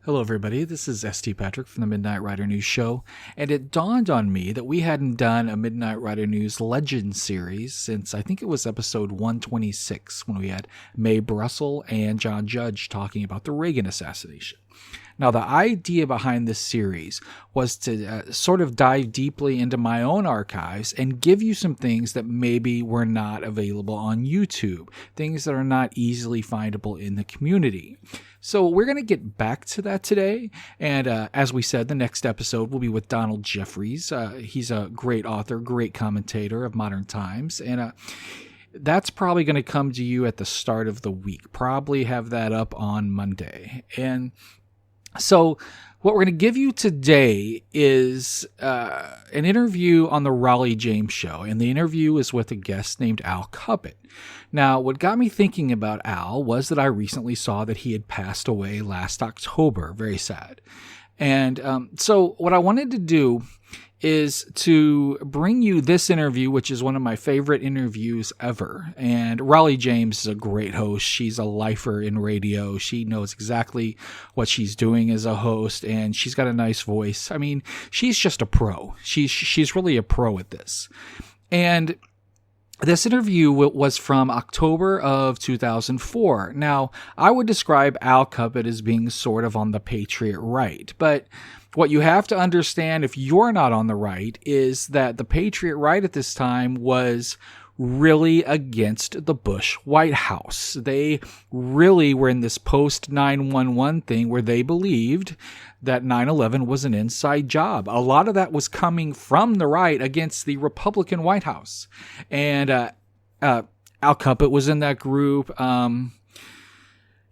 Hello, everybody. This is St. Patrick from the Midnight Rider News Show, and it dawned on me that we hadn't done a Midnight Rider News Legend series since I think it was episode 126 when we had Mae Brussel and John Judge talking about the Reagan assassination. Now, the idea behind this series was to sort of dive deeply into my own archives and give you some things that maybe were not available on YouTube, things that are not easily findable in the community. So we're going to get back to that today. And as we said, the next episode will be with Donald Jeffries. He's a great author, great commentator of modern times. And that's probably going to come to you at the start of the week. Probably have that up on Monday. And so what we're going to give you today is an interview on the Raleigh James Show, and the interview is with a guest named Al Cuppett. Now, what got me thinking about Al was that I recently saw that he had passed away last October. Very sad. And so what I wanted to do is to bring you this interview, which is one of my favorite interviews ever. And Raleigh James is a great host. She's a lifer in radio. She knows exactly what she's doing as a host, and she's got a nice voice. I mean, she's just a pro. She's really a pro at this. And this interview was from October of 2004. Now, I would describe Al Cuppett as being sort of on the Patriot right, but what you have to understand if you're not on the right is that the Patriot right at this time was really against the Bush White House. They really were in this post 9/11 thing where they believed that 9/11 was an inside job. A lot of that was coming from the right against the Republican White House. And Al Cuppett was in that group.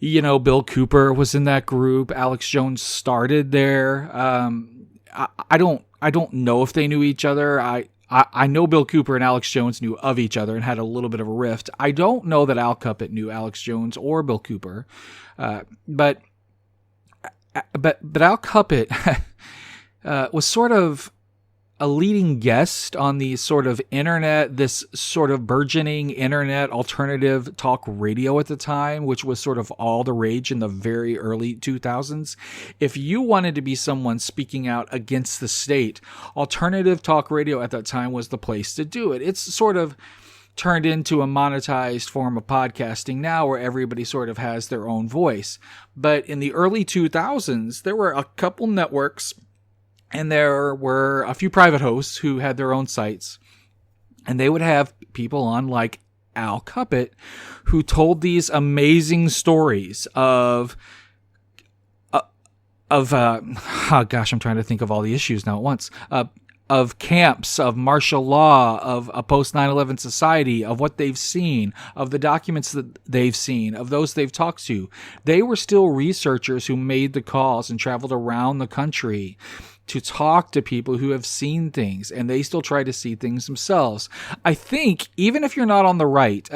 Bill Cooper was in that group. Alex Jones started there. I don't know if they knew each other. I know Bill Cooper and Alex Jones knew of each other and had a little bit of a rift. I don't know that Al Cuppett knew Alex Jones or Bill Cooper, but Al Cuppett was sort of a leading guest on the sort of internet, this sort of burgeoning internet alternative talk radio at the time, which was sort of all the rage in the very early 2000s. If you wanted to be someone speaking out against the state, alternative talk radio at that time was the place to do it. It's sort of turned into a monetized form of podcasting now where everybody sort of has their own voice. But in the early 2000s, there were a couple networks and there were a few private hosts who had their own sites, and they would have people on like Al Cuppett who told these amazing stories of I'm trying to think of all the issues now at once, of camps, of martial law, of a post 9/11 society, of what they've seen, of the documents that they've seen, of those they've talked to. They were still researchers who made the calls and traveled around the country to talk to people who have seen things, and they still try to see things themselves. I think, even if you're not on the right,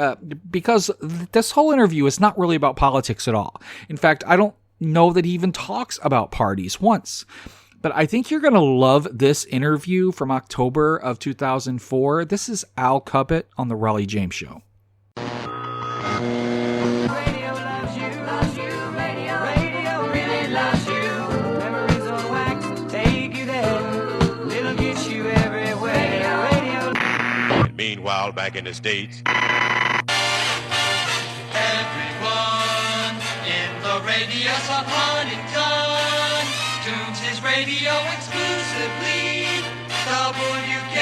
because this whole interview is not really about politics at all. In fact, I don't know that he even talks about parties once. But I think you're going to love this interview from October of 2004. This is Al Cuppett on the Raleigh James Show. Meanwhile, back in the States, everyone in the radius of Huntington tunes his radio exclusively, WKEE.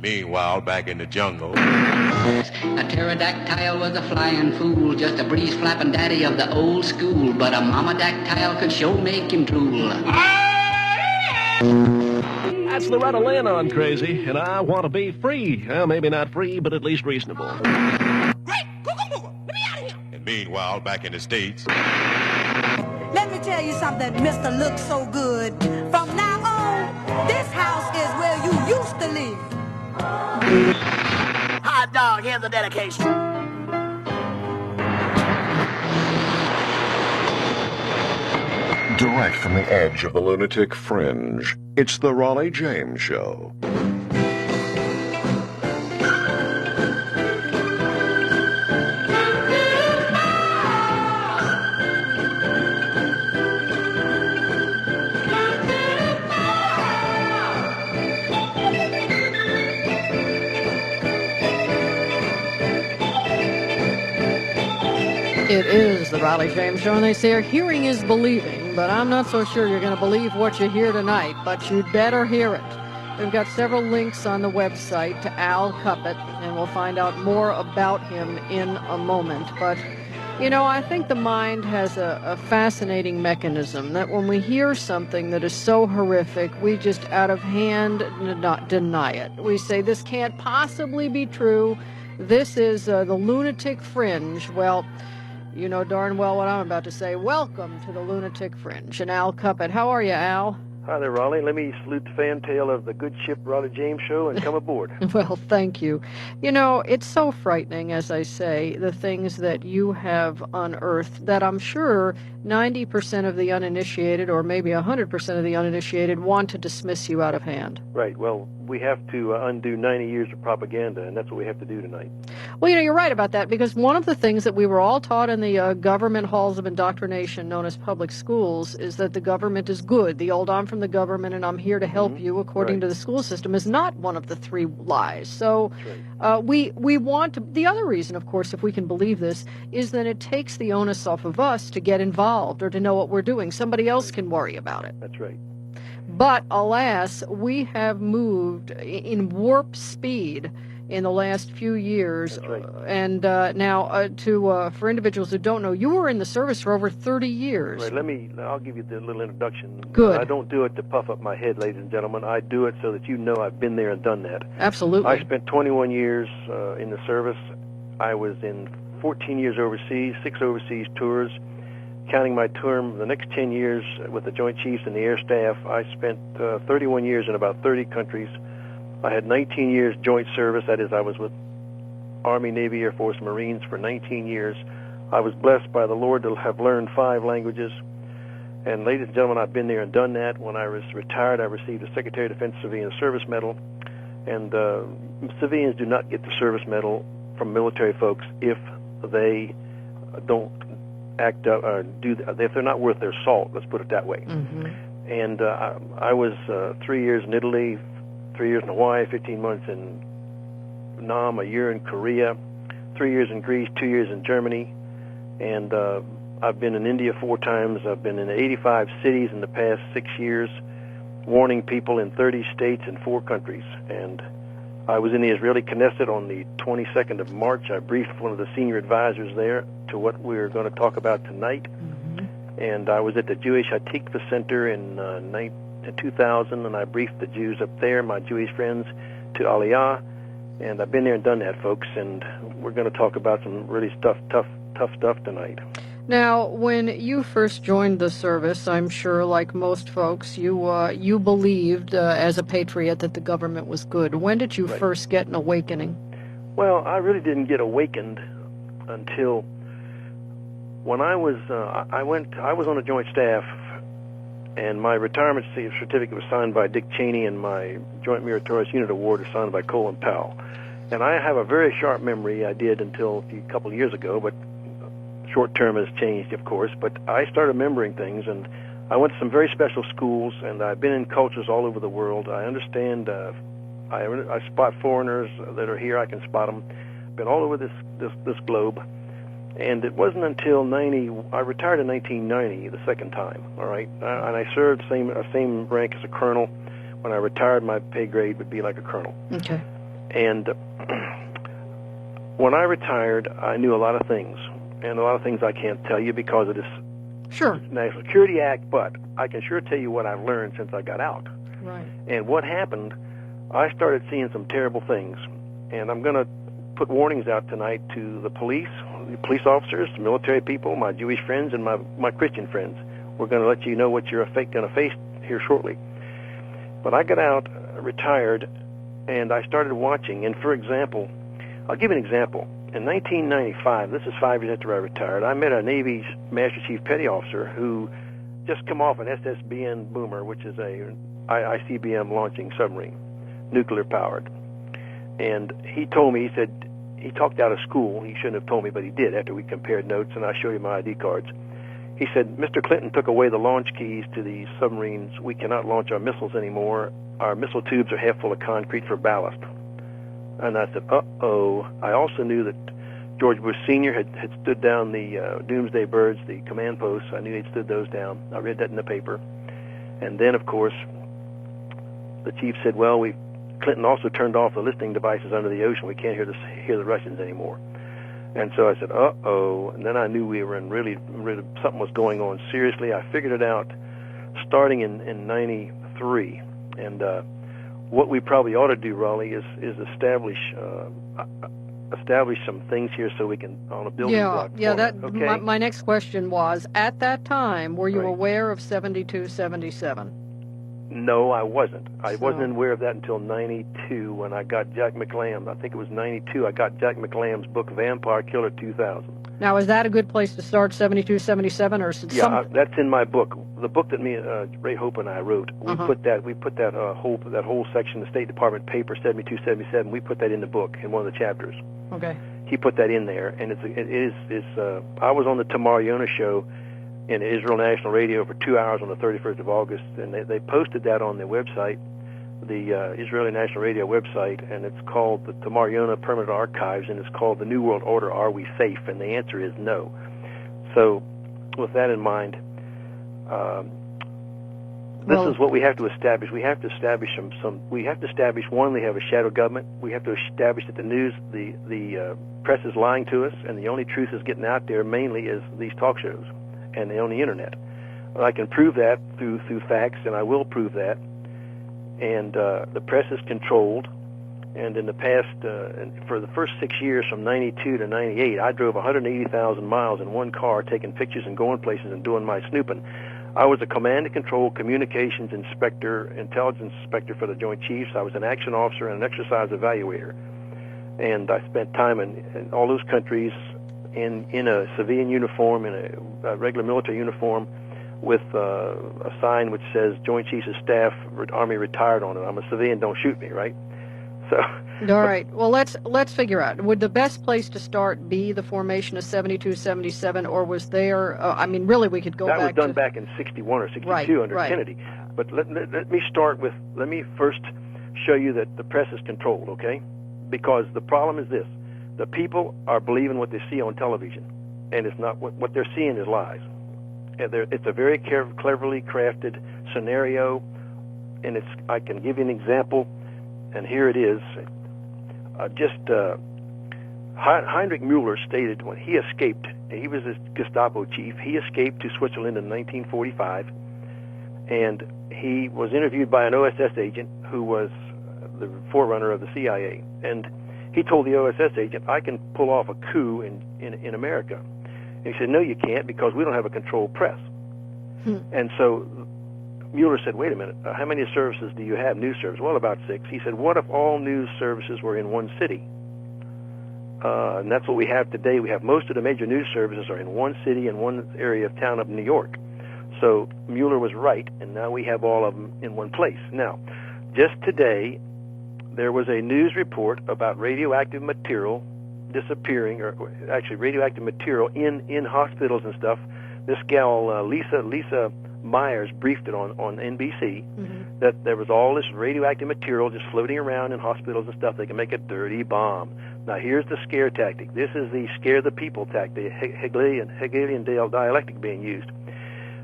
meanwhile, back in the jungle, A pterodactyl was a flying fool, just a breeze-flapping daddy of the old school, but a mama dactyl could sure make him drool. That's Loretta Lynn on Crazy, and I want to be free. Well, maybe not free, but at least reasonable. Great! Let me out of here! and meanwhile, back in the States, Let me tell you something, Mr. Look So Good. From now on, this house is where you used to live. Hot dog, here's the dedication. Direct from the edge of the lunatic fringe, it's the Raleigh James Show. It is the Raleigh James Show, and they say hearing is believing, but I'm not so sure you're going to believe what you hear tonight, but you'd better hear it. We've got several links on the website to Al Cuppett, and we'll find out more about him in a moment. But, you know, I think the mind has a fascinating mechanism that when we hear something that is so horrific, we just out of hand not deny it. We say, this can't possibly be true. This is the lunatic fringe. Well, you know darn well what I'm about to say. Welcome to the Lunatic Fringe. And Al Cuppett. How are you, Al? Hi there, Raleigh. Let me salute the fantail of the good ship Raleigh James Show and come aboard. Well, thank you. You know, it's so frightening, as I say, the things that you have unearthed that I'm sure 90% of the uninitiated, or maybe 100% of the uninitiated, want to dismiss you out of hand. Right. Well, we have to undo 90 years of propaganda, and that's what we have to do tonight. Well, you know, you're right about that, because one of the things that we were all taught in the government halls of indoctrination known as public schools is that the government is good. The old "I'm from the government and I'm here to help you" according to the school system is not one of the three lies. So we want to, the other reason, of course, if we can believe this, is that it takes the onus off of us to get involved or to know what we're doing. Somebody else can worry about it. That's right. But alas, we have moved in warp speed in the last few years. That's right. And now, for individuals who don't know, you were in the service for over 30 years. Right. I'll give you the little introduction. Good. I don't do it to puff up my head, ladies and gentlemen. I do it so that you know I've been there and done that. Absolutely. I spent 21 years in the service. I was in 14 years overseas, 6 overseas tours. Counting my term, the next 10 years with the Joint Chiefs and the Air Staff, I spent 31 years in about 30 countries. I had 19 years joint service. That is, I was with Army, Navy, Air Force, Marines for 19 years. I was blessed by the Lord to have learned 5 languages. And ladies and gentlemen, I've been there and done that. When I was retired, I received a Secretary of Defense Civilian Service Medal. And civilians do not get the service medal from military folks if they don't act up or if they're not worth their salt. Let's put it that way. Mm-hmm. And I was 3 years in Italy, 3 years in Hawaii, 15 months in Nam, a year in Korea, 3 years in Greece, 2 years in Germany, and I've been in India 4 times. I've been in 85 cities in the past 6 years, warning people in 30 states and 4 countries. And I was in the Israeli Knesset on the 22nd of March. I briefed one of the senior advisors there to what we're going to talk about tonight. Mm-hmm. And I was at the Jewish Hatikva Center in 2000, and I briefed the Jews up there, my Jewish friends, to Aliyah. And I've been there and done that, folks. And we're going to talk about some really tough stuff tonight. Now, when you first joined the service, I'm sure, like most folks, you believed as a patriot that the government was good. When did you first get an awakening? Well, I really didn't get awakened until when I was I was on a joint staff, and my retirement certificate was signed by Dick Cheney, and my Joint Meritorious Unit Award was signed by Colin Powell. And I have a very sharp memory. I did until a couple of years ago, but short term has changed, of course. But I started remembering things, and I went to some very special schools, and I've been in cultures all over the world. I understand. I spot foreigners that are here. I can spot them. Been all over this globe. And it wasn't until I retired in 1990, the second time, all right? And I served same rank as a colonel. When I retired, my pay grade would be like a colonel. Okay. And when I retired, I knew a lot of things. And a lot of things I can't tell you because of this National Security Act, but I can sure tell you what I've learned since I got out. Right. And what happened, I started seeing some terrible things. And I'm going to put warnings out tonight to the police officers, the military people, my Jewish friends, and my Christian friends. We're going to let you know what you're going to face here shortly. But I got out, retired, and I started watching. And for example, I'll give you an example. In 1995, this is 5 years after I retired, I met a Navy's Master Chief Petty Officer who just come off an SSBN Boomer, which is a ICBM launching submarine, nuclear powered. And he told me, he talked out of school. He shouldn't have told me, but he did after we compared notes, and I showed him my ID cards. He said, Mr. Clinton took away the launch keys to the submarines. We cannot launch our missiles anymore. Our missile tubes are half full of concrete for ballast. And I said, uh-oh. I also knew that George Bush Sr. had stood down the Doomsday Birds, the command posts. I knew he'd stood those down. I read that in the paper. And then, of course, the chief said, well, Clinton also turned off the listening devices under the ocean. We can't hear the Russians anymore. And so I said, uh-oh. And then I knew we were in really something was going on seriously. I figured it out starting in 93. And what we probably ought to do, Raleigh, is establish some things here so we can, on a building block. Yeah, okay? my next question was, at that time, were you aware of 7277? No, I wasn't. I wasn't aware of that until 92 when I got Jack McLam. I think it was 92. I got Jack McLam's book, Vampire Killer 2000. Now, is that a good place to start, 7277, or that's in my book. The book that Ray Hope and I wrote. We put that whole section, the State Department paper 7277. We put that in the book in one of the chapters. Okay. He put that in there, and it is. I was on the Tamar Yonah show in Israel National Radio for 2 hours on the 31st of August, and they posted that on their website, the Israeli National Radio website, and it's called the Tamar Yonah Permanent Archives, and it's called The New World Order, Are We Safe? And the answer is no. So with that in mind, this is what we have to establish. We have to establish we have to establish, one, they have a shadow government. We have to establish that the news, the press is lying to us, and the only truth is getting out there mainly is these talk shows and on the internet. I can prove that through facts, and I will prove that. And the press is controlled. And in the past, for the first 6 years, from 92 to 98, I drove 180,000 miles in one car, taking pictures and going places and doing my snooping. I was a command and control communications inspector, intelligence inspector for the Joint Chiefs. I was an action officer and an exercise evaluator. And I spent time in all those countries in a civilian uniform, in a regular military uniform, with a sign which says Joint Chiefs of Staff, Army Retired on it. I'm a civilian, don't shoot me, right? So. All right. Well, let's figure out. Would the best place to start be the formation of 7277, or was there? Really, we could go back. That was done back in 61 or 62 under Kennedy. But let me start with. Let me first show you that the press is controlled, okay? Because the problem is this: the people are believing what they see on television, and it's not what they're seeing is lies. And it's a very cleverly crafted scenario, and I can give you an example. And here it is. Heinrich Müller stated when he escaped, he was a Gestapo chief, he escaped to Switzerland in 1945, and he was interviewed by an OSS agent who was the forerunner of the CIA. And he told the OSS agent, I can pull off a coup in America. And he said, no, you can't, because we don't have a controlled press. And so Mueller said, wait a minute, how many services do you have, news services? Well, about 6. He said, what if all news services were in one city? And that's what we have today. We have most of the major news services are in one city and one area of town of New York. So Mueller was right, and now we have all of them in one place. Now, just today, there was a news report about radioactive material disappearing, or actually radioactive material in hospitals and stuff. This gal, Lisa Myers, briefed it on NBC that there was all this radioactive material just floating around in hospitals and stuff. They can make a dirty bomb. Now, here's the scare tactic. This is the scare the people tactic, the Hegelian dialectic being used.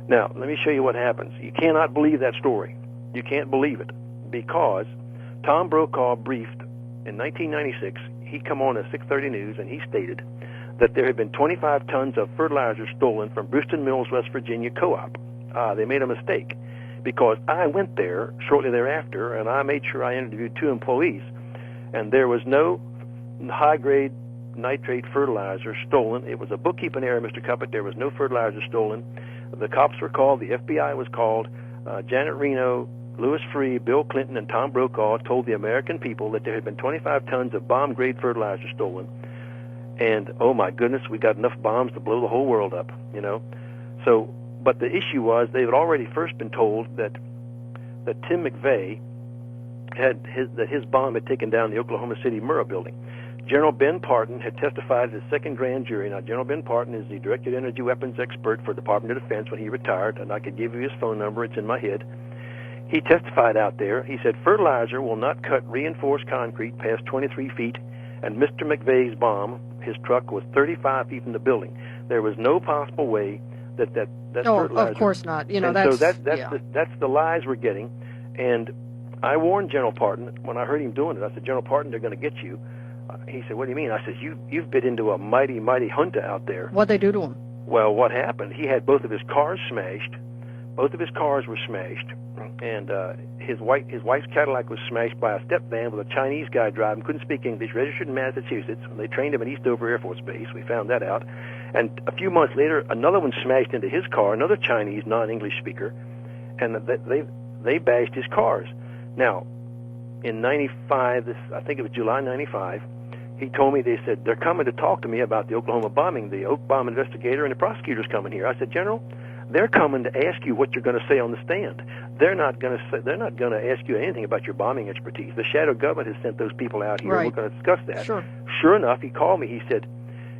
Now, let me show you what happens. You cannot believe that story. You can't believe it, because Tom Brokaw briefed in 1996. He come on at 6:30 News, and he stated that there had been 25 tons of fertilizer stolen from Brewston Mills, West Virginia co-op. They made a mistake, because I went there shortly thereafter, and I made sure I interviewed 2 employees, and there was no high-grade nitrate fertilizer stolen. It was a bookkeeping error, Mr. Cuppett. There was no fertilizer stolen. The cops were called. The FBI was called. Janet Reno, Louis Freeh, Bill Clinton, and Tom Brokaw told the American people that there had been 25 tons of bomb-grade fertilizer stolen. And, oh, my goodness, we got enough bombs to blow the whole world up, you know. So, but the issue was they had already first been told that Tim McVeigh that his bomb had taken down the Oklahoma City Murrah building. General Ben Parton had testified at the second grand jury. Now, General Ben Parton is the directed energy weapons expert for the Department of Defense when he retired, and I could give you his phone number. It's in my head. He testified out there. He said fertilizer will not cut reinforced concrete past 23 feet And Mr. McVeigh's bomb, his truck was 35 feet from the building. There was no possible way that fertilizer... of course not. You know, and that's... that's the lies we're getting. And I warned General Parton when I heard him doing it. I said, General Parton, they're going to get you. He said, what do you mean? I said, you've bit into a mighty, mighty junta out there. What'd they do to him? Well, what happened? He had both of his cars smashed. Both of his cars were smashed. And his wife's Cadillac was smashed by a step van with a Chinese guy driving, couldn't speak English, registered in Massachusetts. They trained him at Eastover Air Force Base. We found that out. And a few months later, another one smashed into his car, another Chinese non-English speaker, and they bashed his cars. Now, in 95, I think it was July 95, he told me, they said, they're coming to talk to me about the Oklahoma bombing. The Oak bomb investigator and the prosecutor's coming here. I said, General, they're coming to ask you what you're going to say on the stand. They're not going to ask you anything about your bombing expertise. The shadow government has sent those people out here. Right. We're going to discuss that. Sure Enough, he called me. He said,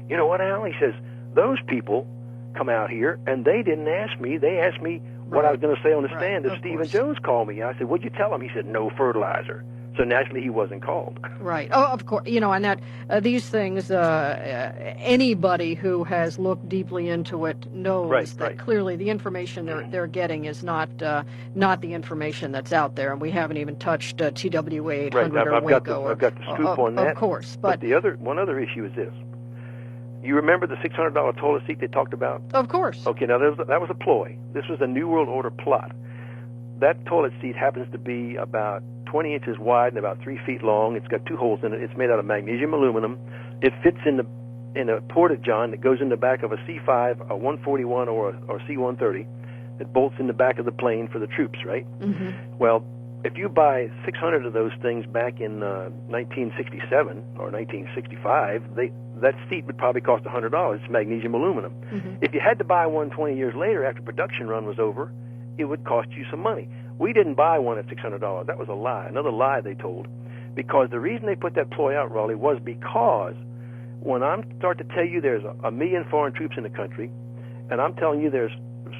you know what, Al? He says, those people come out here, and they didn't ask me. They asked me what I was going to say on the stand. And Stephen Jones called me. I said, what'd you tell him? He said, no fertilizer. So naturally, he wasn't called. Right. Oh, of course. You know, and that these things, anybody who has looked deeply into it knows that clearly the information they're getting is not the information that's out there, and we haven't even touched TWA 800 or Waco. I've got the scoop on that. Of course, but one other issue is this. You remember the $600 toilet seat they talked about? Of course. Okay, now that was a ploy. This was a New World Order plot. That toilet seat happens to be about 20 inches wide and about 3 feet long. It's got two holes in it. It's made out of magnesium aluminum. It fits in a porta-john that goes in the back of a C-5, a 141, or C-130. It bolts in the back of the plane for the troops, right? Mm-hmm. Well, if you buy 600 of those things back in 1967 or 1965, that seat would probably cost $100. It's magnesium aluminum. Mm-hmm. If you had to buy one 20 years later after production run was over, it would cost you some money. We didn't buy one at $600. That was a lie, another lie they told. Because the reason they put that ploy out, Raleigh, was because when I start to tell you there's a million foreign troops in the country, and I'm telling you there's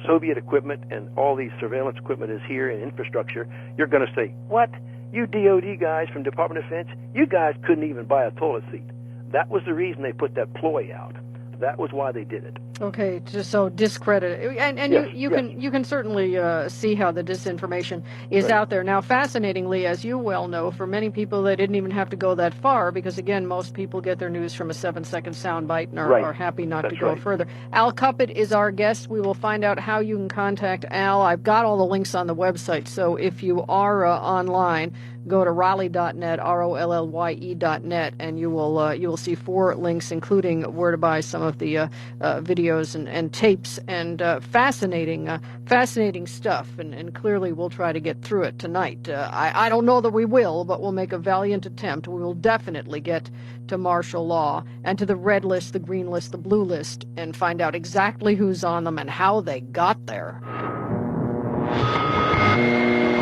Soviet equipment and all these surveillance equipment is here and infrastructure, you're going to say, what? You DOD guys from Department of Defense, you guys couldn't even buy a toilet seat. That was the reason they put that ploy out. That was why they did it. Okay, so discredit it, and yes, you can certainly see how the disinformation is out there now. Fascinatingly, as you well know, for many people they didn't even have to go that far because again, most people get their news from a 7-second soundbite and are happy not to go further. Al Cuppett is our guest. We will find out how you can contact Al. I've got all the links on the website, so if you are online, go to Raleigh.net, ROLLYE.net, and you will see 4 links, including where to buy some of the videos and tapes and fascinating stuff. And clearly we'll try to get through it tonight. I don't know that we will, but we'll make a valiant attempt. We will definitely get to martial law and to the red list, the green list, the blue list, and find out exactly who's on them and how they got there.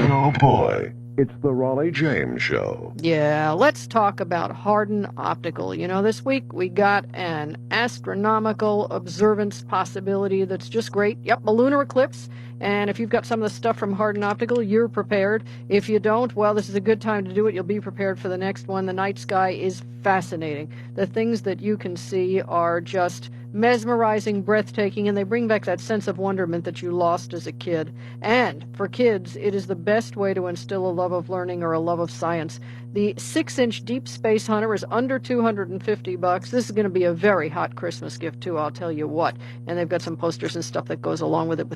Oh boy. It's the Raleigh James Show. Yeah, let's talk about Hardin Optical. You know, this week we got an astronomical observance possibility that's just great. Yep, a lunar eclipse. And if you've got some of the stuff from Hardin Optical, you're prepared. If you don't, well, this is a good time to do it. You'll be prepared for the next one. The night sky is fascinating. The things that you can see are just mesmerizing, breathtaking, and they bring back that sense of wonderment that you lost as a kid. And for kids, it is the best way to instill a love of learning or a love of science. The 6-inch Deep Space Hunter is under $250. This is going to be a very hot Christmas gift, too, I'll tell you what. And they've got some posters and stuff that goes along with it for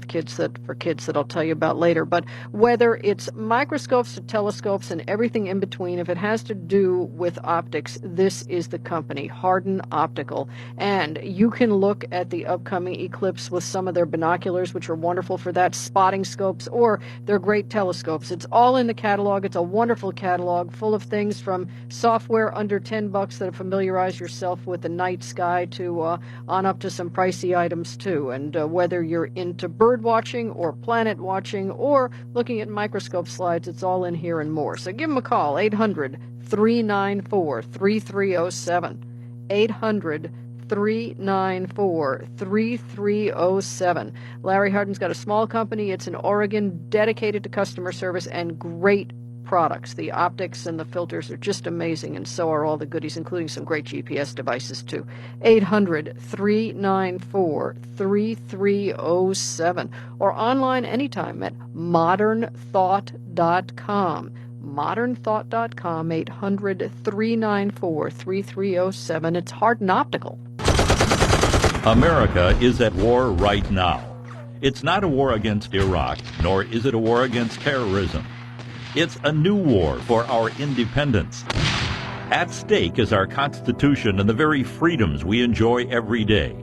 kids that I'll tell you about later. But whether it's microscopes or telescopes and everything in between, if it has to do with optics, this is the company, Hardin Optical. And you can look at the upcoming eclipse with some of their binoculars, which are wonderful for that, spotting scopes, or their great telescopes. It's all in the catalog. It's a wonderful catalog full of things from software under $10 that familiarize yourself with the night sky to on up to some pricey items too. And whether you're into bird watching or planet watching or looking at microscope slides, it's all in here and more. So give them a call, 800-394-3307. 800-394-3307. Larry Hardin's got a small company. It's in Oregon, dedicated to customer service and great products. The optics and the filters are just amazing, and so are all the goodies, including some great GPS devices, too. 800-394-3307, or online anytime at modernthought.com. modernthought.com, 800-394-3307. It's Hard and Optical. America is at war right now. It's not a war against Iraq, nor is it a war against terrorism. It's a new war for our independence. At stake is our Constitution and the very freedoms we enjoy every day.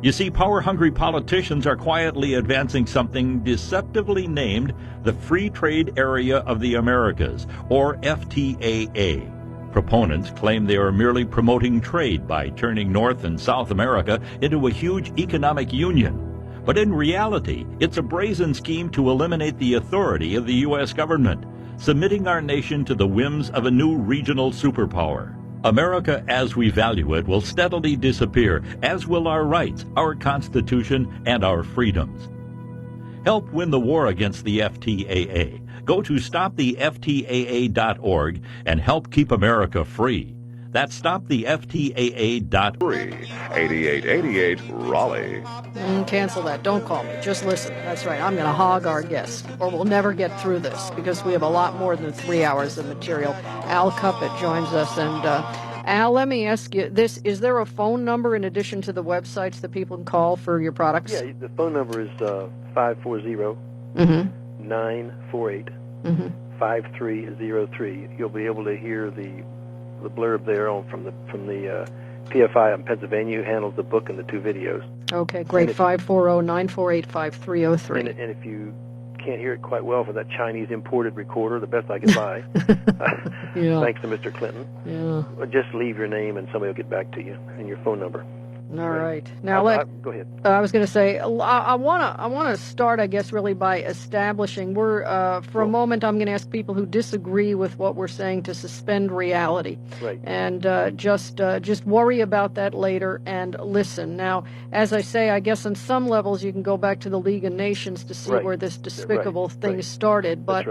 You see, power-hungry politicians are quietly advancing something deceptively named the Free Trade Area of the Americas, or FTAA. Proponents claim they are merely promoting trade by turning North and South America into a huge economic union. But in reality, it's a brazen scheme to eliminate the authority of the U.S. government, submitting our nation to the whims of a new regional superpower. America as we value it will steadily disappear, as will our rights, our Constitution, and our freedoms. Help win the war against the FTAA. Go to stoptheftaa.org and help keep America free. That's stoptheftaa.org. 8888 Raleigh. Cancel that. Don't call me. Just listen. That's right. I'm going to hog our guest, or we'll never get through this, because we have a lot more than 3 hours of material. Al Cuppett joins us. And Al, let me ask you this. Is there a phone number in addition to the websites that people can call for your products? Yeah, the phone number is 540-948-5303. You'll be able to hear the blurb there from the PFI in Pennsylvania, who handles the book and the 2 videos. Okay, great. 540-948-5303. And if you can't hear it quite well for that Chinese imported recorder, the best I can buy, thanks to Mr. Clinton, just leave your name and somebody will get back to you and your phone number. All right. Now go ahead. I was going to say I want to start, I guess, really by establishing. For a moment, I'm going to ask people who disagree with what we're saying to suspend reality, right? And just worry about that later and listen. Now, as I say, I guess on some levels you can go back to the League of Nations to see where this despicable thing started. But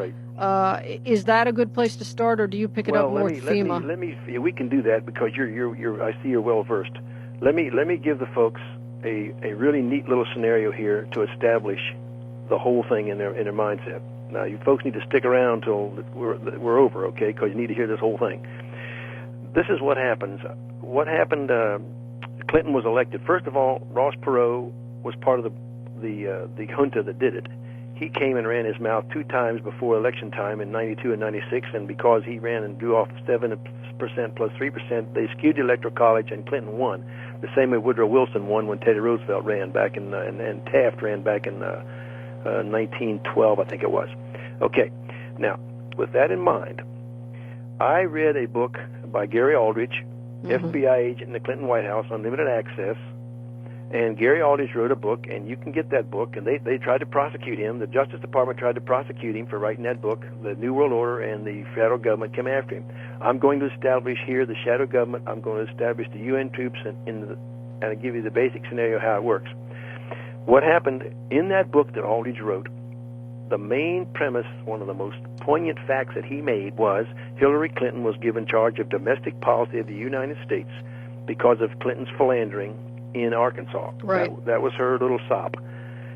is that a good place to start, or do you pick it up more with FEMA? We can do that because you're I see you're well versed. Let me give the folks a really neat little scenario here to establish the whole thing in their mindset. Now, you folks need to stick around till we're over, okay? Because you need to hear this whole thing. This is what happens. What happened? Clinton was elected. First of all, Ross Perot was part of the junta that did it. He came and ran his mouth 2 times before election time in '92 and '96, and because he ran and drew off 7% plus 3%, they skewed the Electoral College, and Clinton won. The same way Woodrow Wilson won when Teddy Roosevelt ran back and Taft ran back in 1912, I think it was. Okay, now, with that in mind, I read a book by Gary Aldrich, FBI agent in the Clinton White House, Unlimited Access, and Gary Aldrich wrote a book, and you can get that book, and they tried to prosecute him. The Justice Department tried to prosecute him for writing that book. The New World Order and the federal government came after him. I'm going to establish here the shadow government. I'm going to establish the UN troops, and I'll give you the basic scenario how it works. What happened in that book that Aldrich wrote, the main premise, one of the most poignant facts that he made was Hillary Clinton was given charge of domestic policy of the United States because of Clinton's philandering in Arkansas. Right. That was her little sop.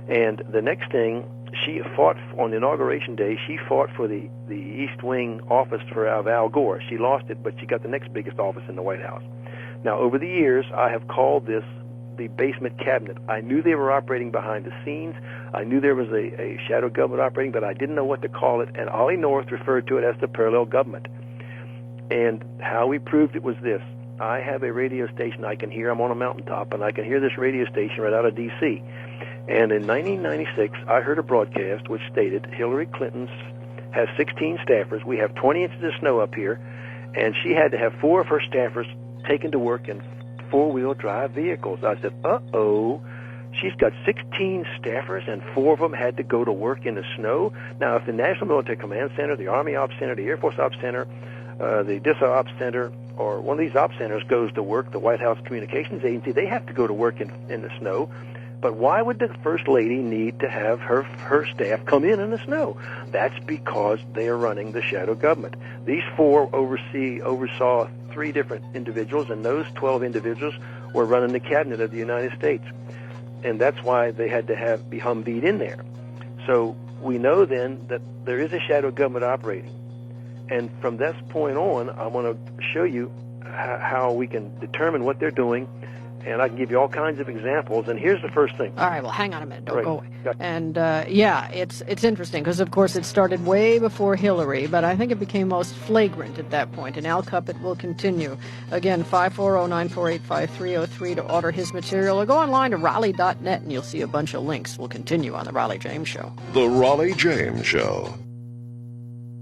And the next thing, she fought on the inauguration day. She fought for the East Wing office for Al Gore. She lost it, but she got the next biggest office in the White House. Now, over the years, I have called this the basement cabinet. I knew they were operating behind the scenes. I knew there was a shadow government operating, but I didn't know what to call it. And Ollie North referred to it as the parallel government. And how we proved it was this. I have a radio station I can hear. I'm on a mountaintop, and I can hear this radio station right out of D.C. And in 1996, I heard a broadcast which stated Hillary Clinton has 16 staffers. We have 20 inches of snow up here, and she had to have 4 of her staffers taken to work in 4-wheel drive vehicles. I said, uh-oh, she's got 16 staffers, and 4 of them had to go to work in the snow? Now, if the National Military Command Center, the Army Ops Center, the Air Force Ops Center, the DISA Ops Center, or one of these ops centers goes to work, the White House Communications Agency, they have to go to work in the snow. But why would the First Lady need to have her staff come in the snow? That's because they are running the shadow government. These four oversaw 3 different individuals, and those 12 individuals were running the cabinet of the United States. And that's why they had to be Humveed in there. So we know then that there is a shadow government operating. And from this point on, I want to show you how we can determine what they're doing, and I can give you all kinds of examples. And here's the first thing. All right, well, hang on a minute. Don't go away. Gotcha. And, it's interesting because, of course, it started way before Hillary, but I think it became most flagrant at that point, and Al Cuppett will continue. Again, 540-948-5303 to order his material, or go online to Raleigh.net, and you'll see a bunch of links. We'll continue on The Raleigh James Show. The Raleigh James Show.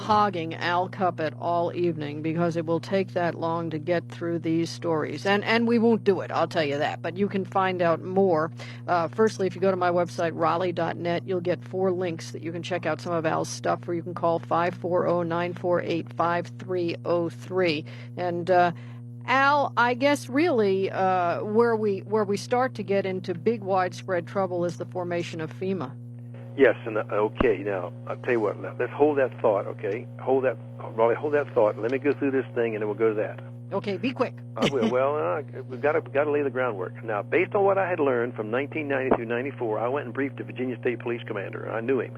Hogging Al Cuppett all evening because it will take that long to get through these stories. And we won't do it, I'll tell you that. But you can find out more. Firstly, if you go to my website, Raleigh.net, you'll get 4 links that you can check out some of Al's stuff, or you can call 540-948-5303. And Al, I guess really where we start to get into big widespread trouble is the formation of FEMA. Yes, and okay, now, I'll tell you what, let's hold that thought, okay? Raleigh, hold that thought. Let me go through this thing, and then we'll go to that. Okay, be quick. I will. Well, we've got to lay the groundwork. Now, based on what I had learned from 1990 through 94, I went and briefed the Virginia State Police Commander. I knew him.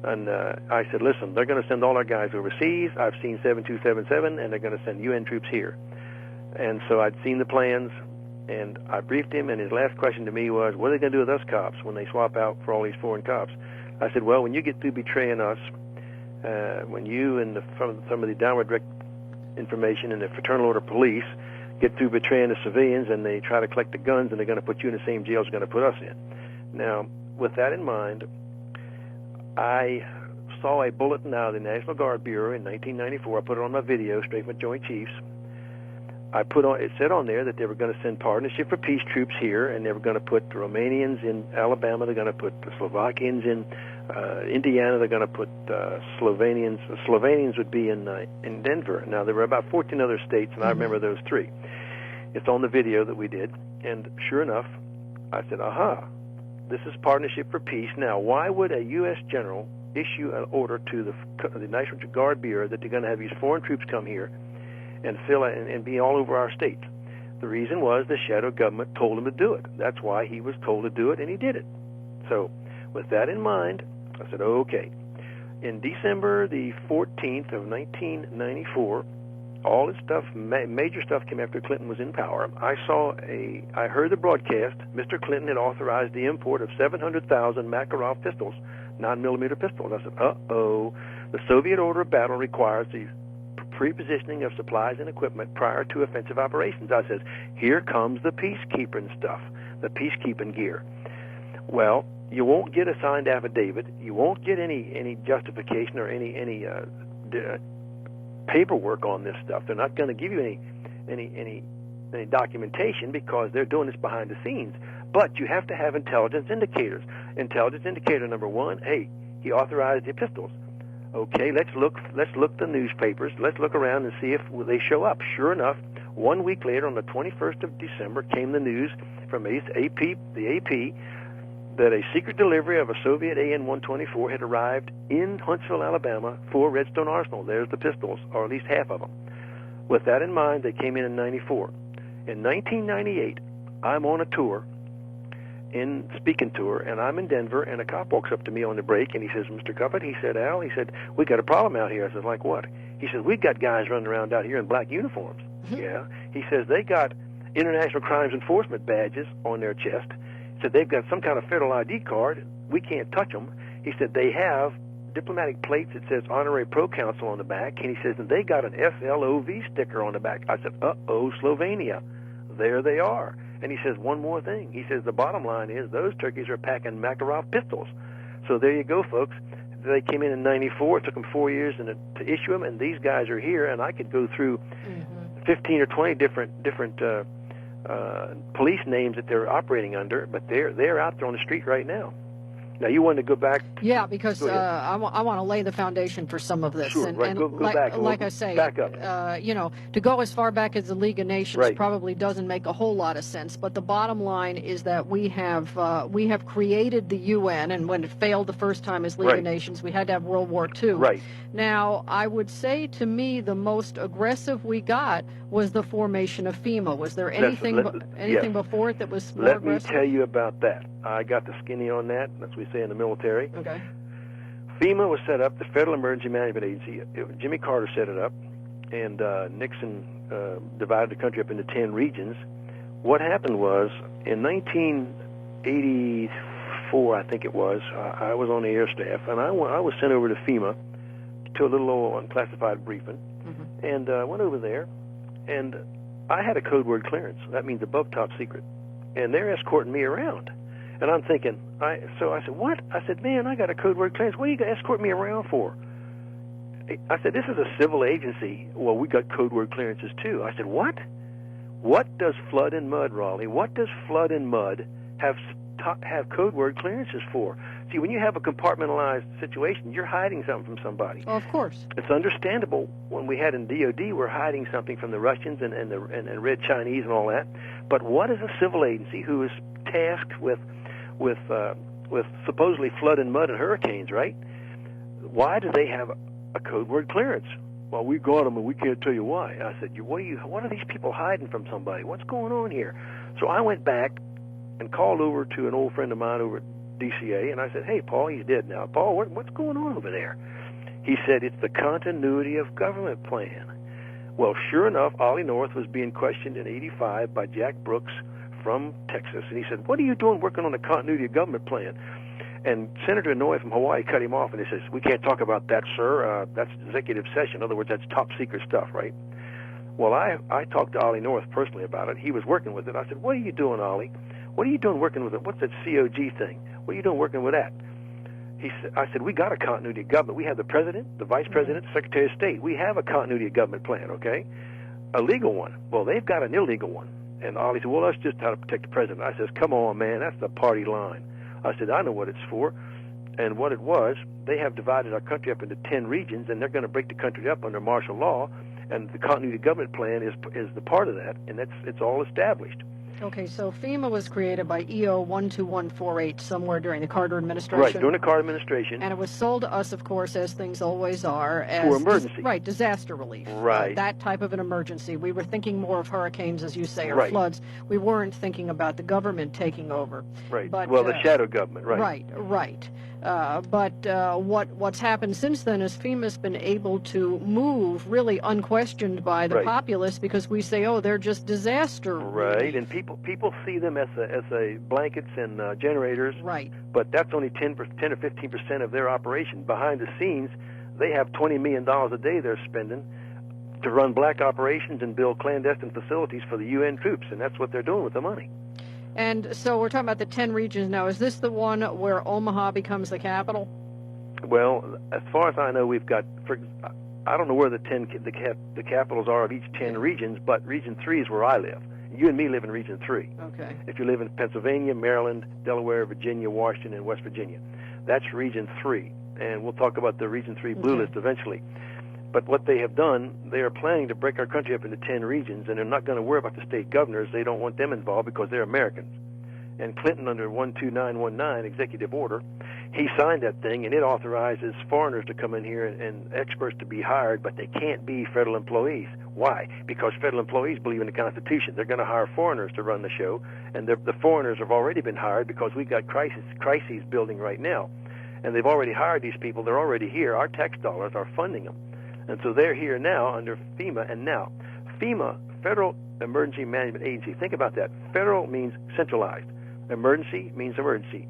And I said, listen, they're going to send all our guys overseas. I've seen 7277, and they're going to send UN troops here. And so I'd seen the plans. And I briefed him, and his last question to me was, what are they going to do with us cops when they swap out for all these foreign cops? I said, well, when you get through betraying us, when you and some of the downward direct information and the Fraternal Order Police get through betraying the civilians, and they try to collect the guns, and they're going to put you in the same jails they're going to put us in. Now, with that in mind, I saw a bulletin out of the National Guard Bureau in 1994. I put it on my video, straight from Joint Chiefs. It said on there that they were going to send Partnership for Peace troops here, and they were going to put the Romanians in Alabama. They're going to put the Slovakians in Indiana. They're going to put Slovenians. The Slovenians would be in Denver. Now, there were about 14 other states, and I remember those 3. It's on the video that we did, and sure enough, I said, aha, this is Partnership for Peace. Now, why would a U.S. general issue an order to the National Guard Bureau that they're going to have these foreign troops come here and and be all over our state? The reason was the shadow government told him to do it. That's why he was told to do it, and he did it. So with that in mind, I said, okay. In December the 14th of 1994, all this stuff, major stuff came after Clinton was in power. I heard the broadcast. Mr. Clinton had authorized the import of 700,000 Makarov pistols, 9mm pistols. I said, uh-oh. The Soviet order of battle requires the pre-positioning of supplies and equipment prior to offensive operations. I says, here comes the peacekeeping stuff, the peacekeeping gear. Well, you won't get a signed affidavit. You won't get any justification or any paperwork on this stuff. They're not going to give you any documentation because they're doing this behind the scenes. But you have to have intelligence indicators. Intelligence indicator number 1, hey, he authorized the pistols. Okay, let's look the newspapers. Let's look around and see if they show up. Sure enough, 1 week later, on the 21st of December, came the news from the AP that a secret delivery of a Soviet AN-124 had arrived in Huntsville, Alabama, for Redstone Arsenal. There's the pistols, or at least half of them. With that in mind, they came in 94. In 1998, I'm on a tour, speaking tour, and I'm in Denver, and a cop walks up to me on the break, and he says, Mr. Cuppett, he said, Al, he said, we got a problem out here. I said, like what? He said, we got guys running around out here in black uniforms. Yeah. He says, they got International Crimes Enforcement badges on their chest. He said, they've got some kind of federal ID card. We can't touch them. He said, they have diplomatic plates that says Honorary Proconsul on the back, and he says, and they got an SLOV sticker on the back. I said, uh-oh, Slovenia. There they are. And he says, one more thing. He says, the bottom line is those turkeys are packing Makarov pistols. So there you go, folks. They came in 94. It took them 4 years to issue them, and these guys are here. And I could go through 15 or 20 different police names that they're operating under, but they're out there on the street right now. Now, you wanted to go back? Yeah, because I want to lay the foundation for some of this. Sure, and, right. and Go back. like I say, back up. To go as far back as the League of Nations Right. probably doesn't make a whole lot of sense. But the bottom line is that we have created the UN, and when it failed the first time as League Right. of Nations, we had to have World War II. Right. Now, I would say to me the most aggressive we got was the formation of FEMA. Was there anything yes. before it that was more Let aggressive? me tell you about that. I got the skinny on that. That's what we say in the military. Okay. FEMA was set up, the Federal Emergency Management Agency. Jimmy Carter set it up, and Nixon divided the country up into 10 regions. What happened was, in 1984, I think it was, I was on the air staff, and I was sent over to FEMA to a little old unclassified briefing, and I went over there, and I had a code word clearance. That means above top secret. And they're escorting me around. And I'm thinking, so I said, what? I said, man, I got a code word clearance. What are you going to escort me around for? I said, this is a civil agency. Well, we got code word clearances too. I said, what? What does flood and mud, Raleigh? What does flood and mud have code word clearances for? See, when you have a compartmentalized situation, you're hiding something from somebody. Oh, of course. It's understandable when we had in DOD, we're hiding something from the Russians and Red Chinese and all that. But what is a civil agency who is tasked with supposedly flood and mud and hurricanes, right? Why do they have a code word clearance? Well, we got them and we can't tell you why. I said, what are these people hiding from somebody? What's going on here? So I went back and called over to an old friend of mine over at DCA, and I said, hey, Paul, he's dead now. Paul, what's going on over there? He said, it's the continuity of government plan. Well, sure enough, Ollie North was being questioned in 85 by Jack Brooks from Texas, and he said, what are you doing working on the continuity of government plan? And Senator Inouye from Hawaii cut him off, and he says, we can't talk about that, sir. That's executive session. In other words, that's top secret stuff, right? Well, I talked to Ollie North personally about it. He was working with it. I said, what are you doing, Ollie? What are you doing working with it? What's that COG thing? What are you doing working with that? I said, we got a continuity of government. We have the president, the vice president, secretary of state. We have a continuity of government plan, okay? A legal one. Well, they've got an illegal one. And Ollie said, well, that's just how to protect the president. I says, come on, man, that's the party line. I said, I know what it's for. And what it was, they have divided our country up into 10 regions, and they're going to break the country up under martial law. And the continuity of government plan is the part of that, and it's all established. Okay, so FEMA was created by EO 12148 somewhere during the Carter administration. Right, during the Carter administration. And it was sold to us, of course, as things always are. As for emergency. Right, disaster relief. Right. That type of an emergency. We were thinking more of hurricanes, as you say, or right. floods. We weren't thinking about the government taking over. Right, but, well, the shadow government, right. Right. What's happened since then is FEMA's been able to move really unquestioned by the populace because we say, oh, they're just disaster relief. Relief. And people see them as a blankets and generators. Right. But that's only 10 or 15% of their operation. Behind the scenes, they have $20 million a day they're spending to run black operations and build clandestine facilities for the UN troops, and that's what they're doing with the money. And so we're talking about the 10 regions now. Is this the one where Omaha becomes the capital? Well, as far as I know, we've got, I don't know where the capitals are of each 10 regions, but Region 3 is where I live. You and me live in Region 3. Okay. If you live in Pennsylvania, Maryland, Delaware, Virginia, Washington, and West Virginia, that's Region 3. And we'll talk about the Region 3 blue list eventually. But what they have done, they are planning to break our country up into 10 regions, and they're not going to worry about the state governors. They don't want them involved because they're Americans. And Clinton, under 12919 executive order, he signed that thing, and it authorizes foreigners to come in here and experts to be hired, but they can't be federal employees. Why? Because federal employees believe in the Constitution. They're going to hire foreigners to run the show, and the foreigners have already been hired because we've got crises building right now. And they've already hired these people. They're already here. Our tax dollars are funding them. And so they're here now under FEMA. And now, FEMA, Federal Emergency Management Agency, think about that. Federal means centralized. Emergency means emergency.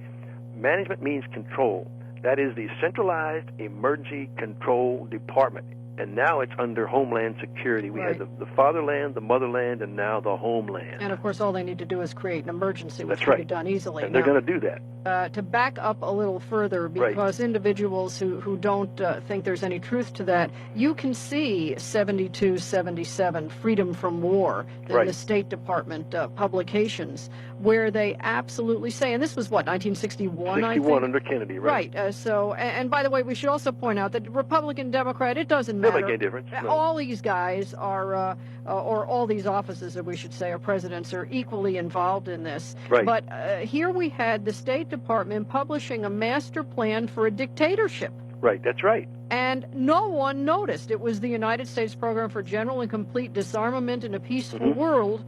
Management means control. That is the Centralized Emergency Control Department. And now it's under Homeland Security. We had the fatherland, the motherland, and now the homeland. And, of course, all they need to do is create an emergency, which That's can right. be done easily. And they're going to do that. to back up a little further, because individuals who don't think there's any truth to that, you can see 72-77, Freedom from War, the State Department publications, where they absolutely say, and this was what, 1961, I think? 61 under Kennedy, right. Right. So, and by the way, we should also point out that Republican, Democrat, it doesn't matter. Doesn't make any difference. No. All these guys are, or all these offices, we should say, or presidents, are equally involved in this. Right. But here we had the State Department publishing a master plan for a dictatorship. Right, that's right. And no one noticed. It was the United States Program for General and Complete Disarmament in a Peaceful World,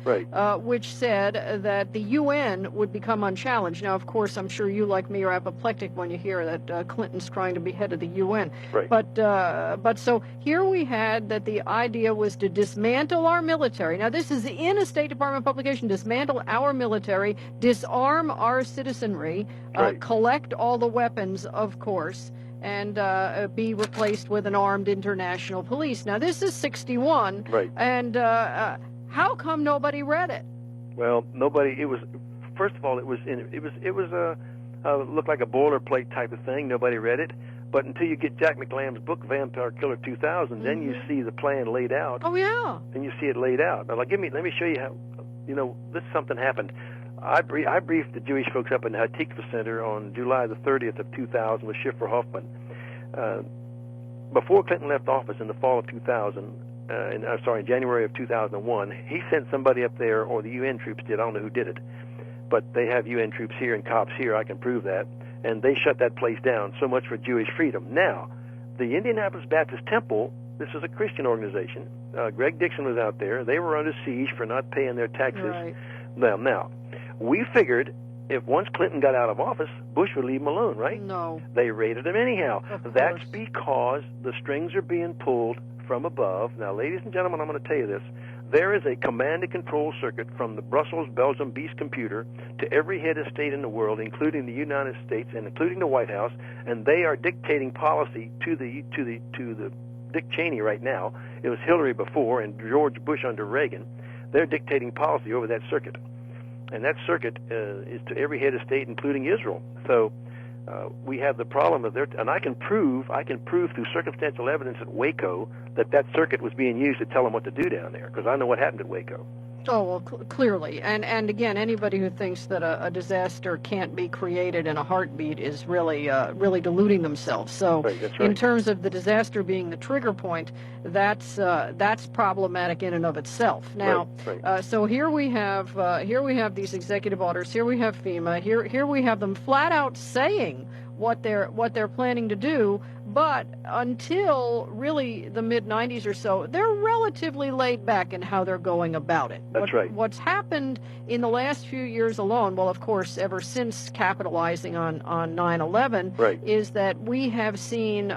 which said that the UN would become unchallenged. Now, of course, I'm sure you, like me, are apoplectic when you hear that Clinton's trying to be head of the UN. Right. But so here we had that the idea was to dismantle our military. Now, this is in a State Department publication, dismantle our military, disarm our citizenry, collect all the weapons, of course, and be replaced with an armed international police. Now, this is 61, and how come nobody read it? Well, nobody. It was, first of all, it was looked like a boilerplate type of thing. Nobody read it. But until you get Jack McLamb's book, Vampire Killer 2000, then you see the plan laid out. Oh, yeah. Then you see it laid out. Now, let me show you how. This something happened. I briefed the Jewish folks up in the Hatikva Center on July the 30th of 2000 with Schiffer Hoffman. Before Clinton left office in the fall of 2000, in January of 2001, he sent somebody up there, or the UN troops did. I don't know who did it, but they have UN troops here and cops here. I can prove that. And they shut that place down. So much for Jewish freedom. Now, the Indianapolis Baptist Temple, this is a Christian organization. Greg Dixon was out there. They were under siege for not paying their taxes. Right. Now, we figured if once Clinton got out of office, Bush would leave him alone, right? No. They raided him anyhow. Of That's course. because the strings are being pulled from above. Now, ladies and gentlemen, I'm going to tell you this. There is a command and control circuit from the Brussels, Belgium beast computer to every head of state in the world, including the United States and including the White House, and they are dictating policy to the Dick Cheney right now. It was Hillary before and George Bush under Reagan. They're dictating policy over that circuit. And that circuit is to every head of state, including Israel. So we have the problem of and I can prove through circumstantial evidence at Waco that circuit was being used to tell them what to do down there, because I know what happened at Waco. Oh, well, clearly. And again, anybody who thinks that a disaster can't be created in a heartbeat is really deluding themselves. So that's in terms of the disaster being the trigger point, that's problematic in and of itself. Now, so here we have these executive orders, here we have FEMA, here we have them flat out saying what they're planning to do, but until really the mid-90s or so, they're relatively laid back in how they're going about it. That's right. What's happened in the last few years alone, well, of course, ever since capitalizing on 9/11, is that we have seen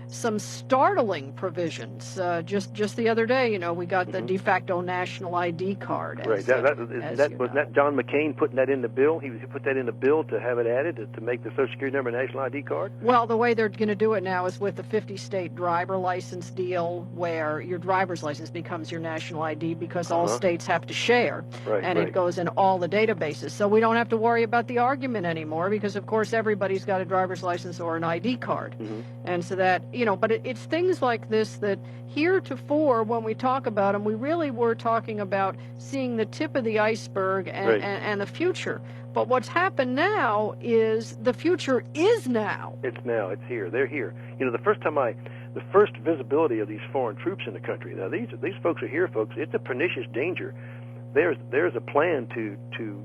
some startling provisions. Just the other day, we got the de facto national ID card. Wasn't that John McCain putting that in the bill? He put that in the bill to have it added to make the Social Security number national ID card? Well, the way they're going to do it now is with the 50-state driver license deal, where your driver's license becomes your national ID because all states have to share, and it goes in all the databases. So we don't have to worry about the argument anymore because, of course, everybody's got a driver's license or an ID card. And so that, but it's things like this that heretofore, when we talk about them, we really were talking about seeing the tip of the iceberg and the future. But what's happened now is the future is now. It's now. It's here. They're here. The first visibility of these foreign troops in the country. Now, these folks are here, folks. It's a pernicious danger. There's a plan to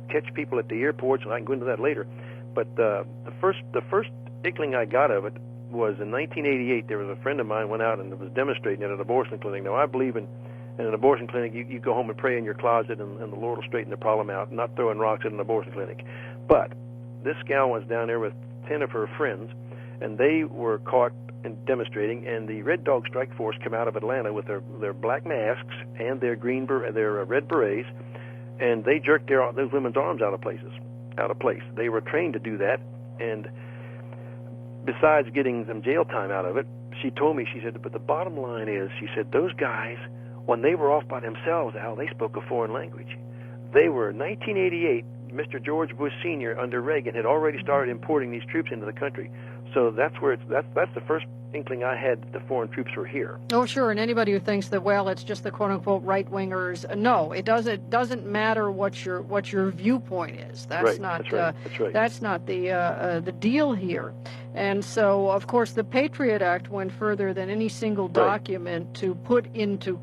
catch people at the airports, and I can go into that later. But the first inkling I got of it was in 1988. There was a friend of mine went out and was demonstrating at an abortion clinic. Now, I believe in an abortion clinic, you go home and pray in your closet, and the Lord will straighten the problem out, not throwing rocks at an abortion clinic. But this gal was down there with 10 of her friends, and they were caught in demonstrating, and the Red Dog Strike Force came out of Atlanta with their black masks and their red berets, and they jerked those women's arms out of place. They were trained to do that, and besides getting some jail time out of it, she told me, she said, but the bottom line is, she said, those guys, when they were off by themselves, Al, they spoke a foreign language. They were, 1988, Mr. George Bush Sr. under Reagan had already started importing these troops into the country. So that's the first inkling I had that the foreign troops were here. Oh, sure. And anybody who thinks that, well, it's just the quote unquote right wingers, no, it doesn't matter what your viewpoint is. That's not the deal here. And so, of course, the Patriot Act went further than any single document to put into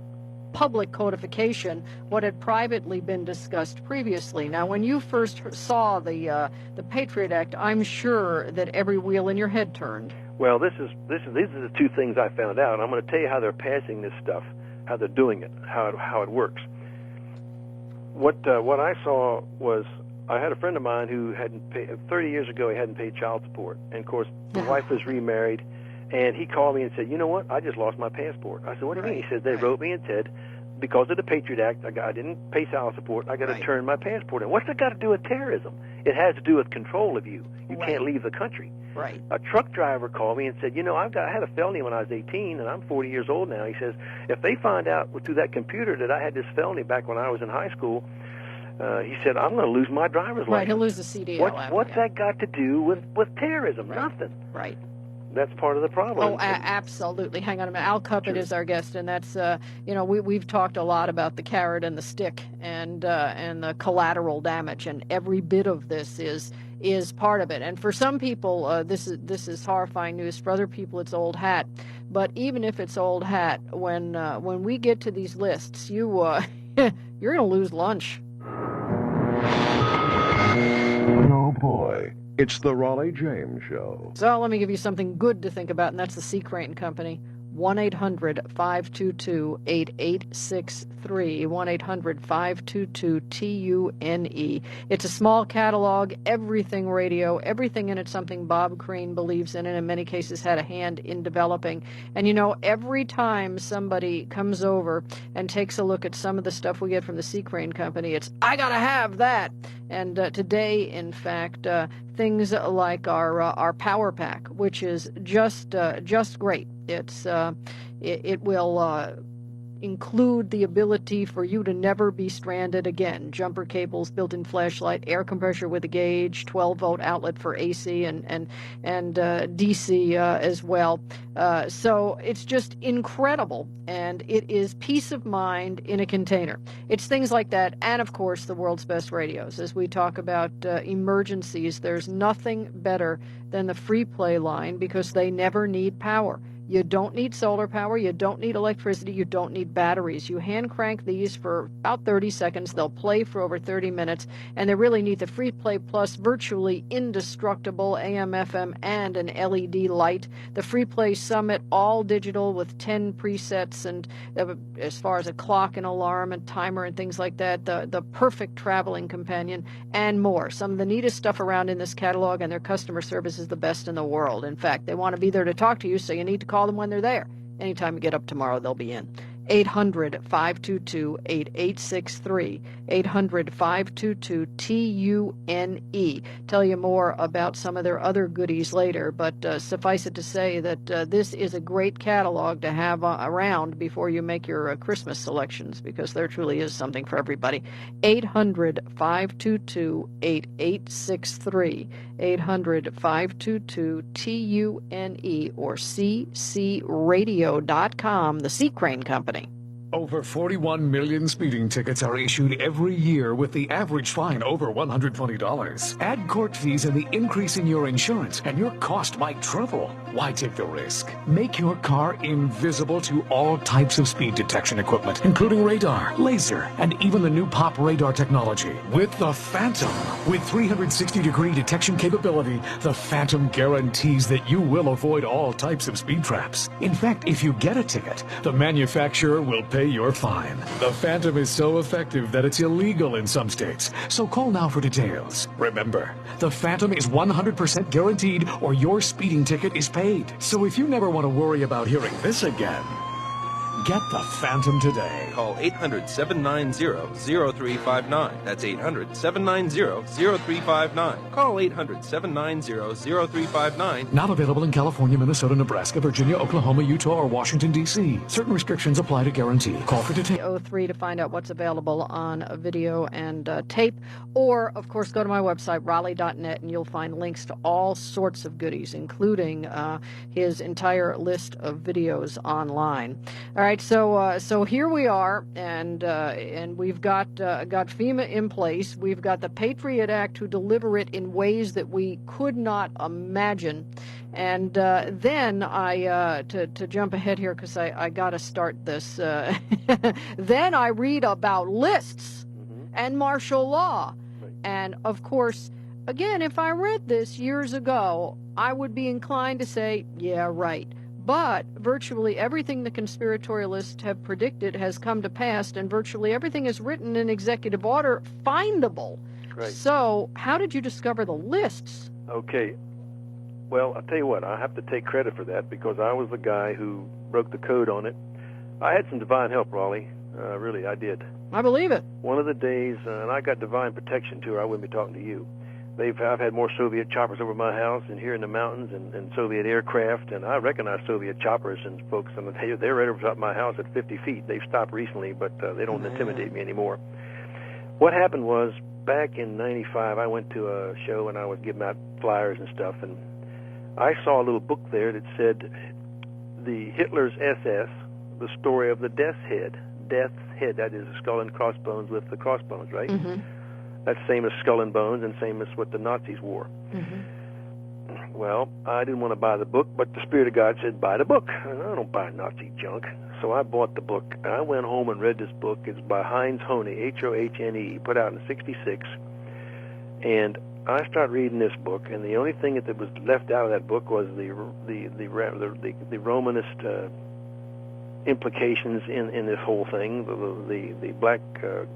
public codification what had privately been discussed previously. Now, when you first saw the Patriot Act, I'm sure that every wheel in your head turned. Well, these are the two things I found out. I'm going to tell you how they're passing this stuff, how they're doing it, how it works. What I saw was, I had a friend of mine who hadn't paid 30 years ago. He hadn't paid child support, and of course the wife was remarried. And he called me and said, you know what, I just lost my passport. I said, what do you mean? He said, they wrote me and said, because of the Patriot Act, I didn't pay child support, I got to turn my passport in. What's that got to do with terrorism? It has to do with control of you. You can't leave the country. Right. A truck driver called me and said, you know, I had a felony when I was 18, and I'm 40 years old now. He says, if they find out through that computer that I had this felony back when I was in high school, he said, I'm going to lose my driver's license. Right, he'll lose the CDL. What's that got to do with terrorism? Right. Nothing. Right. That's part of the problem. Oh, absolutely. Hang on a minute. Al Cuppett is our guest, and that's we've talked a lot about the carrot and the stick and the collateral damage, and every bit of this is part of it. And for some people, this is horrifying news. For other people, it's old hat. But even if it's old hat, when we get to these lists, you're going to lose lunch. Oh boy. It's the Raleigh James Show. So let me give you something good to think about, and that's the C. Creighton Company. 1-800-522-8863. 1-800-522-TUNE. It's a small catalog, everything radio, everything in it, something Bob Crane believes in, and in many cases had a hand in developing. And every time somebody comes over and takes a look at some of the stuff we get from the C. Crane Company, it's, I gotta have that. And today, in fact, things like our Power Pack, which is just great. It will include the ability for you to never be stranded again. Jumper cables, built-in flashlight, air compressor with a gauge, 12-volt outlet for AC and DC as well. So it's just incredible, and it is peace of mind in a container. It's things like that, and of course the world's best radios. As we talk about emergencies, there's nothing better than the free play line because they never need power. You don't need solar power, you don't need electricity, you don't need batteries. You hand crank these for about 30 seconds, they'll play for over 30 minutes, and they really need the Free Play Plus virtually indestructible AM, FM, and an LED light. The Free Play Summit, all digital with 10 presets, and as far as a clock and alarm and timer and things like that, the perfect traveling companion, and more. Some of the neatest stuff around in this catalog, and their customer service is the best in the world. In fact, they want to be there to talk to you, so you need to call them when they're there. Anytime you get up tomorrow, they'll be in. 800-522-8863. 800-522-TUNE. Tell you more about some of their other goodies later, but suffice it to say that this is a great catalog to have around before you make your Christmas selections, because there truly is something for everybody. 800-522-8863. 800-522-TUNE or ccradio.com, the C. Crane Company. Over 41 million speeding tickets are issued every year, with the average fine over $120. Add court fees and the increase in your insurance, and your cost might triple. Why take the risk? Make your car invisible to all types of speed detection equipment, including radar, laser, and even the new POP radar technology. With the Phantom, with 360-degree detection capability, the Phantom guarantees that you will avoid all types of speed traps. In fact, if you get a ticket, the manufacturer will pay your fine. The Phantom is so effective that it's illegal in some states. So call now for details. Remember, the Phantom is 100% guaranteed, or your speeding ticket is paid. So if you never want to worry about hearing this again, Get the Phantom today. Call 800-790-0359. That's 800-790-0359. Call 800-790-0359. Not available in California, Minnesota, Nebraska, Virginia, Oklahoma, Utah, or Washington, D.C. Certain restrictions apply to guarantee. Call for details. 03 to find out what's available on video and tape. Or, of course, go to my website, raleigh.net, and you'll find links to all sorts of goodies, including his entire list of videos online. All right, so here we are, and we've got FEMA in place. We've got the Patriot Act to deliver it in ways that we could not imagine. And then to jump ahead here because I got to start this. Then I read about lists and martial law, and of course, again, if I read this years ago, I would be inclined to say, yeah, right. But virtually everything the conspiratorialists have predicted has come to pass, and virtually everything is written in executive order, findable. Right. So how did you discover the lists? Okay. Well, I'll tell you what, I have to take credit for that because I was the guy who broke the code on it. I had some divine help, Raleigh. Really, I did. I believe it. One of the days, and I got divine protection, too, or I wouldn't be talking to you. I've had more Soviet choppers over my house and here in the mountains and Soviet aircraft, and I recognize Soviet choppers and folks, and they're right over top my house at 50 feet. They've stopped recently, but they don't intimidate me anymore. What happened was, back in 95, I went to a show and I was giving out flyers and stuff, and I saw a little book there that said the Hitler's SS, the story of the Death's Head. Death's Head, that is skull and crossbones with the crossbones, right? Mm-hmm. That's same as skull and bones and same as what the Nazis wore. Mm-hmm. Well, I didn't want to buy the book, but the Spirit of God said, buy the book. And I don't buy Nazi junk. So I bought the book. And I went home and read this book. It's by Heinz Hohne, H-O-H-N-E, put out in '66. And I started reading this book, and the only thing that was left out of that book was the Romanist implications in this whole thing, the black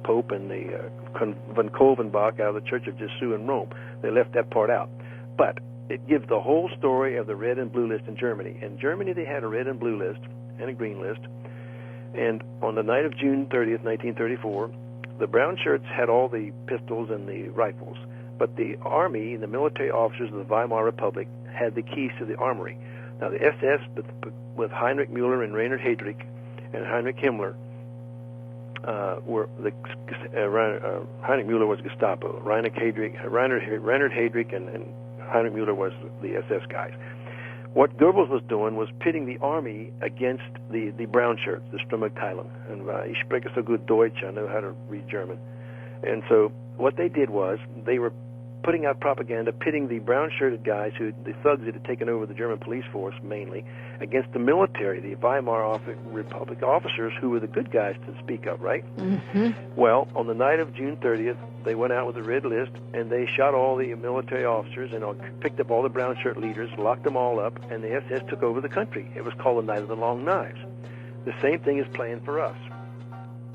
pope and the von Kolvenbach out of the Church of Jesu in Rome. They left that part out. But it gives the whole story of the red and blue list in Germany. In Germany, they had a red and blue list and a green list. And on the night of June 30th, 1934, the brown shirts had all the pistols and the rifles. But the army, the military officers of the Weimar Republic, had the keys to the armory. Now, the SS, with Heinrich Müller and Reinhard Heydrich and Heinrich Himmler, Heinrich Müller was Gestapo. Reinhard Heydrich and Heinrich Müller was the SS guys. What Goebbels was doing was pitting the army against the brown shirts, the Sturmabteilung. And ich spreche so gut Deutsch, I know how to read German. And so what they did was they were putting out propaganda, pitting the brown-shirted guys, the thugs that had taken over the German police force mainly, against the military, the Weimar Republic officers who were the good guys to speak of, right? Mm-hmm. Well, on the night of June 30th, they went out with a red list, and they shot all the military officers and picked up all the brown-shirt leaders, locked them all up, and the SS took over the country. It was called the Night of the Long Knives. The same thing is planned for us.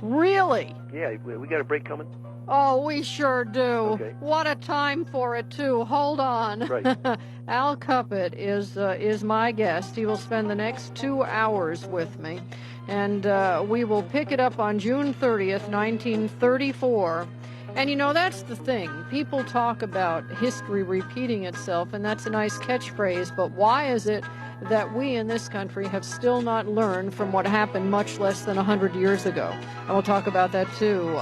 Really? Yeah, we got a break coming? Oh, we sure do. Okay. What a time for it, too. Hold on. Right. Al Cuppett is my guest. He will spend the next 2 hours with me. And we will pick it up on June 30th, 1934. And, you know, that's the thing. People talk about history repeating itself, and that's a nice catchphrase. But why is it that we in this country have still not learned from what happened much less than 100 years ago? And we'll talk about that, too.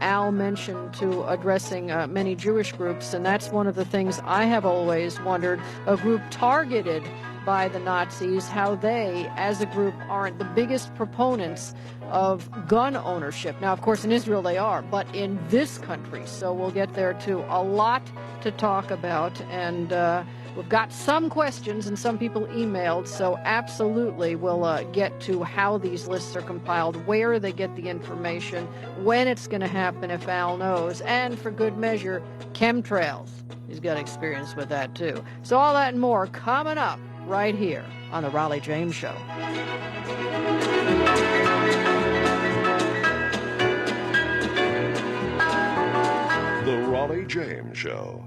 Al mentioned to addressing many Jewish groups, and that's one of the things I have always wondered, a group targeted by the Nazis, how they, as a group, aren't the biggest proponents of gun ownership. Now, of course, in Israel they are, but in this country. So we'll get there, too. A lot to talk about, and we've got some questions, and some people emailed, so absolutely we'll get to how these lists are compiled, where they get the information, when it's going to happen if Al knows, and for good measure, chemtrails. He's got experience with that, too. So all that and more coming up right here on The Raleigh James Show. The Raleigh James Show.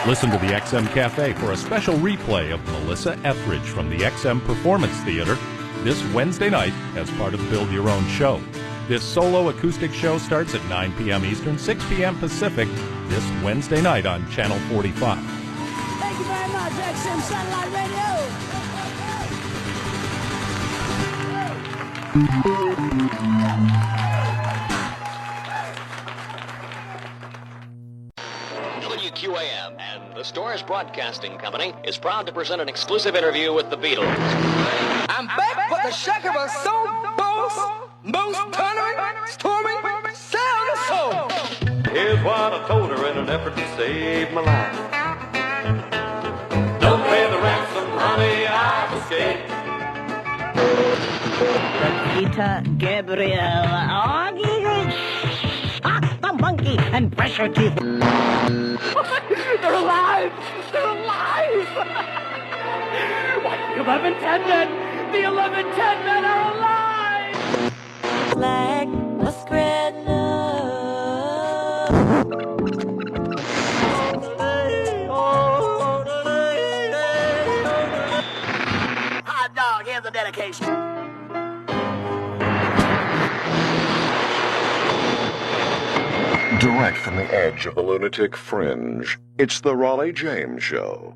Listen to the XM Cafe for a special replay of Melissa Etheridge from the XM Performance Theater this Wednesday night as part of Build Your Own Show. This solo acoustic show starts at 9 p.m. Eastern, 6 p.m. Pacific this Wednesday night on Channel 45. Thank you very much, XM Satellite Radio. WQAM and the Stores Broadcasting Company is proud to present an exclusive interview with the Beatles. I'm back for the shock of a soul boss, most thundering, storming, sound of soul. Here's what I told her in an effort to save my life. Don't pay the ransom, honey, I've escaped. Rita Gabriel, the monkey and pressure teeth. They're alive! They're alive! Why, the 1110 men! The 1110 men are alive! Like a Hot dog, here's the dedication. Direct from the edge of the lunatic fringe, it's the Raleigh James Show.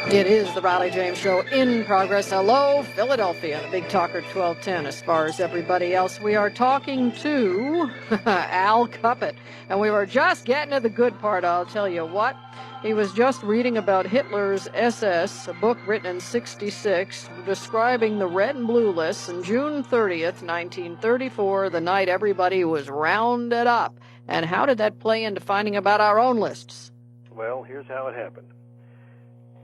It is the Raleigh James Show in progress. Hello, Philadelphia, the Big Talker 1210. As far as everybody else, we are talking to Al Cuppett. And we were just getting to the good part, I'll tell you what. He was just reading about Hitler's SS, a book written in 1966, describing the red and blue lists on June 30th, 1934, the night everybody was rounded up. And how did that play into finding about our own lists? Well, here's how it happened.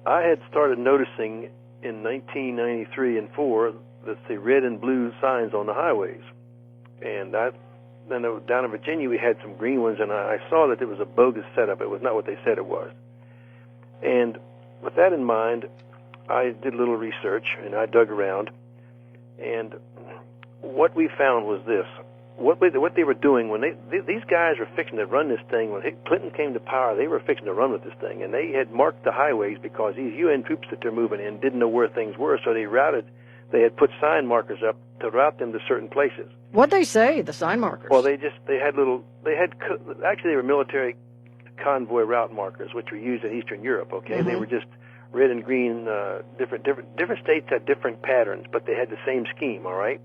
I had started noticing in 1993 and 4 that the red and blue signs on the highways. And then down in Virginia we had some green ones, and I saw that it was a bogus setup. It was not what they said it was. And with that in mind, I did a little research, and I dug around. And what we found was this. What they were doing when these guys were fixing to run this thing, when Clinton came to power, they were fixing to run with this thing, and they had marked the highways because these UN troops that they're moving in didn't know where things were, so they had put sign markers up to route them to certain places. What'd they say, the sign markers? Well, they were military convoy route markers, which were used in Eastern Europe, okay? Mm-hmm. They were just red and green, different states had different patterns, but they had the same scheme, all right?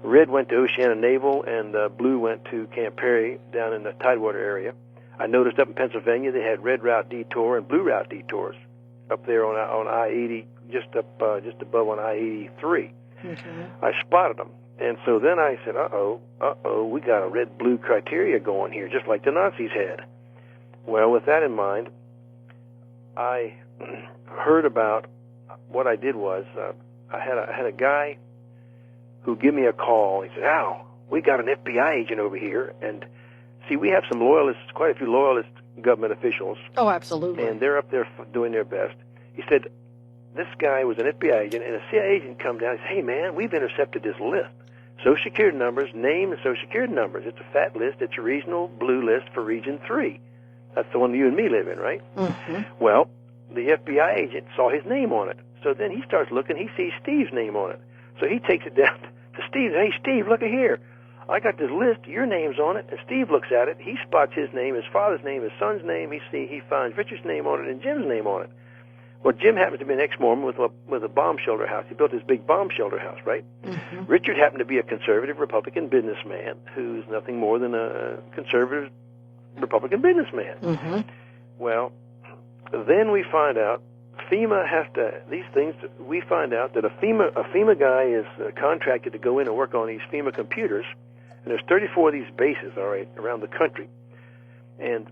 Red went to Oceana Naval, and blue went to Camp Perry down in the Tidewater area. I noticed up in Pennsylvania they had red route detour and blue route detours up there on I-80, just above on I-83. Okay. I spotted them, and so then I said, uh-oh, we got a red-blue criteria going here, just like the Nazis had. Well, with that in mind, I heard about what I did was I had a guy who gave me a call. He said, Al, we got an FBI agent over here, and see, we have some loyalists, quite a few loyalist government officials. Oh, absolutely. And they're up there doing their best. He said, this guy was an FBI agent, and a CIA agent come down and said, hey, man, we've intercepted this list. Social Security numbers, name and Social Security numbers. It's a fat list. It's a regional blue list for Region 3. That's the one you and me live in, right? Mm-hmm. Well, the FBI agent saw his name on it. So then he starts looking. He sees Steve's name on it. So he takes it down to Steve. Hey, Steve, look at here. I got this list. Your name's on it. And Steve looks at it. He spots his name, his father's name, his son's name. He finds Richard's name on it and Jim's name on it. Well, Jim happens to be an ex-Mormon with a bomb shelter house. He built this big bomb shelter house, right? Mm-hmm. Richard happened to be a conservative Republican businessman who's nothing more than a conservative Republican businessman. Mm-hmm. Well, then we find out FEMA has to, these things, we find out that a FEMA guy is contracted to go in and work on these FEMA computers, and there's 34 of these bases, all right, around the country. And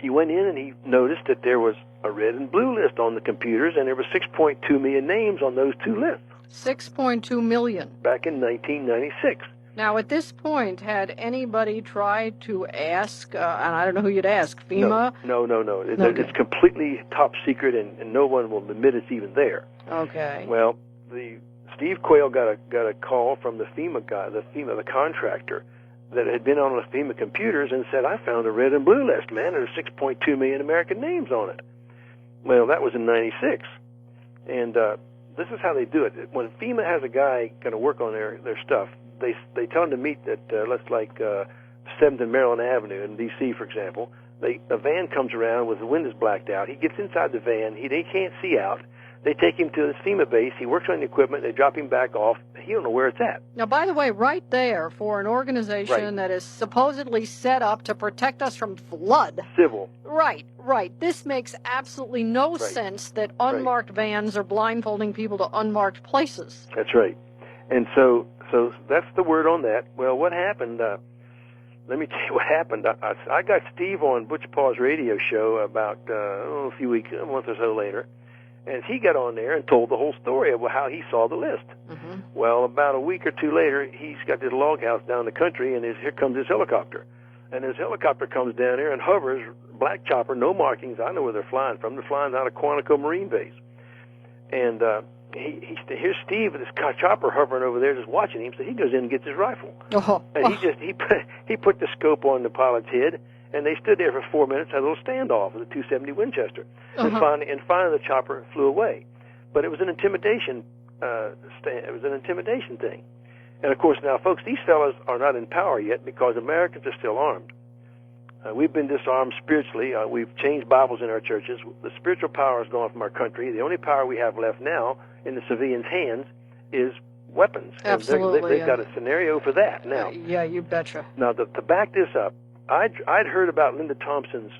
he went in and he noticed that there was a red and blue list on the computers, and there were 6.2 million names on those two lists. 6.2 million. Back in 1996. Now, at this point, had anybody tried to ask, and I don't know who you'd ask, FEMA? No. Okay. It's completely top secret, and no one will admit it's even there. Okay. Well, Steve Quayle got a call from the FEMA guy, the contractor, that had been on the FEMA computers and said, I found a red and blue list, man. There's 6.2 million American names on it. Well, that was in 96. And this is how they do it. When FEMA has a guy going to work on their stuff, they tell him to meet at, 7th and Maryland Avenue in D.C., for example. A van comes around with the windows blacked out. He gets inside the van. They can't see out. They take him to the FEMA base. He works on the equipment. They drop him back off. He don't know where it's at. Now, by the way, right there, for an organization that is supposedly set up to protect us from flood. Civil. Right. This makes absolutely no sense that unmarked vans are blindfolding people to unmarked places. That's right. And so that's the word on that. Well, what happened? Let me tell you what happened. I got Steve on Butch Paw's radio show about a month or so later. And he got on there and told the whole story of how he saw the list. Mm-hmm. Well, about a week or two later, he's got this log house down the country, and here comes his helicopter. And his helicopter comes down there and hovers, black chopper, no markings. I know where they're flying from. They're flying out of Quantico Marine Base. And here's Steve with his chopper hovering over there, just watching him. So he goes in and gets his rifle. And he put the scope on the pilot's head. And they stood there for 4 minutes, had a little standoff with a .270 Winchester, and finally the chopper flew away. But it was an intimidation. It was an intimidation thing. And of course, now, folks, these fellows are not in power yet because Americans are still armed. We've been disarmed spiritually. We've changed Bibles in our churches. The spiritual power is gone from our country. The only power we have left now in the civilians' hands is weapons. Absolutely. They've got a scenario for that now. Yeah, you betcha. Now, to back this up, I'd heard about Linda Thompson's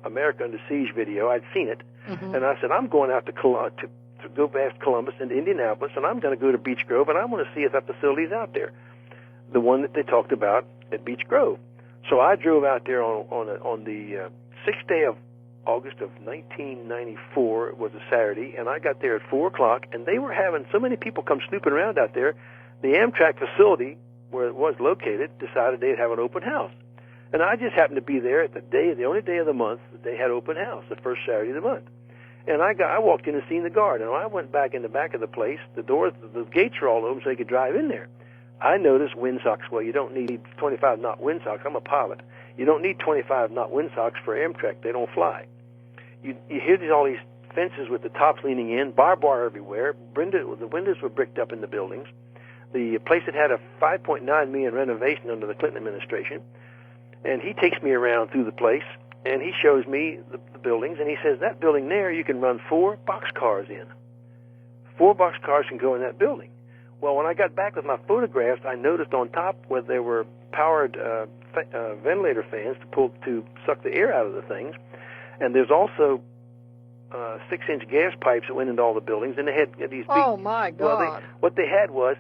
America Under Siege video. I'd seen it, and I said, I'm going out to go past Columbus into Indianapolis, and I'm going to go to Beech Grove, and I want to see if that facility's out there, the one that they talked about at Beech Grove. So I drove out there on the 6th day of August of 1994. It was a Saturday, and I got there at 4 o'clock, and they were having so many people come snooping around out there. The Amtrak facility, where it was located, decided they'd have an open house. And I just happened to be there at the only day of the month that they had open house, the first Saturday of the month. And I walked in and seen the guard, and I went back in the back of the place. The gates were all open so they could drive in there. I noticed windsocks. Well, you don't need 25-knot windsocks. I'm a pilot. You don't need 25-knot windsocks for Amtrak. They don't fly. You hear all these fences with the tops leaning in, barbed wire everywhere. The windows were bricked up in the buildings. The place had had a $5.9 million renovation under the Clinton administration. And he takes me around through the place, and he shows me the buildings, and he says, that building there, you can run 4 boxcars in. 4 boxcars can go in that building. Well, when I got back with my photographs, I noticed on top where there were powered ventilator fans to suck the air out of the things, and there's also 6-inch gas pipes that went into all the buildings, and they had these big... Oh, my God. What they had was,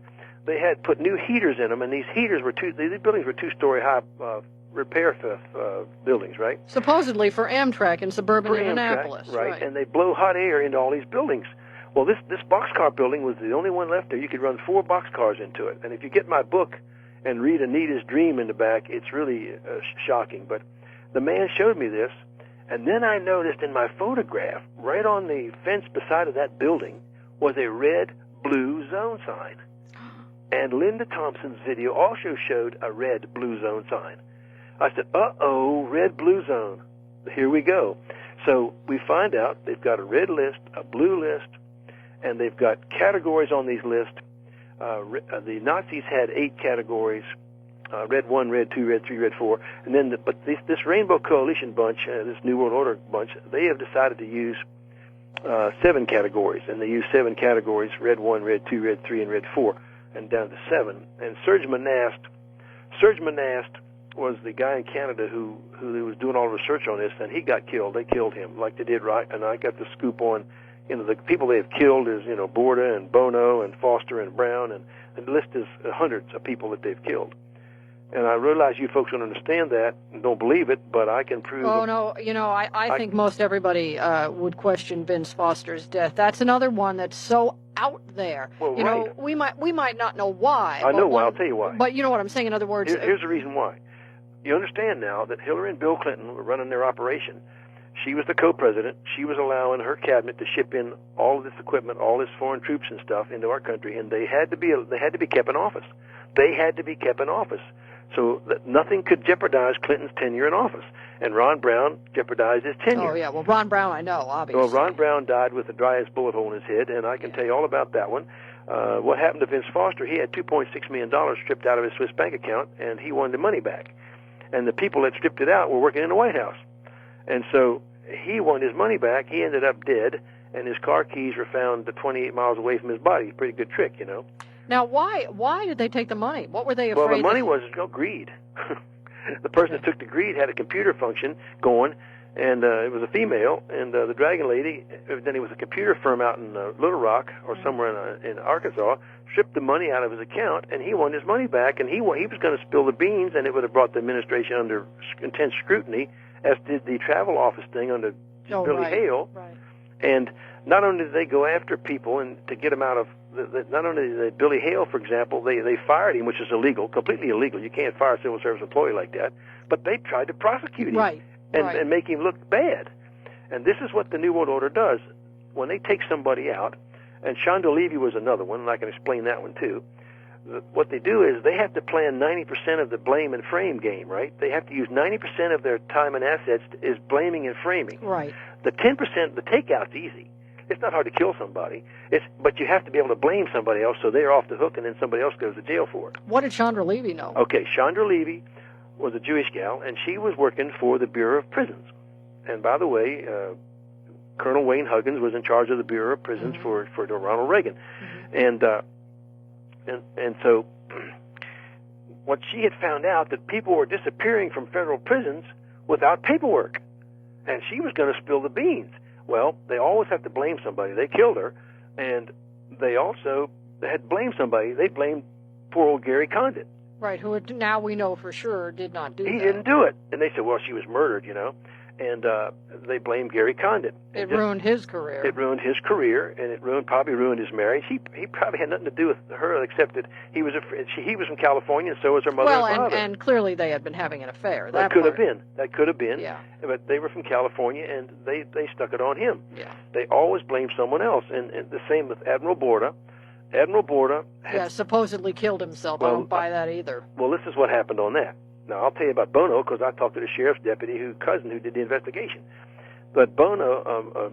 they had put new heaters in them, and these heaters were these buildings were 2-story high repair buildings, right? Supposedly for Amtrak in suburban Indianapolis. Amtrak, right? And they blow hot air into all these buildings. Well, this boxcar building was the only one left there. You could run 4 boxcars into it. And if you get my book and read Anita's Dream in the back, it's really shocking. But the man showed me this, and then I noticed in my photograph, right on the fence beside of that building, was a red-blue zone sign. And Linda Thompson's video also showed a red-blue zone sign. I said, uh-oh, red-blue zone. Here we go. So we find out they've got a red list, a blue list, and they've got categories on these lists. The Nazis had 8 categories, red 1, red 2, red 3, red 4. And then this Rainbow Coalition bunch, this New World Order bunch, they have decided to use 7 categories. And they use 7 categories, red 1, red 2, red 3, and red 4, and down to 7. And Serge Monast was the guy in Canada who was doing all the research on this, and he got killed. They killed him like they did, right? And I got the scoop on, the people they have killed is, Borda and Bono and Foster and Brown, and the list is hundreds of people that they've killed. And I realize you folks don't understand that and don't believe it, but I can prove. Oh, no, I think most everybody would question Vince Foster's death. That's another one that's so out there. Well, you know, we might not know why. I know why. I'll tell you why. But you know what I'm saying. In other words, here's the reason why. You understand now that Hillary and Bill Clinton were running their operation. She was the co-president. She was allowing her cabinet to ship in all of this equipment, all this foreign troops and stuff into our country, and they had to be kept in office. They had to be kept in office, so that nothing could jeopardize Clinton's tenure in office. And Ron Brown jeopardized his tenure. Oh yeah, well Ron Brown, I know, obviously. Well, Ron Brown died with the driest bullet hole in his head, and I can tell you all about that one. What happened to Vince Foster? He had $2.6 million stripped out of his Swiss bank account, and he wanted the money back. And the people that stripped it out were working in the White House. And so he wanted his money back. He ended up dead, and his car keys were found 28 miles away from his body. Pretty good trick, you know. Now, why did they take the money? What were they afraid of? Well, the money was greed. The person that took the greed had a computer function going, and it was a female, and the dragon lady, evidently was a computer firm out in Little Rock or somewhere in Arkansas, stripped the money out of his account, and he wanted his money back, and he was going to spill the beans, and it would have brought the administration under intense scrutiny, as did the travel office thing under Billy Hale. Right. And not only did they go after people and to get them out of, not only did Billy Hale, for example, they fired him, which is illegal, completely illegal. You can't fire a civil service employee like that. But they tried to prosecute him and make him look bad. And this is what the New World Order does. When they take somebody out, and Chandra Levy was another one, and I can explain that one too. What they do is they have to plan 90% of the blame and frame game, right? They have to use 90% of their time and assets is blaming and framing. Right. The 10%, the takeout's easy. It's not hard to kill somebody. But you have to be able to blame somebody else so they're off the hook and then somebody else goes to jail for it. What did Chandra Levy know? Okay, Chandra Levy was a Jewish gal, and she was working for the Bureau of Prisons. And by the way, Colonel Wayne Huggins was in charge of the Bureau of Prisons for Ronald Reagan. And so what she had found out that people were disappearing from federal prisons without paperwork. And she was going to spill the beans. Well, they always have to blame somebody. They killed her, and they had to blame somebody. They blamed poor old Gary Condit. Right, who now we know for sure did not do that. He didn't do it. And they said, well, she was murdered, you know. And they blamed Gary Condit. It ruined his career. It ruined his career, and it probably ruined his marriage. He probably had nothing to do with her except that he was from California, and so was her mother and father. And clearly they had been having an affair. That could have been. That could have been. Yeah. But they were from California, and they stuck it on him. Yeah. They always blame someone else, and the same with Admiral Borda. Admiral Borda supposedly killed himself. I don't buy that either. Well, this is what happened on that. Now, I'll tell you about Bono because I talked to the sheriff's deputy cousin who did the investigation. But Bono,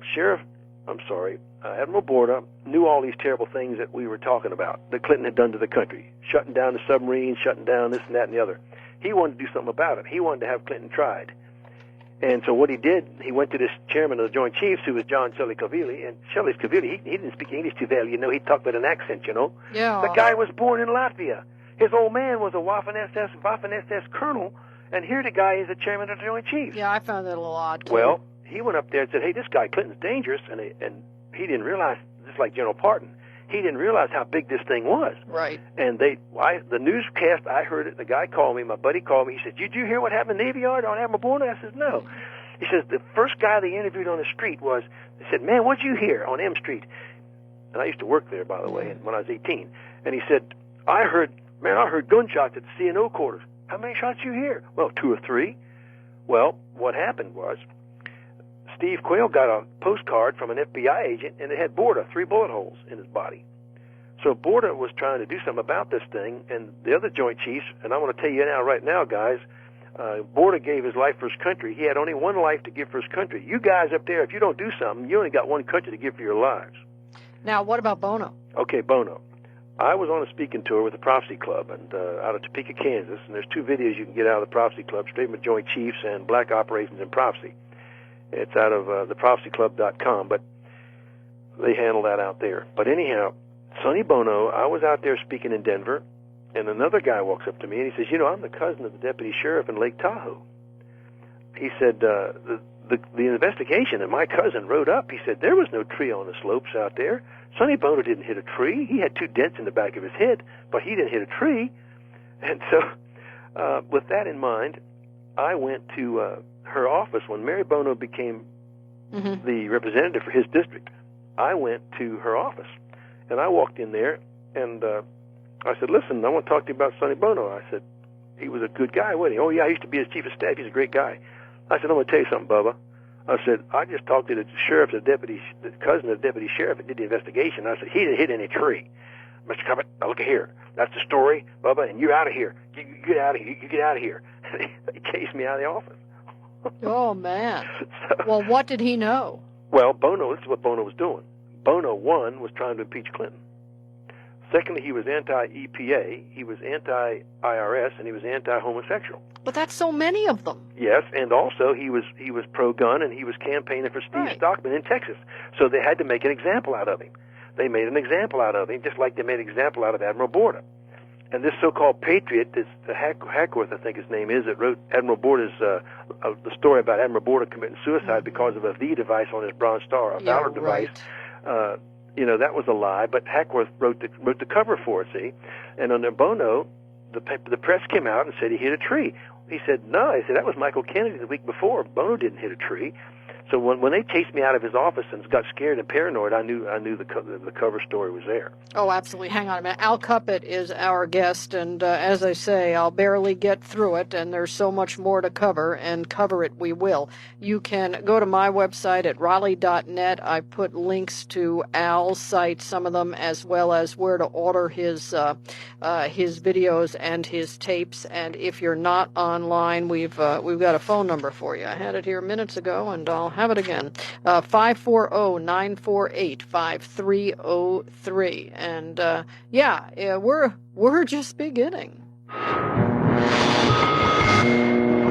Admiral Borda knew all these terrible things that we were talking about that Clinton had done to the country, shutting down the submarines, shutting down this and that and the other. He wanted to do something about it. He wanted to have Clinton tried. And so what he did, he went to this chairman of the Joint Chiefs, who was John Shelley Cavilli. And Shelley Cavilli, he didn't speak English too well, you know. He talked with an accent, you know. Yeah. The guy was born in Latvia. His old man was a Waffen-SS colonel, and here the guy is the chairman of the Joint Chiefs. Yeah, I found that a little odd, too. Well, he went up there and said, hey, this guy Clinton's dangerous, and he didn't realize, just like General Parton, he didn't realize how big this thing was. Right. And the newscast, I heard it, the guy called me, my buddy called me, he said, did you hear what happened in the Navy Yard on Admiral Borda? I said, no. He says, the first guy they interviewed on the street they said, man, what'd you hear on M Street? And I used to work there, by the way, when I was 18. And he said, I heard gunshots at the C&O quarters. How many shots you hear? Well, 2 or 3. Well, what happened was Steve Quayle got a postcard from an FBI agent, and it had Borda, 3 bullet holes in his body. So Borda was trying to do something about this thing, and the other Joint Chiefs, and I want to tell you right now, guys, Borda gave his life for his country. He had only one life to give for his country. You guys up there, if you don't do something, you only got one country to give for your lives. Now, what about Bono? Okay, Bono. I was on a speaking tour with the Prophecy Club and out of Topeka, Kansas, and there's 2 videos you can get out of the Prophecy Club, Straight with Joint Chiefs and Black Operations in Prophecy. It's out of theprophecyclub.com, but they handle that out there. But anyhow, Sonny Bono, I was out there speaking in Denver, and another guy walks up to me and he says, you know, I'm the cousin of the deputy sheriff in Lake Tahoe. He said, the investigation, and my cousin wrote up, he said, there was no tree on the slopes out there. Sonny Bono didn't hit a tree. He had 2 dents in the back of his head, but he didn't hit a tree. And so With that in mind, I went to her office when Mary Bono became the representative for his district. I went to her office, and I walked in there, and I said, listen, I want to talk to you about Sonny Bono. I said, he was a good guy, wasn't he? Oh, yeah, I used to be his chief of staff. He's a great guy. I said, I'm going to tell you something, Bubba. I said, I just talked to the sheriff, the cousin of the deputy sheriff that did the investigation. I said, he didn't hit any tree. Mr. Cuppett, now look at here. That's the story, Bubba, and you're out of here. You get out of here. You get out of here. He chased me out of the office. Oh, man. Well, what did he know? Well, Bono, this is what Bono was doing. Bono, one, was trying to impeach Clinton. Secondly, he was anti-EPA, he was anti-IRS, and he was anti-homosexual. But that's so many of them. Yes, and also he was pro-gun, and he was campaigning for Steve Stockman in Texas. So they had to make an example out of him. They made an example out of him, just like they made an example out of Admiral Borda. And this so-called patriot, this Hackworth, I think his name is, that wrote Admiral Borda's the story about Admiral Borda committing suicide because of a V device on his Bronze Star, a Valor device. You know, that was a lie. But Hackworth wrote the cover for it. See, and under Bono, the press came out and said he hit a tree. He said no. He said that was Michael Kennedy the week before. Bono didn't hit a tree. So when they chased me out of his office and got scared and paranoid, I knew the cover story was there. Oh, absolutely. Hang on a minute. Al Cuppett is our guest, and as I say, I'll barely get through it, and there's so much more to cover, and cover it we will. You can go to my website at Raleigh.net. I put links to Al's site, some of them, as well as where to order his videos and his tapes. And if you're not online, we've got a phone number for you. I had it here minutes ago, and I'll have it again, 540-948-5303. And we're just beginning.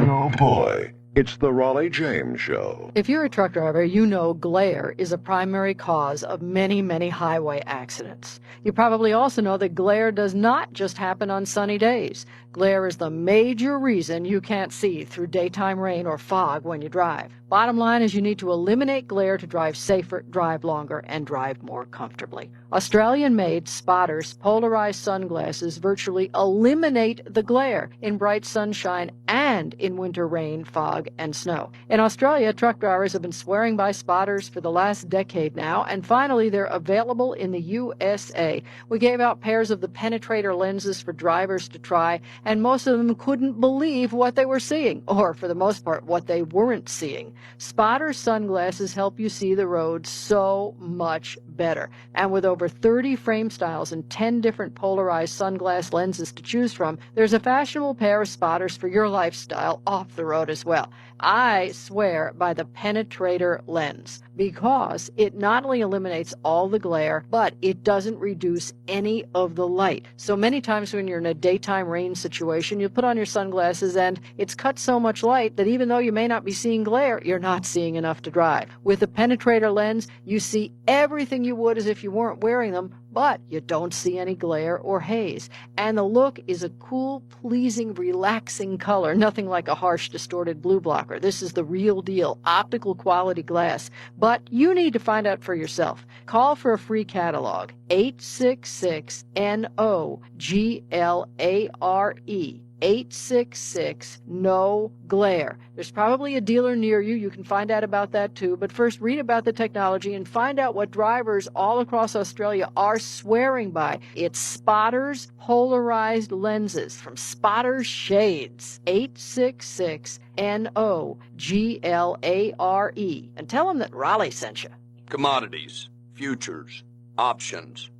Oh boy, it's the Raleigh James Show. If you're a truck driver, you know glare is a primary cause of many, many highway accidents. You probably also know that glare does not just happen on sunny days. Glare is the major reason you can't see through daytime rain or fog when you drive. Bottom line is you need to eliminate glare to drive safer, drive longer, and drive more comfortably. Australian-made Spotters polarized sunglasses virtually eliminate the glare in bright sunshine and in winter rain, fog, and snow. In Australia, truck drivers have been swearing by Spotters for the last decade now, and finally they're available in the USA. We gave out pairs of the penetrator lenses for drivers to try, and most of them couldn't believe what they were seeing, or for the most part, what they weren't seeing. Spotter sunglasses help you see the road so much better. And with over 30 frame styles and 10 different polarized sunglass lenses to choose from, there's a fashionable pair of Spotters for your lifestyle off the road as well. I swear by the penetrator lens because it not only eliminates all the glare, but it doesn't reduce any of the light. So many times when you're in a daytime rain situation, you put on your sunglasses and it's cut so much light that even though you may not be seeing glare, you're not seeing enough to drive. With the penetrator lens, you see everything you would as if you weren't wearing them, but you don't see any glare or haze. And the look is a cool, pleasing, relaxing color, nothing like a harsh, distorted blue blocker. This is the real deal, optical quality glass. But you need to find out for yourself. Call for a free catalog, 866-NO-GLARE. 866-NO-GLARE. There's probably a dealer near you. You can find out about that too. But first, read about the technology and find out what drivers all across Australia are swearing by. It's Spotters polarized lenses from Spotters Shades. 866-NO-GLARE. And tell them that Raleigh sent you. Commodities, futures, options.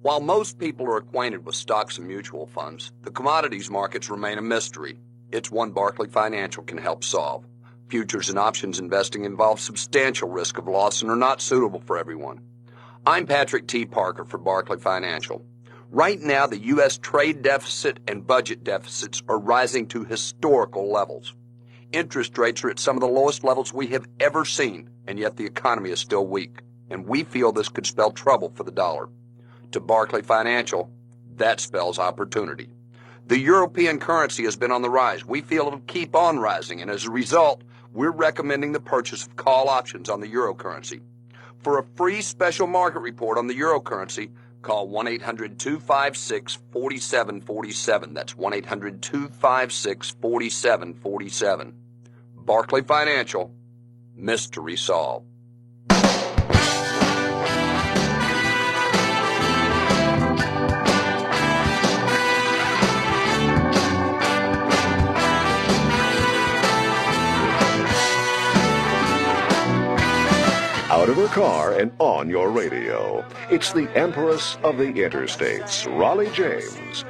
While most people are acquainted with stocks and mutual funds, the commodities markets remain a mystery. It's one Barclay Financial can help solve. Futures and options investing involves substantial risk of loss and are not suitable for everyone. I'm Patrick T. Parker for Barclay Financial. Right now, the U.S. trade deficit and budget deficits are rising to historical levels. Interest rates are at some of the lowest levels we have ever seen, and yet the economy is still weak, and we feel this could spell trouble for the dollar. To Barclay Financial, that spells opportunity. The European currency has been on the rise. We feel it'll keep on rising, and as a result, we're recommending the purchase of call options on the euro currency. For a free special market report on the euro currency, Call 1-800-256-4747. That's 1-800-256-4747. Barclay Financial, mystery solved. Out of her car and on your radio. It's the Empress of the Interstates, Raleigh James.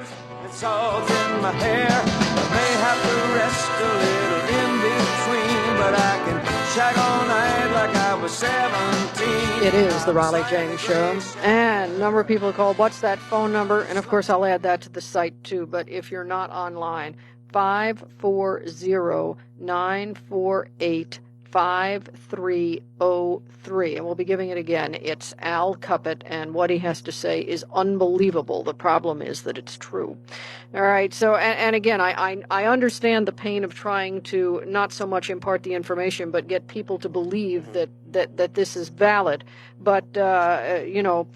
It's all in my hair. I may have to rest a little in between, but I can shag all night like I was 17. It is the Raleigh James Show. And a number of people called, what's that phone number? And of course, I'll add that to the site too. But if you're not online, 540-948-5303. And we'll be giving it again. It's Al Cuppett, and what he has to say is unbelievable. The problem is that it's true. All right. So, and again, I understand the pain of trying to not so much impart the information, but get people to believe that this is valid. But, well,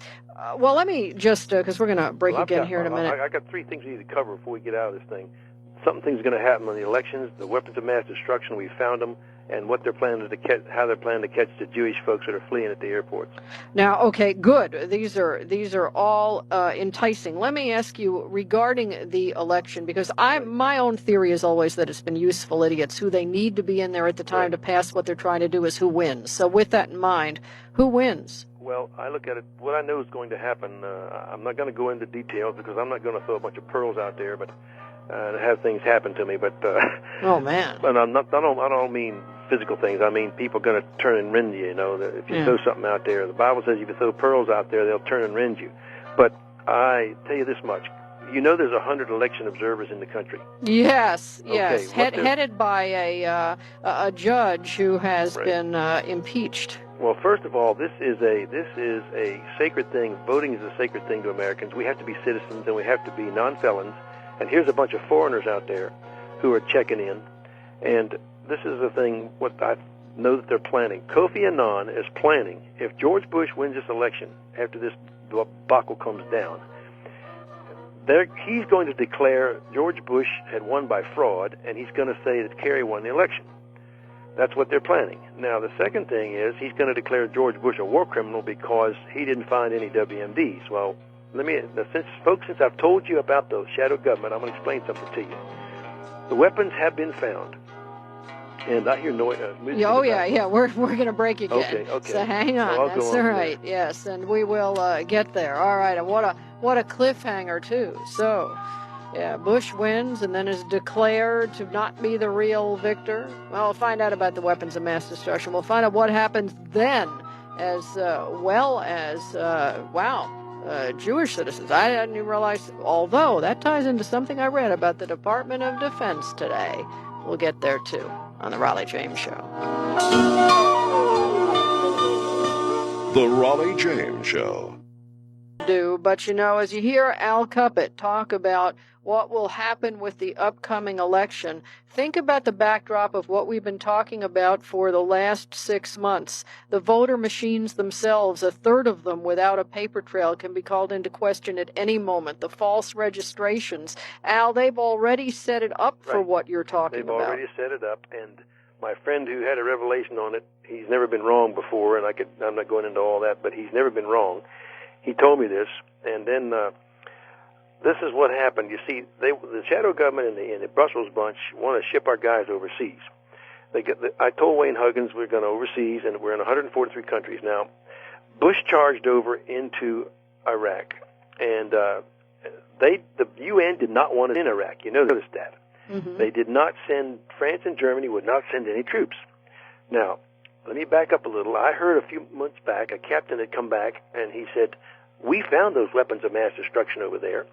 let me just, because we're going to break again here in a minute. I got three things we need to cover before we get out of this thing. Something's going to happen on the elections, the weapons of mass destruction, we found them, and what they're planning to catch, how they're planning to catch the Jewish folks that are fleeing at the airports. Now, okay, good. These are all enticing. Let me ask you regarding the election, because my own theory is always that it's been useful idiots. Who they need to be in there at the time to pass what they're trying to do is who wins. So with that in mind, who wins? Well, I look at it, what I know is going to happen. I'm not going to go into details because I'm not going to throw a bunch of pearls out there, but to have things happen to me. But oh man! But I don't mean physical things. I mean people are going to turn and rend you. You know, if you throw something out there, the Bible says if you throw pearls out there, they'll turn and rend you. But I tell you this much: you know, there's 100 election observers in the country. Yes, yes, headed by a judge who has been impeached. Well, first of all, this is a sacred thing. Voting is a sacred thing to Americans. We have to be citizens and we have to be non-felons. And here's a bunch of foreigners out there who are checking in. And this is the thing, what I know that they're planning. Kofi Annan is planning, if George Bush wins this election, after this debacle comes down, he's going to declare George Bush had won by fraud, and he's going to say that Kerry won the election. That's what they're planning. Now, the second thing is he's going to declare George Bush a war criminal because he didn't find any WMDs. Well, since I've told you about the shadow government, I'm going to explain something to you. The weapons have been found, and I hear noise. We're going to break again. Okay. So hang on. That's all right. Yes, and we will get there. All right. And what a cliffhanger too. So, yeah, Bush wins and then is declared to not be the real victor. Well, we'll find out about the weapons of mass destruction. We'll find out what happens then, as well as Jewish citizens. I didn't even realize, although that ties into something I read about the Department of Defense today. We'll get there too on the Raleigh James Show. The Raleigh James Show. But as you hear Al Cuppett talk about what will happen with the upcoming election, think about the backdrop of what we've been talking about for the last 6 months. The voter machines themselves, a third of them without a paper trail, can be called into question at any moment. The false registrations. Al, they've already set it up for what you're talking about. They've already set it up, and my friend who had a revelation on it, he's never been wrong before, and I'm not going into all that, but he's never been wrong. He told me this, and then this is what happened. You see, the shadow government and the Brussels bunch want to ship our guys overseas. I told Wayne Huggins we're going overseas, and we're in 143 countries now. Bush charged over into Iraq, and the UN did not want it in Iraq. You notice that. Mm-hmm. They did not send, France and Germany would not send any troops. Now, let me back up a little. I heard a few months back a captain had come back, and he said, we found those weapons of mass destruction over there.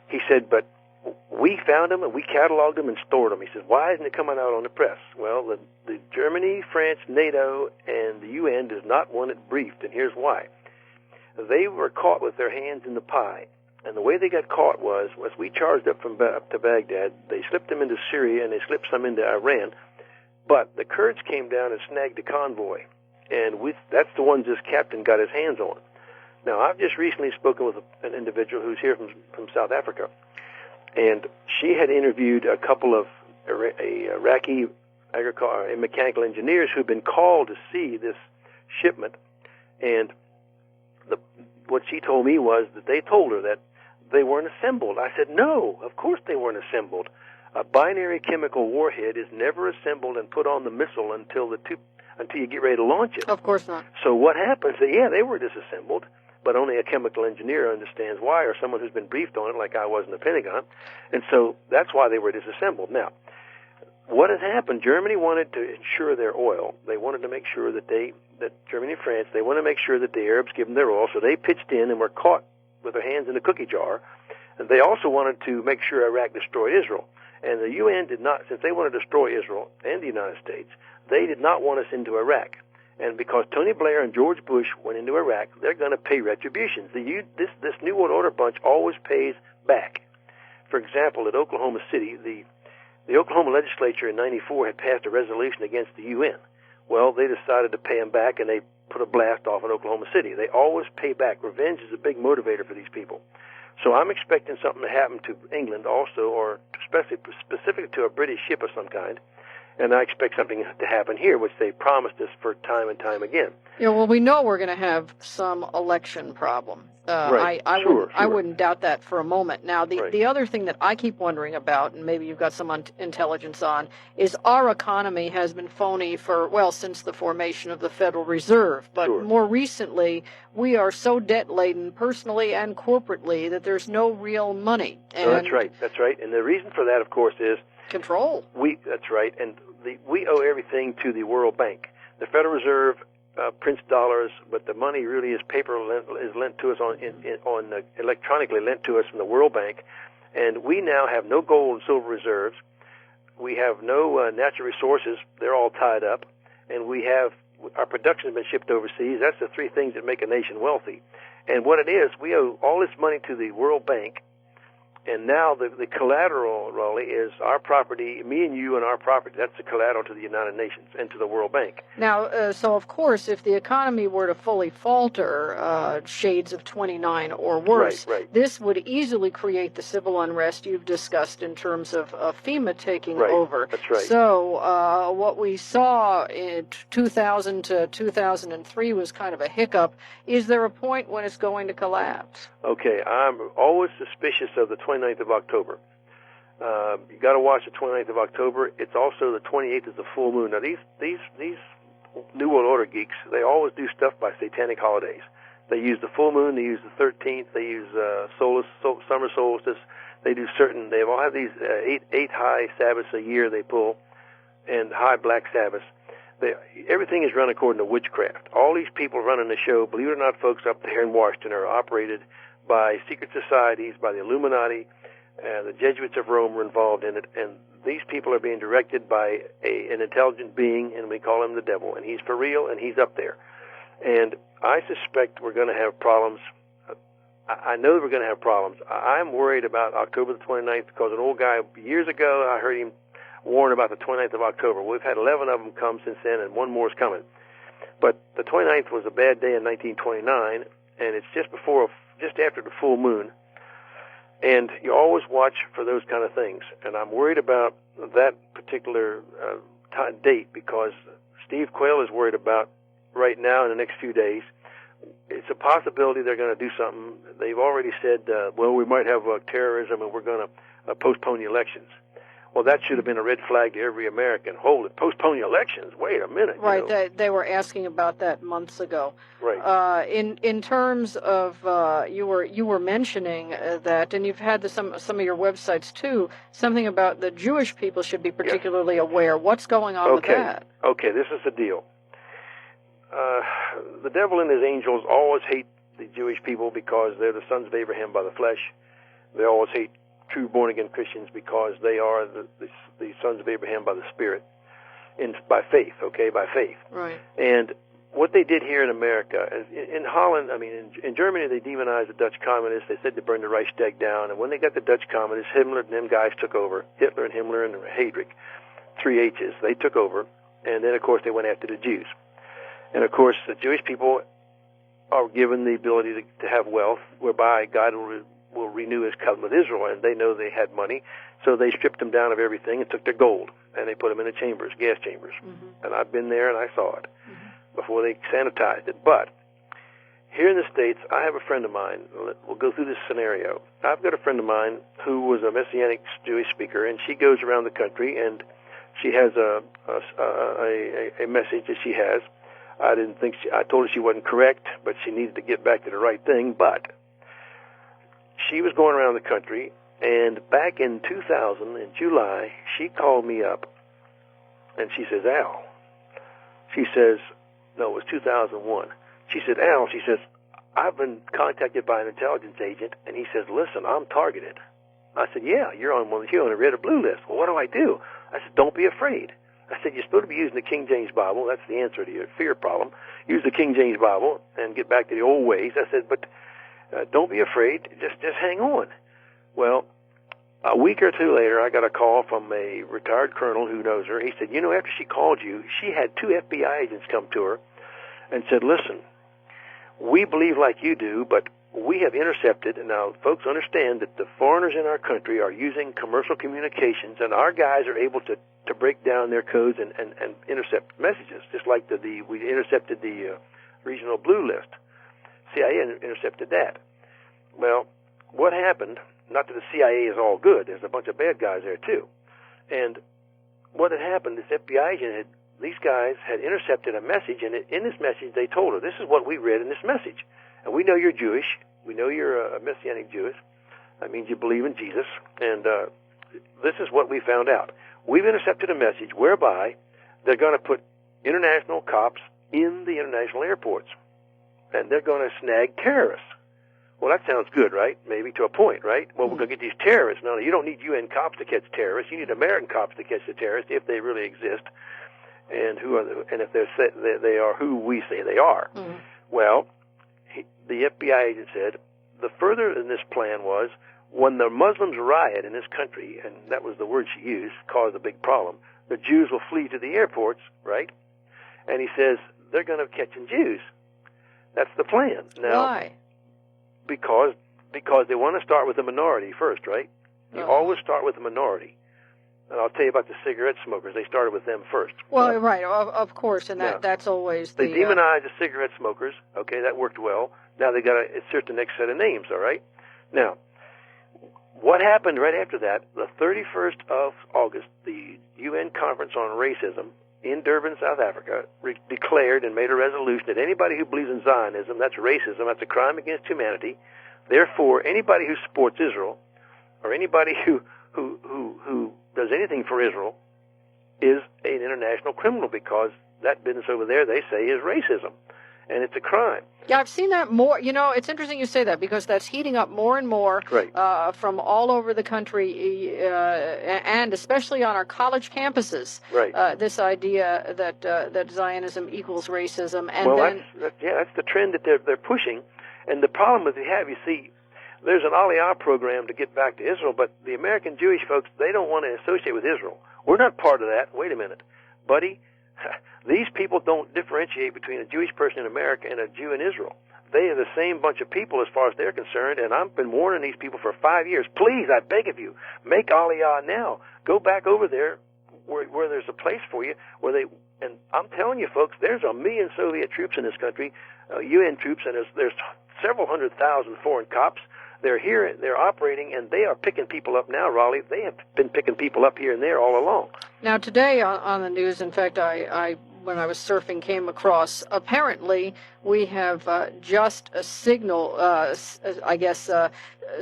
He said, but we found them, and we cataloged them and stored them. He said, why isn't it coming out on the press? Well, the Germany, France, NATO, and the UN does not want it briefed, and here's why. They were caught with their hands in the pie, and the way they got caught was we charged up to Baghdad. They slipped them into Syria, and they slipped some into Iran. But the Kurds came down and snagged the convoy, and that's the ones this captain got his hands on. Now, I've just recently spoken with an individual who's here from South Africa, and she had interviewed a couple of Iraqi mechanical engineers who'd been called to see this shipment, and what she told me was that they told her that they weren't assembled. I said, no, of course they weren't assembled. A binary chemical warhead is never assembled and put on the missile until you get ready to launch it. Of course not. So what happens? Yeah, they were disassembled, but only a chemical engineer understands why, or someone who's been briefed on it, like I was in the Pentagon. And so that's why they were disassembled. Now, what has happened? Germany wanted to insure their oil. They wanted to make sure that Germany and France, they wanted to make sure that the Arabs give them their oil, so they pitched in and were caught with their hands in the cookie jar. And they also wanted to make sure Iraq destroyed Israel. And the UN did not, since they wanted to destroy Israel and the United States, they did not want us into Iraq. And because Tony Blair and George Bush went into Iraq, they're going to pay retributions. This New World Order bunch always pays back. For example, at Oklahoma City, the Oklahoma legislature in '94 had passed a resolution against the UN. Well, they decided to pay them back, and they put a blast off in Oklahoma City. They always pay back. Revenge is a big motivator for these people. So I'm expecting something to happen to England also, or specific to a British ship of some kind. And I expect something to happen here, which they promised us for time and time again. Yeah, well, we know we're going to have some election problem. Right. I wouldn't doubt that for a moment. Now, the other thing that I keep wondering about, and maybe you've got some intelligence on, is our economy has been phony since the formation of the Federal Reserve. But more recently, we are so debt-laden personally and corporately that there's no real money. And that's right. And the reason for that, of course, is control. That's right. And we owe everything to the World Bank. The Federal Reserve prints dollars, but the money really is lent to us electronically lent to us from the World Bank. And we now have no gold and silver reserves. We have no natural resources. They're all tied up. And our production has been shipped overseas. That's the three things that make a nation wealthy. And what it is, we owe all this money to the World Bank. And now the collateral, Raleigh, is our property, me and you and our property. That's the collateral to the United Nations and to the World Bank. Now, so of course, if the economy were to fully falter, shades of 29 or worse, this would easily create the civil unrest you've discussed in terms of FEMA taking over. That's right. So what we saw in 2000 to 2003 was kind of a hiccup. Is there a point when it's going to collapse? Okay, I'm always suspicious of the 29th of October. You got to watch the 29th of October. It's also the 28th is the full moon. Now these New World Order geeks, they always do stuff by satanic holidays. They use the full moon. They use the 13th. They use summer solstice. They all have these eight high Sabbaths a year they pull, and high black Sabbaths. Everything is run according to witchcraft. All these people running the show, believe it or not, folks up there in Washington, are operated by secret societies, by the Illuminati. The Jesuits of Rome were involved in it, and these people are being directed by an intelligent being, and we call him the devil, and he's for real, and he's up there. And I suspect we're going to have problems. I know that we're going to have problems. I'm worried about October the 29th because an old guy, years ago, I heard him warn about the 29th of October. We've had 11 of them come since then, and one more is coming. But the 29th was a bad day in 1929, and it's just after the full moon. And you always watch for those kind of things. And I'm worried about that particular date because Steve Quayle is worried about right now in the next few days. It's a possibility they're going to do something. They've already said, we might have terrorism and we're going to postpone the elections. Well, that should have been a red flag to every American. Hold it, postpone the elections. Wait a minute. Right, they were asking about that months ago. Right. In terms of you were mentioning that, and you've had some of your websites too. Something about the Jewish people should be particularly aware. What's going on with that? Okay, this is the deal. The devil and his angels always hate the Jewish people because they're the sons of Abraham by the flesh. They always hate true born-again Christians because they are the sons of Abraham by the Spirit, by faith, by faith. Right. And what they did here in America, in Holland, in Germany, they demonized the Dutch communists. They said they burned the Reichstag down. And when they got the Dutch communists, Himmler and them guys took over. Hitler and Himmler and Heydrich, 3 H's, they took over. And then, of course, they went after the Jews. And, of course, the Jewish people are given the ability to have wealth, whereby God will renew his covenant with Israel, and they know they had money, so they stripped them down of everything and took their gold, and they put them in the chambers, gas chambers. And I've been there and I saw it before they sanitized it. But here in the States, I have a friend of mine. We'll go through this scenario. I've got a friend of mine who was a Messianic Jewish speaker, and she goes around the country, and she has a message that she has. I told her she wasn't correct, but she needed to get back to the right thing. But she was going around the country, and back in 2000, in July, she called me up, and she says, Al, she says, no, it was 2001. She said, Al, she says, I've been contacted by an intelligence agent, and he says, listen, I'm targeted. I said, yeah, you're on a red or blue list. Well, what do I do? I said, don't be afraid. I said, you're supposed to be using the King James Bible. That's the answer to your fear problem. Use the King James Bible and get back to the old ways. I said, but don't be afraid. Just hang on. Well, a week or two later, I got a call from a retired colonel who knows her. He said, after she called you, she had 2 FBI agents come to her and said, listen, we believe like you do, but we have intercepted, and now folks understand that the foreigners in our country are using commercial communications, and our guys are able to break down their codes and intercept messages, just like we intercepted the regional blue list. CIA intercepted that. Well, what happened, not that the CIA is all good, there's a bunch of bad guys there too, and what had happened, this FBI agent these guys had intercepted a message, and in this message they told her, this is what we read in this message. And we know you're Jewish. We know you're a Messianic Jewish. That means you believe in Jesus. And this is what we found out. We've intercepted a message whereby they're going to put international cops in the international airports. And they're going to snag terrorists. Well, that sounds good, right? Maybe to a point, right? Well, we're going to get these terrorists. No, you don't need UN cops to catch terrorists. You need American cops to catch the terrorists if they really exist. And if they are who we say they are. Well, the FBI agent said the further in this plan was when the Muslims riot in this country, and that was the word she used, caused a big problem, the Jews will flee to the airports, right? And he says they're going to catch Jews. That's the plan. Now, why? Because they want to start with the minority first, right? You always start with the minority. And I'll tell you about the cigarette smokers. They started with them first. Well, right, of course, and that's always They demonized the cigarette smokers. Okay, that worked well. Now they got to insert the next set of names, all right? Now, what happened right after that, the 31st of August, the UN Conference on Racism in Durban, South Africa, declared and made a resolution that anybody who believes in Zionism, that's racism, that's a crime against humanity. Therefore, anybody who supports Israel or anybody who does anything for Israel is an international criminal, because that business over there, they say, is racism, and it's a crime. Yeah, I've seen that more. It's interesting you say that, because that's heating up more and more from all over the country, and especially on our college campuses. Right. This idea that Zionism equals racism, and that's the trend that they're pushing, and the problem with you see. There's an Aliyah program to get back to Israel, but the American Jewish folks, they don't want to associate with Israel. We're not part of that. Wait a minute. Buddy, these people don't differentiate between a Jewish person in America and a Jew in Israel. They are the same bunch of people as far as they're concerned, and I've been warning these people for 5 years. Please, I beg of you, make Aliyah now. Go back over there where there's a place for you, and I'm telling you, folks, there's 1 million Soviet troops in this country, UN troops, and there's several 100,000 foreign cops. They're here, they're operating, and they are picking people up now, Raleigh. They have been picking people up here and there all along. Now, today on the news, in fact, I when I was surfing, came across, apparently we have just a signal,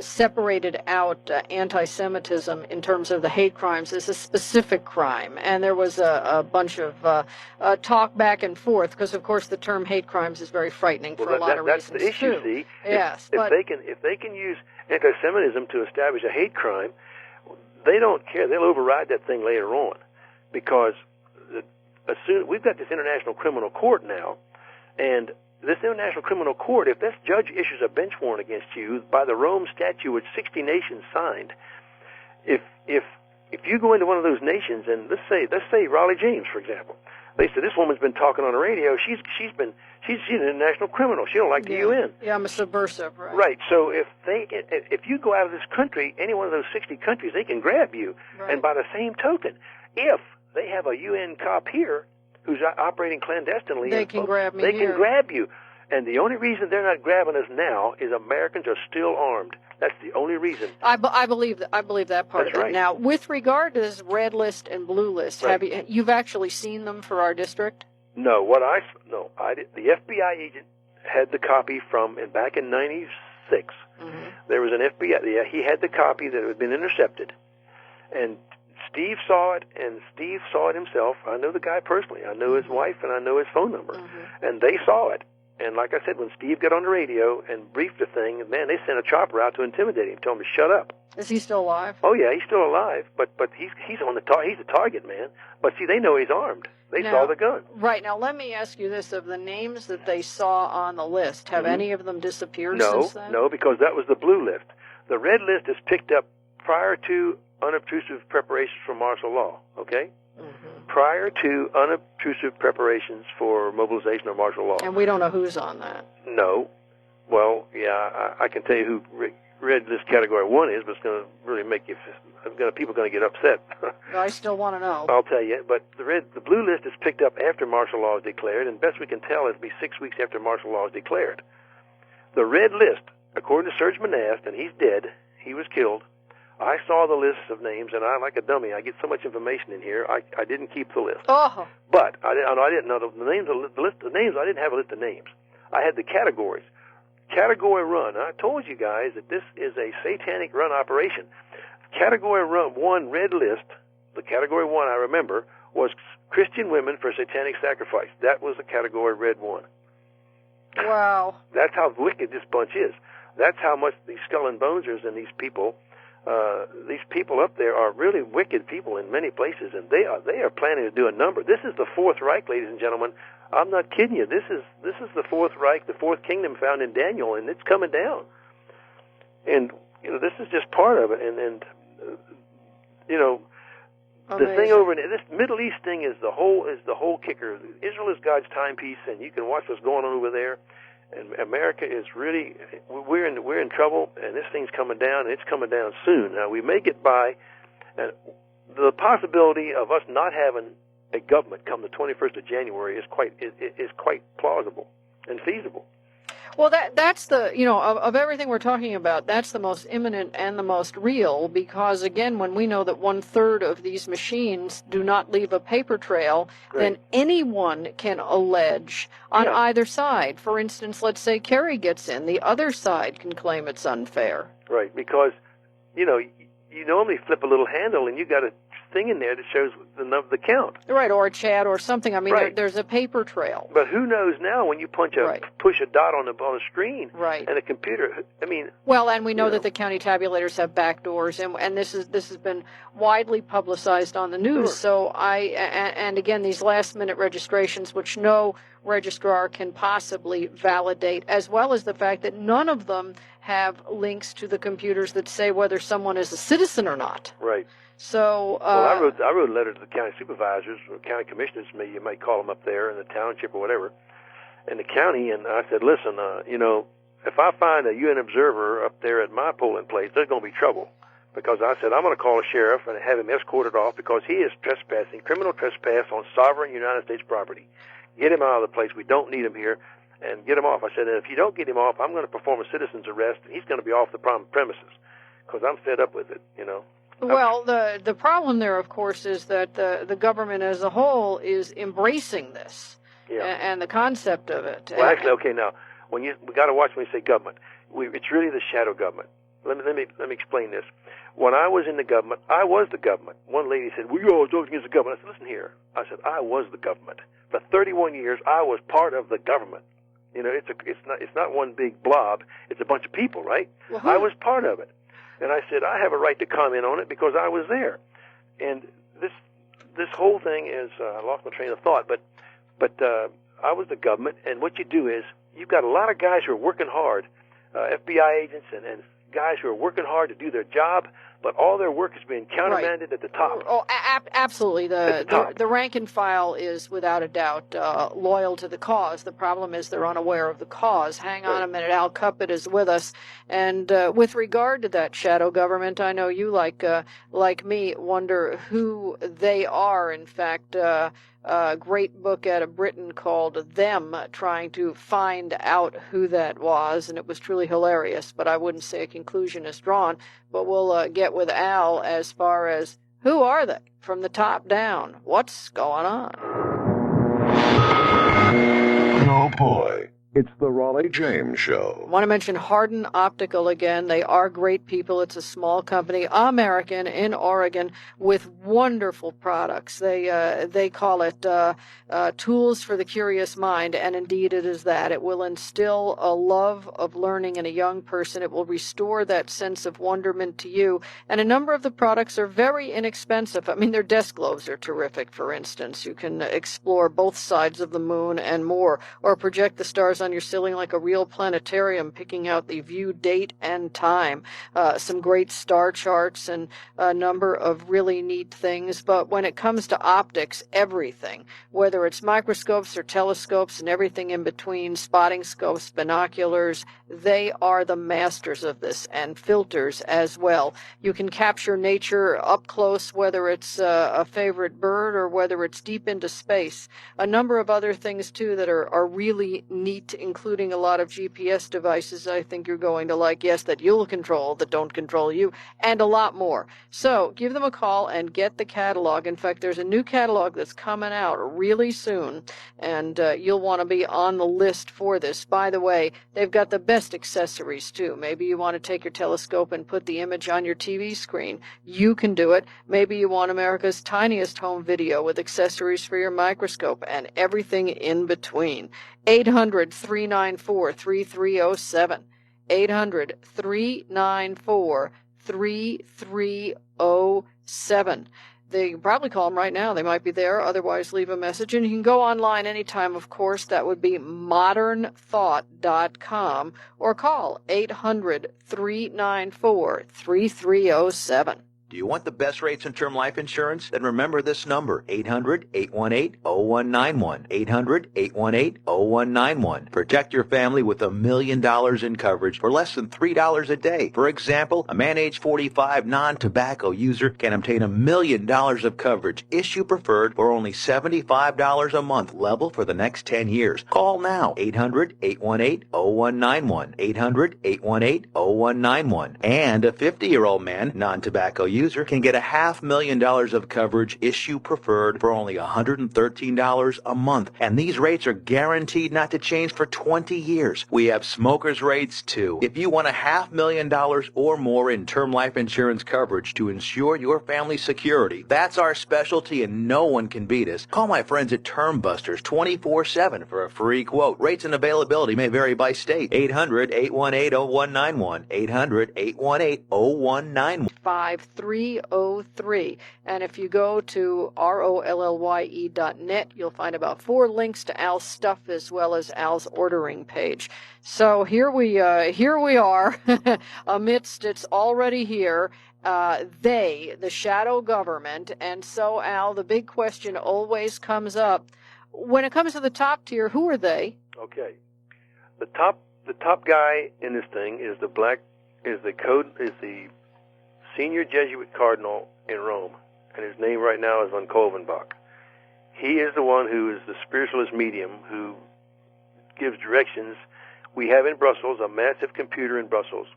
separated out anti-Semitism in terms of the hate crimes as a specific crime. And there was a bunch of talk back and forth, because, of course, the term hate crimes is very frightening for a lot of reasons, that's the issue, too. see? Yes, if they can use anti-Semitism to establish a hate crime, they don't care. They'll override that thing later on, because we've got this International Criminal Court now, and this International Criminal Court, if this judge issues a bench warrant against you by the Rome Statute, which 60 nations signed, if you go into one of those nations, and let's say Raleigh James, for example, They said, this woman's been talking on the radio. She's an international criminal. She don't like the UN. Yeah, I'm a subversive, right? Right. So if you go out of this country, any one of those 60 countries, they can grab you. Right. And by the same token, if they have a UN cop here who's operating clandestinely, they can grab me. They here. can grab you. And the only reason they're not grabbing us now is Americans are still armed. That's the only reason. I believe that part That's of it. right. Now, with regard to this red list and blue list, Right. you've actually seen them for our district? No, I did. The FBI agent had the copy back in '96. Mm-hmm. There was an FBI. Yeah, he had the copy that had been intercepted, and Steve saw it, and Steve saw it himself. I know the guy personally. I know his wife, and I know his phone number, and they saw it. And like I said, when Steve got on the radio and briefed the thing, man, they sent a chopper out to intimidate him, told him to shut up. Is he still alive? Oh yeah, he's still alive, but he's on the he's a target man. But see, they know he's armed. They saw the gun. Right. Now, let me ask you this. Of the names that they saw on the list, have any of them disappeared since then? No, because that was the blue list. The red list is picked up prior to unobtrusive preparations for martial law, okay? Prior to unobtrusive preparations for mobilization or martial law. And we don't know who's on that. No. Well, yeah, I can tell you who red list category 1 is, but it's going to really make you, people are going to get upset. I still want to know. I'll tell you, but the blue list is picked up after martial law is declared, and best we can tell it'll be 6 weeks after martial law is declared. The red list, according to Serge Monast, and he's dead, he was killed. I saw the lists of names, and I, like a dummy, I get so much information in here, I didn't keep the list. Oh. But I didn't know the names, the list of names. I didn't have a list of names. I had the categories. Category run. I told you guys that this is a satanic run operation. Category 1 red list, the category 1 I remember, was Christian women for satanic sacrifice. That was the category red 1. Wow. That's how wicked this bunch is. That's how much these skull and bonesers and these people up there are really wicked people in many places, and they are planning to do a number. This is the Fourth Reich, ladies and gentlemen. I'm not kidding you. This is the Fourth Reich, the Fourth Kingdom found in Daniel, and it's coming down. And this is just part of it. And the thing over in this Middle East thing is the whole kicker. Israel is God's timepiece, and you can watch what's going on over there. And America is really we're in trouble, and this thing's coming down, and it's coming down soon. Now we may get by, and the possibility of us not having a government come the 21st of January is quite plausible and feasible. Well, that's the, of everything we're talking about, that's the most imminent and the most real, because, again, when we know that 1/3 of these machines do not leave a paper trail, then anyone can allege on either side. For instance, let's say Kerry gets in, the other side can claim it's unfair. Right, because, you normally flip a little handle and you got a thing in there that shows the count. Right, or a chat or something. I mean, there's a paper trail. But who knows now when you push a dot on the screen and a computer? I mean, well, and we know that the county tabulators have back doors, and this has been widely publicized on the news. So and again, these last minute registrations, which no registrar can possibly validate, as well as the fact that none of them have links to the computers that say whether someone is a citizen or not. Right. So, I wrote a letter to the county supervisors or county commissioners, you might call them up there in the township or whatever, in the county, and I said, listen, if I find a UN observer up there at my polling place, there's going to be trouble. Because I said, I'm going to call a sheriff and have him escorted off because he is trespassing, criminal trespass on sovereign United States property. Get him out of the place. We don't need him here. And get him off. I said, and if you don't get him off, I'm going to perform a citizen's arrest, and he's going to be off the premises because I'm fed up with it, Well, the problem there, of course, is that the government as a whole is embracing this and the concept of it. Well, actually, okay, now, we got to watch when we say government. It's really the shadow government. Let me explain this. When I was in the government, I was the government. One lady said, "Well, you always talking against the government." I said, "Listen here." I said, "I was the government. For 31 years, I was part of the government. It's not one big blob. It's a bunch of people, right? Mm-hmm. I was part of it." And I said, I have a right to comment on it because I was there. And this whole thing is, I lost my train of thought, but I was the government, and what you do is, you've got a lot of guys who are working hard, FBI agents and guys who are working hard to do their job, but all their work is being countermanded at the top. Oh, absolutely. The rank and file is without a doubt loyal to the cause. The problem is they're unaware of the cause. Hang on a minute. Al Cuppett is with us. And with regard to that shadow government, I know you, like me, wonder who they are. In fact, a great book out of Britain called Them, trying to find out who that was, and it was truly hilarious, but I wouldn't say a conclusion is drawn. But we'll get with Al as far as who are they from the top down? What's going on? Oh boy, it's the Raleigh James Show. I want to mention Hardin Optical again. They are great people. It's a small company, American, in Oregon, with wonderful products. They call it tools for the curious mind, and indeed it is that. It will instill a love of learning in a young person. It will restore that sense of wonderment to you. And a number of the products are very inexpensive. I mean, their desk globes are terrific, for instance. You can explore both sides of the moon and more, or project the stars on your ceiling like a real planetarium, picking out the view, date, and time. Some great star charts and a number of really neat things. But when it comes to optics, everything, whether it's microscopes or telescopes and everything in between, spotting scopes, binoculars, they are the masters of this, and filters as well. You can capture nature up close, whether it's a favorite bird or whether it's deep into space. A number of other things, too, that are really neat, including a lot of GPS devices I think you're going to like. Yes, that you'll control, that don't control you, and a lot more. So give them a call and get the catalog. In fact, there's a new catalog that's coming out really soon, and you'll want to be on the list for this. By the way, they've got the best accessories, too. Maybe you want to take your telescope and put the image on your TV screen. You can do it. Maybe you want America's tiniest home video with accessories for your microscope and everything in between. 800-394-3307. 800-394-3307. They can probably call them right now. They might be there. Otherwise, leave a message. And you can go online anytime, of course. That would be modernthought.com, or call 800-394-3307. Do you want the best rates in term life insurance? Then remember this number, 800-818-0191. 800-818-0191. Protect your family with $1 million in coverage for less than $3 a day. For example, a man age 45 non-tobacco user can obtain $1 million of coverage, issue preferred, for only $75 a month, level for the next 10 years. Call now, 800-818-0191. 800-818-0191. And a 50-year-old man, non-tobacco user, can get $500,000 of coverage, issue preferred, for only $113 a month. And these rates are guaranteed not to change for 20 years. We have smokers' rates too. If you want $500,000 or more in term life insurance coverage to ensure your family's security, that's our specialty and no one can beat us. Call my friends at Term Busters 24/7 for a free quote. Rates and availability may vary by state. 800-818-0191. 800-818-0191. 5303. And if you go to ROLLYE.net, you'll find about 4 links to Al's stuff as well as Al's ordering page. So here we are amidst, it's already here, the shadow government. And so, Al, the big question always comes up. When it comes to the top tier, who are they? Okay. The top guy in this thing is the senior Jesuit cardinal in Rome, and his name right now is von Kolvenbach. He is the one who is the spiritualist medium who gives directions. We have in Brussels a massive computer in Brussels.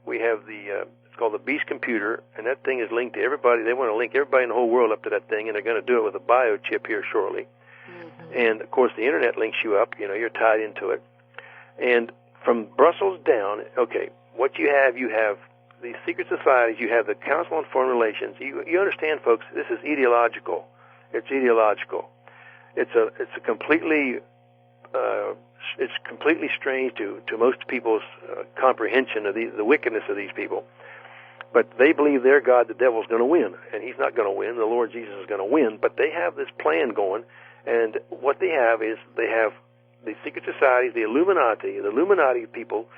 We have it's called the Beast computer, and that thing is linked to everybody. They want to link everybody in the whole world up to that thing, and they're going to do it with a biochip here shortly. Mm-hmm. And, of course, the Internet links you up. You know, you're tied into it. And from Brussels down, okay, what you have these secret societies, you have the Council on Foreign Relations. You understand, folks, this is ideological. It's ideological. It's completely strange to most people's comprehension of the wickedness of these people. But they believe their God, the devil's going to win, and he's not going to win. The Lord Jesus is going to win. But they have this plan going, and what they have is they have the secret societies, the Illuminati people.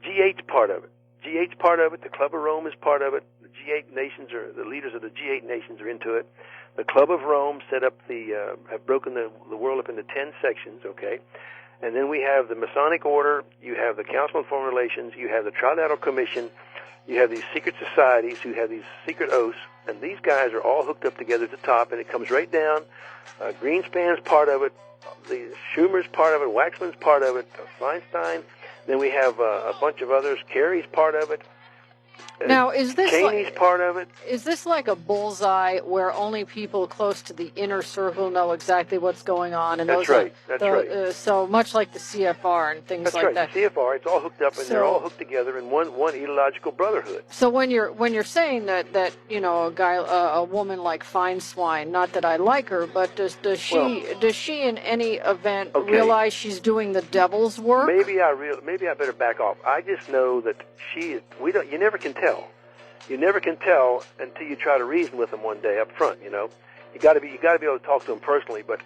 G8's part of it. G8's part of it. The Club of Rome is part of it. The G8 nations, or the leaders of the G8 nations, are into it. The Club of Rome set up have broken the world up into 10 sections, okay? And then we have the Masonic Order, you have the Council on Foreign Relations, you have the Trilateral Commission, you have these secret societies who have these secret oaths, and these guys are all hooked up together at the top, and it comes right down. Greenspan's part of it, the Schumer's part of it, Waxman's part of it, Feinstein. Then we have a bunch of others. Kerry's part of it. Now, is this Cheney's part of it? Is this like a bullseye where only people close to the inner circle know exactly what's going on? And That's right. That's right. So much like the CFR and things like that. The CFR, it's all hooked up, and they're all hooked together in one ideological brotherhood. So when you're saying that a woman like Feinstein, not that I like her, but does she in any event realize she's doing the devil's work? Maybe I better back off. I just know that you never can tell. You never can tell until you try to reason with them one day up front. You got to be able to talk to them personally. But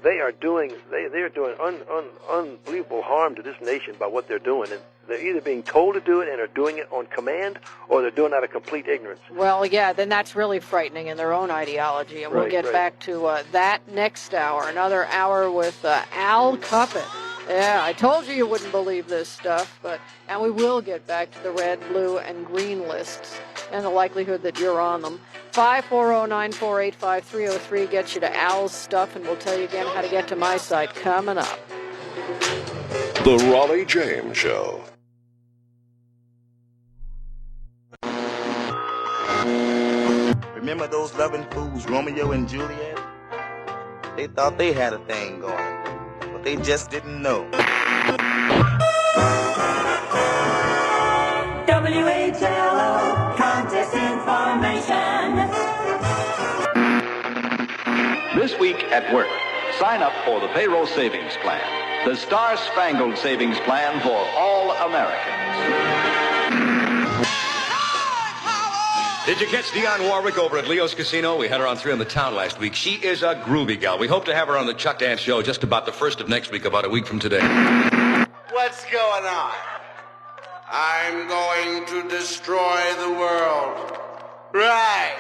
they are doing unbelievable harm to this nation by what they're doing, and they're either being told to do it and are doing it on command, or they're doing it out of complete ignorance. Well, yeah, then that's really frightening in their own ideology, and we'll get back to that next hour. Another hour with Al Cuppett. Yeah, I told you wouldn't believe this stuff, and we will get back to the red, blue, and green lists and the likelihood that you're on them. 540-948-5303 gets you to Al's stuff, and we'll tell you again how to get to my site coming up. The Raleigh James Show. Remember those loving fools, Romeo and Juliet? They thought they had a thing going. They just didn't know. WHLO contest information. This week at work, sign up for the payroll savings plan, the star-spangled savings plan for all Americans. Did you catch Dionne Warwick over at Leo's Casino? We had her on 3 on the Town last week. She is a groovy gal. We hope to have her on the Chuck Dance Show just about the 1st of next week, about a week from today. What's going on? I'm going to destroy the world. Right.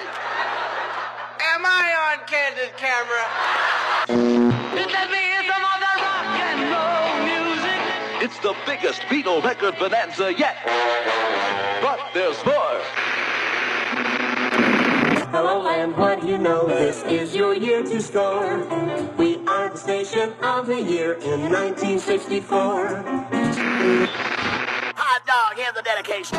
Am I on candid camera? Let me hear some of that rock and roll music. It's the biggest Beatle record bonanza yet. But there's more. Hello and what do you know? This is your year to score. We are the station of the year in 1964. Hot dog, here's the dedication.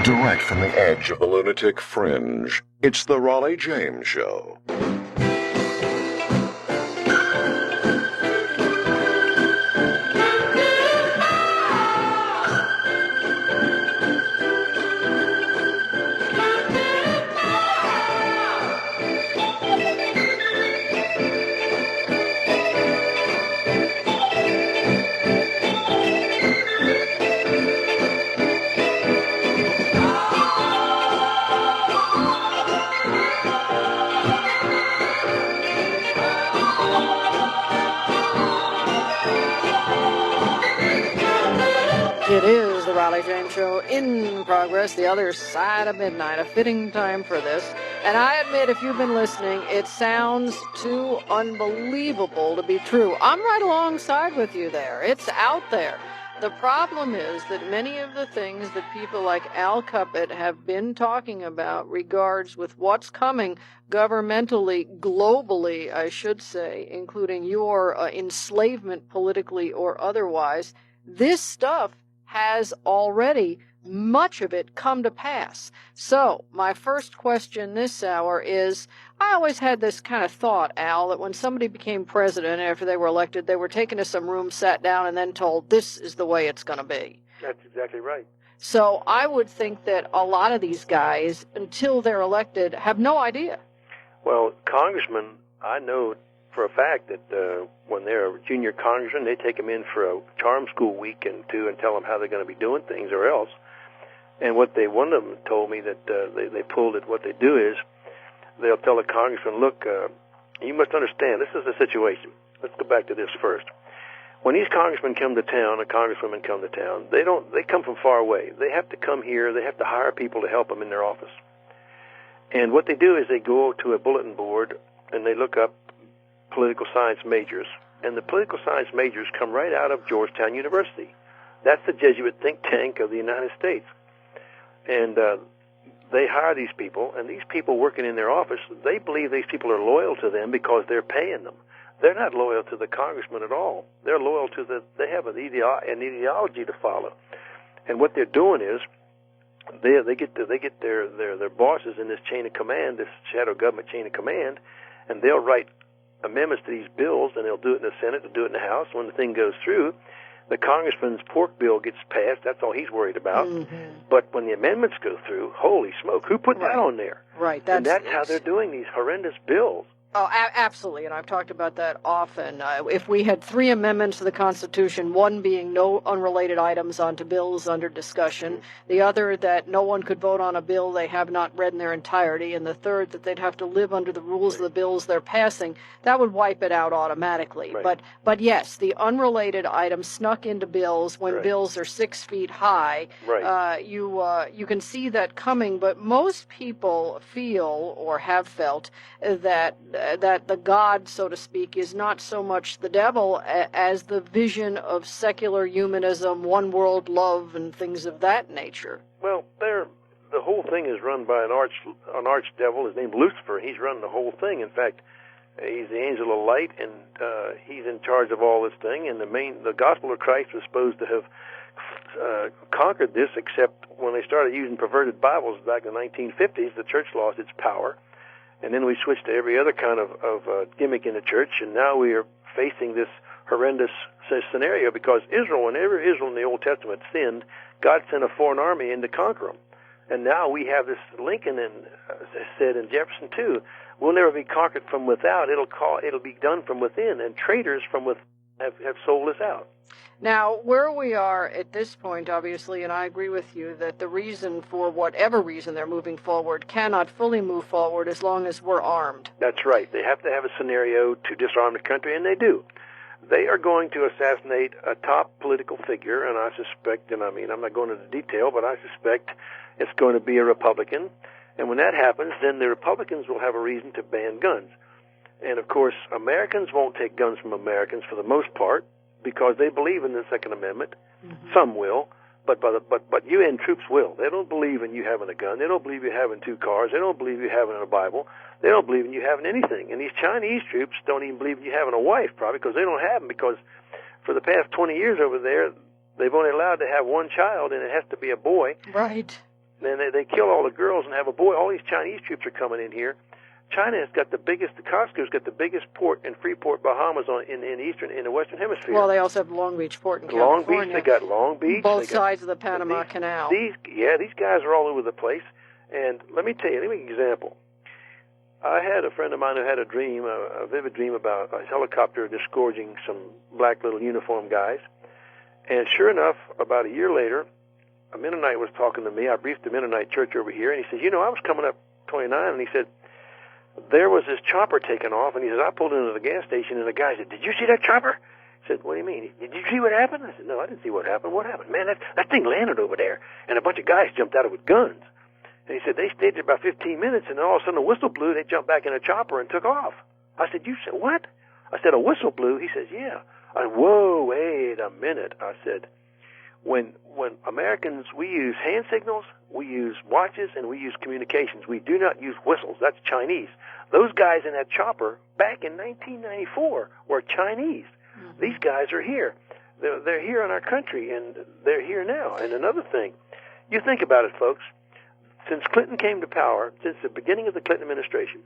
Direct from the edge of the lunatic fringe, it's the Raleigh James Show. It is the Raleigh James Show in progress, the other side of midnight, a fitting time for this. And I admit, if you've been listening, it sounds too unbelievable to be true. I'm right alongside with you there. It's out there. The problem is that many of the things that people like Al Cuppett have been talking about regards with what's coming governmentally, globally, I should say, including your enslavement politically or otherwise, this stuff has already, much of it, come to pass. So, my first question this hour is, I always had this kind of thought, Al, that when somebody became president after they were elected, they were taken to some room, sat down, and then told, this is the way it's going to be. That's exactly right. So, I would think that a lot of these guys, until they're elected, have no idea. Well, congressmen, I know for a fact that when they're a junior congressman, they take them in for a charm school week and two and tell them how they're going to be doing things or else. And one of them told me that they pulled it. What they do is they'll tell the congressman, look, you must understand, this is the situation. Let's go back to this first. when these congressmen come to town, or congresswomen come to town, they come from far away. They have to come here. They have to hire people to help them in their office. And what they do is they go to a bulletin board and they look up political science majors. And the political science majors come right out of Georgetown University. That's the Jesuit think tank of the United States. And they hire these people, and these people working in their office, they believe these people are loyal to them because they're paying them. They're not loyal to the congressman at all. They're loyal to they have an ideology to follow. And what they're doing is they get their bosses in this chain of command, this shadow government chain of command, and they'll write amendments to these bills, and they'll do it in the Senate, they'll do it in the House. When the thing goes through, the congressman's pork bill gets passed. That's all he's worried about. Mm-hmm. But when the amendments go through, holy smoke, who put that on there? Right. And that's how they're doing these horrendous bills. Oh, absolutely, and I've talked about that often. If we had 3 amendments to the Constitution, one being no unrelated items onto bills under discussion, the other that no one could vote on a bill they have not read in their entirety, and the third that they'd have to live under the rules of the bills they're passing, that would wipe it out automatically. Right. But yes, the unrelated items snuck into bills when bills are 6 feet high. Right. You can see that coming, but most people feel or have felt that the God, so to speak, is not so much the devil as the vision of secular humanism, one world love, and things of that nature. Well, the whole thing is run by an arch devil. His name's Lucifer. He's running the whole thing. In fact, he's the angel of light, and he's in charge of all this thing. And the gospel of Christ was supposed to have conquered this, except when they started using perverted Bibles back in the 1950s, the church lost its power. And then we switched to every other kind of gimmick in the church, and now we are facing this horrendous scenario because whenever Israel in the Old Testament sinned, God sent a foreign army in to conquer them. And now we have this, Lincoln said, and Jefferson too, we'll never be conquered from without. It'll be done from within, and traitors from within have sold us out. Now, where we are at this point, obviously, and I agree with you that the reason, for whatever reason they're moving forward, cannot fully move forward as long as we're armed. That's right. They have to have a scenario to disarm the country, and they do. They are going to assassinate a top political figure, and I suspect, and I mean, I'm not going into detail, but I suspect it's going to be a Republican. And when that happens, then the Republicans will have a reason to ban guns. And, of course, Americans won't take guns from Americans for the most part, because they believe in the Second Amendment. Mm-hmm. Some will, but UN troops will. They don't believe in you having a gun. They don't believe you having 2 cars. They don't believe you having a Bible. They don't believe in you having anything. And these Chinese troops don't even believe in you having a wife, probably, because they don't have them, because for the past 20 years over there, they've only allowed to have 1 child, and it has to be a boy. Right. And they kill all the girls and have a boy. All these Chinese troops are coming in here. China has got the Costco's got the biggest port in Freeport, Bahamas, in the Western Hemisphere. Well, they also have Long Beach Port in California. Long Beach, they got Long Beach. Both sides of the Panama Canal. These guys are all over the place. And let me tell you, let me give you an example. I had a friend of mine who had a dream, a vivid dream about a helicopter disgorging some black little uniformed guys. And sure enough, about a year later, a Mennonite was talking to me. I briefed the Mennonite church over here, and he said, I was coming up 29, and he said, there was this chopper taking off, and he said, I pulled into the gas station, and the guy said, did you see that chopper? I said, what do you mean? Did you see what happened? I said, no, I didn't see what happened. What happened? Man, that thing landed over there, and a bunch of guys jumped out of it with guns. And he said, they stayed there about 15 minutes, and then all of a sudden a whistle blew, they jumped back in a chopper and took off. I said, you said, what? I said, a whistle blew? He says, yeah. I said, whoa, wait a minute. I said, when Americans, we use hand signals, we use watches, and we use communications. We do not use whistles. That's Chinese. Those guys in that chopper back in 1994 were Chinese. Mm-hmm. These guys are here. They're here in our country, and they're here now. And another thing, you think about it, folks. Since Clinton came to power, since the beginning of the Clinton administration,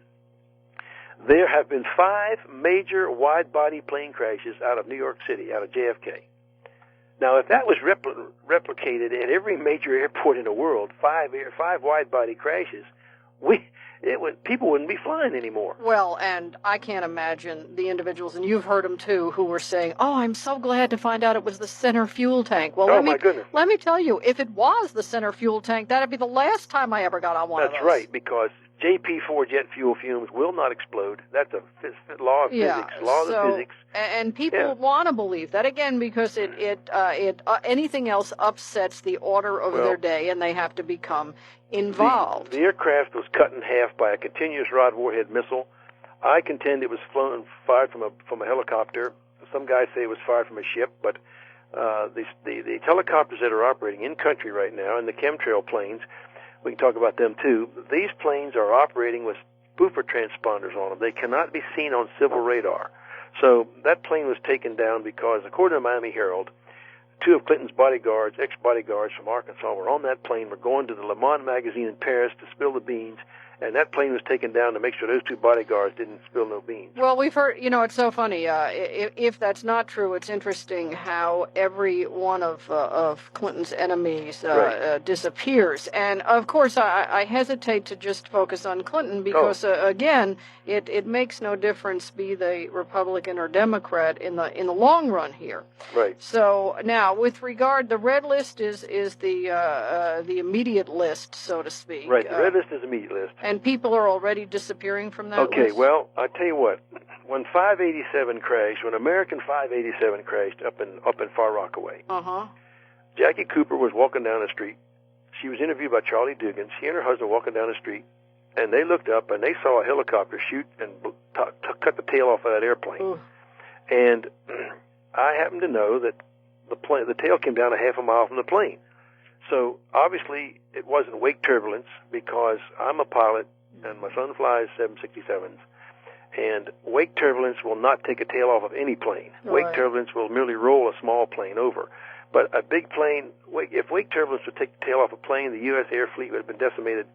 there have been 5 major wide-body plane crashes out of New York City, out of JFK. Now, if that was replicated at every major airport in the world, 5 wide-body crashes, people wouldn't be flying anymore. Well, and I can't imagine the individuals, and you've heard them too, who were saying, I'm so glad to find out it was the center fuel tank. Well, my goodness. Let me tell you, if it was the center fuel tank, that'd be the last time I ever got on one of those. That's right, because JP4 jet fuel fumes will not explode. That's a law of physics. Law of physics. And people want to believe that again because it anything else upsets the order of their day, and they have to become involved. The aircraft was cut in half by a continuous rod warhead missile. I contend it was fired from a helicopter. Some guys say it was fired from a ship, but the helicopters that are operating in country right now, and the chemtrail planes, we can talk about them too. These planes are operating with spoofer transponders on them. They cannot be seen on civil radar. So that plane was taken down because, according to Miami Herald, 2 of Clinton's bodyguards, ex-bodyguards from Arkansas, were on that plane, were going to the Le Monde magazine in Paris to spill the beans, and that plane was taken down to make sure those 2 bodyguards didn't spill no beans. Well, we've heard, it's so funny. If that's not true, it's interesting how every one of Clinton's enemies disappears. And, of course, I hesitate to just focus on Clinton because, again, it makes no difference be they Republican or Democrat in the long run here. Right. So, now, with regard, the red list is the immediate list, so to speak. Right, the red list is the immediate list. And people are already disappearing from that list? Okay, well, I tell you what, when 587 crashed, when American 587 crashed up in Far Rockaway, Jackie Cooper was walking down the street. She was interviewed by Charlie Dugan. She and her husband walking down the street, and they looked up and they saw a helicopter shoot and cut the tail off of that airplane. Ooh. And I happen to know that the tail came down a half a mile from the plane. So obviously it wasn't wake turbulence because I'm a pilot and my son flies 767s. And wake turbulence will not take a tail off of any plane. Right. Wake turbulence will merely roll a small plane over. But a big plane, if wake turbulence would take the tail off a plane, the U.S. air fleet would have been decimated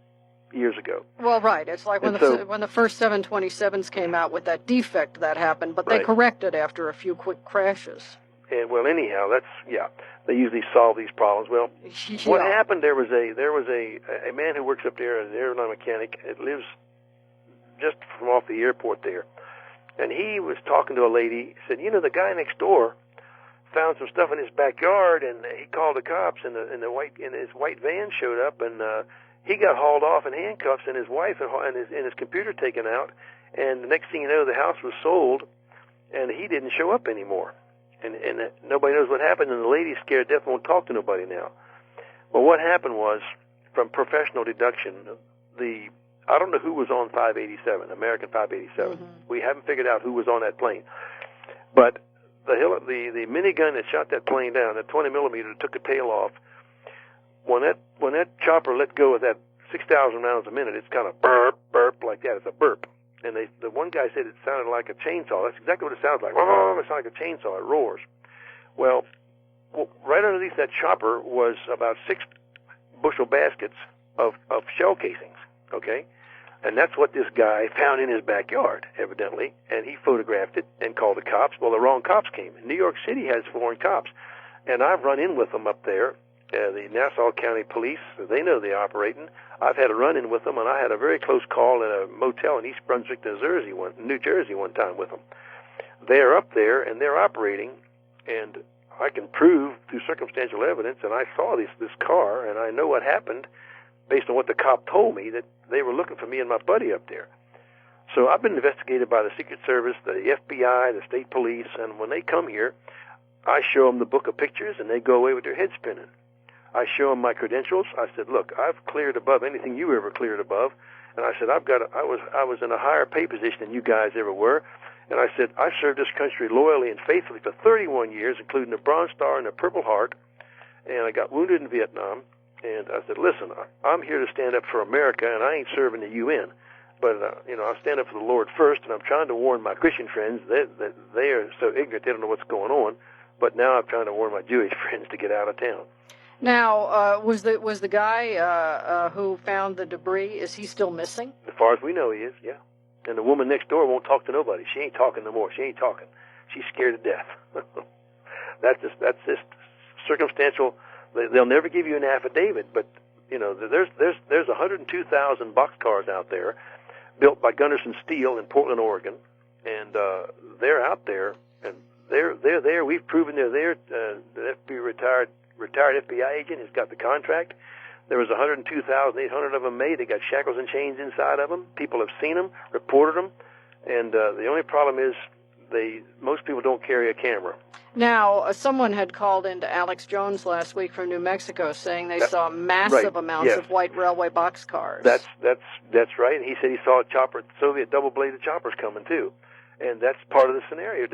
years ago. Well, right. It's like when the first 727s came out with that defect that happened, but they corrected after a few quick crashes. And well, anyhow, they usually solve these problems. Well, what happened? There was a man who works up there, an aeronaut mechanic. It lives just from off the airport there, and he was talking to a lady. He said, the guy next door found some stuff in his backyard, and he called the cops, and his white van showed up, and he got hauled off in handcuffs, and his wife and his computer taken out, and the next thing you know, the house was sold, and he didn't show up anymore. And nobody knows what happened, and the lady's scared to death, won't talk to nobody now. Well, what happened was, from professional deduction, I don't know who was on 587, American 587. We haven't figured out who was on that plane. But the minigun that shot that plane down, that 20 millimeter that took the tail off, when that chopper let go of that 6,000 rounds a minute, it's kind of burp, burp like that. It's a burp. And the one guy said it sounded like a chainsaw. That's exactly what it sounds like. It sounds like a chainsaw. It roars. Well, right underneath that chopper was about 6 bushel baskets of shell casings, okay? And that's what this guy found in his backyard, evidently, and he photographed it and called the cops. Well, the wrong cops came. New York City has foreign cops, and I've run in with them up there. The Nassau County Police, they know they're operating. I've had a run-in with them, and I had a very close call at a motel in East Brunswick, New Jersey one time with them. They're up there, and they're operating, and I can prove through circumstantial evidence, and I saw this car, and I know what happened based on what the cop told me, that they were looking for me and my buddy up there. So I've been investigated by the Secret Service, the FBI, the state police, and when they come here, I show them the book of pictures, and they go away with their head spinning. I show them my credentials. I said, look, I've cleared above anything you ever cleared above. And I said, I was in a higher pay position than you guys ever were. And I said, I served this country loyally and faithfully for 31 years, including the Bronze Star and the Purple Heart. And I got wounded in Vietnam. And I said, listen, I'm here to stand up for America, and I ain't serving the UN. But, I stand up for the Lord first, and I'm trying to warn my Christian friends that they are so ignorant they don't know what's going on. But now I'm trying to warn my Jewish friends to get out of town. Now, was the guy who found the debris, is he still missing? As far as we know, he is, yeah. And the woman next door won't talk to nobody. She ain't talking no more. She ain't talking. She's scared to death. That's just circumstantial. They'll never give you an affidavit, but there's 102,000 boxcars out there built by Gunderson Steel in Portland, Oregon, and they're out there, and they're there. We've proven they're there. The retired FBI agent has got the contract. There was 102,800 of them made. They got shackles and chains inside of them. People have seen them, reported them, and the only problem is most people don't carry a camera. Now, someone had called into Alex Jones last week from New Mexico saying they saw massive amounts of white railway boxcars. That's right. And he said he saw Soviet double-bladed choppers coming too, and that's part of the scenario.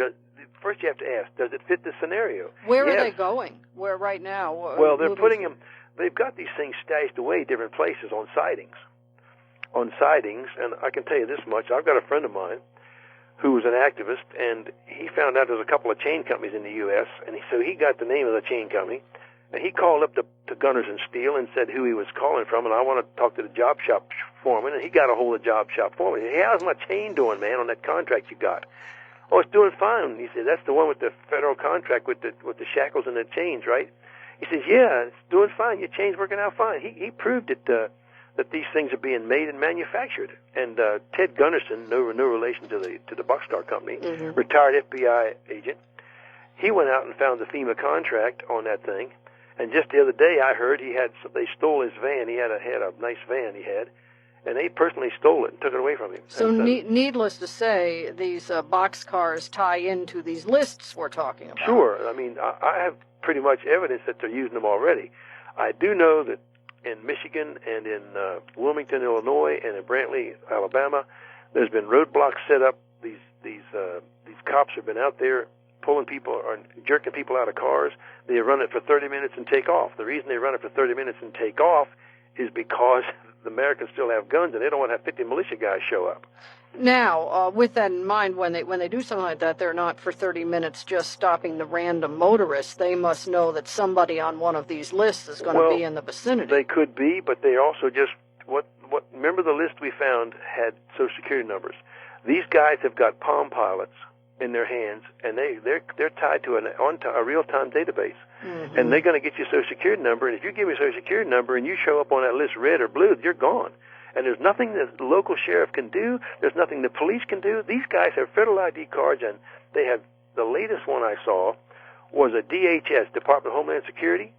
First, you have to ask, does it fit the scenario? Where are they going? Where right now? Well, they're putting them. They've got these things stashed away different places on sightings. And I can tell you this much: I've got a friend of mine who was an activist, and he found out there's a couple of chain companies in the U.S., and so he got the name of the chain company, and he called up to Gunners and Steel and said who he was calling from, and I want to talk to the job shop foreman, and he got a hold of the job shop foreman. He said, hey, how's my chain doing, man, on that contract you got? Oh, it's doing fine. He said, that's the one with the federal contract with the shackles and the chains, right? He says, yeah, it's doing fine. Your chain's working out fine. He proved it, that these things are being made and manufactured. And Ted Gunderson, no relation to the Boxcar Company, retired FBI agent, he went out and found the FEMA contract on that thing. And just the other day, I heard they stole his van. He had a nice van he had, and they personally stole it and took it away from him. So needless to say, these boxcars tie into these lists we're talking about. Sure. I mean, I have pretty much evidence that they're using them already. I do know that in Michigan and in Wilmington, Illinois, and in Brantley, Alabama, there's been roadblocks set up. These cops have been out there pulling people or jerking people out of cars. They run it for 30 minutes and take off. The reason they run it for 30 minutes and take off is because the Americans still have guns, and they don't want to have 50 militia guys show up. Now, with that in mind, when they do something like that, they're not for 30 minutes just stopping the random motorists. They must know that somebody on one of these lists is going to be in the vicinity. They could be, but they also just remember the list we found had Social Security numbers. These guys have got Palm Pilots in their hands, and they're tied to a real-time database. Mm-hmm. And they're going to get your Social Security number, and if you give me a Social Security number and you show up on that list red or blue, you're gone. And there's nothing that the local sheriff can do. There's nothing the police can do. These guys have federal ID cards, and they have the latest one I saw was a DHS, Department of Homeland Security.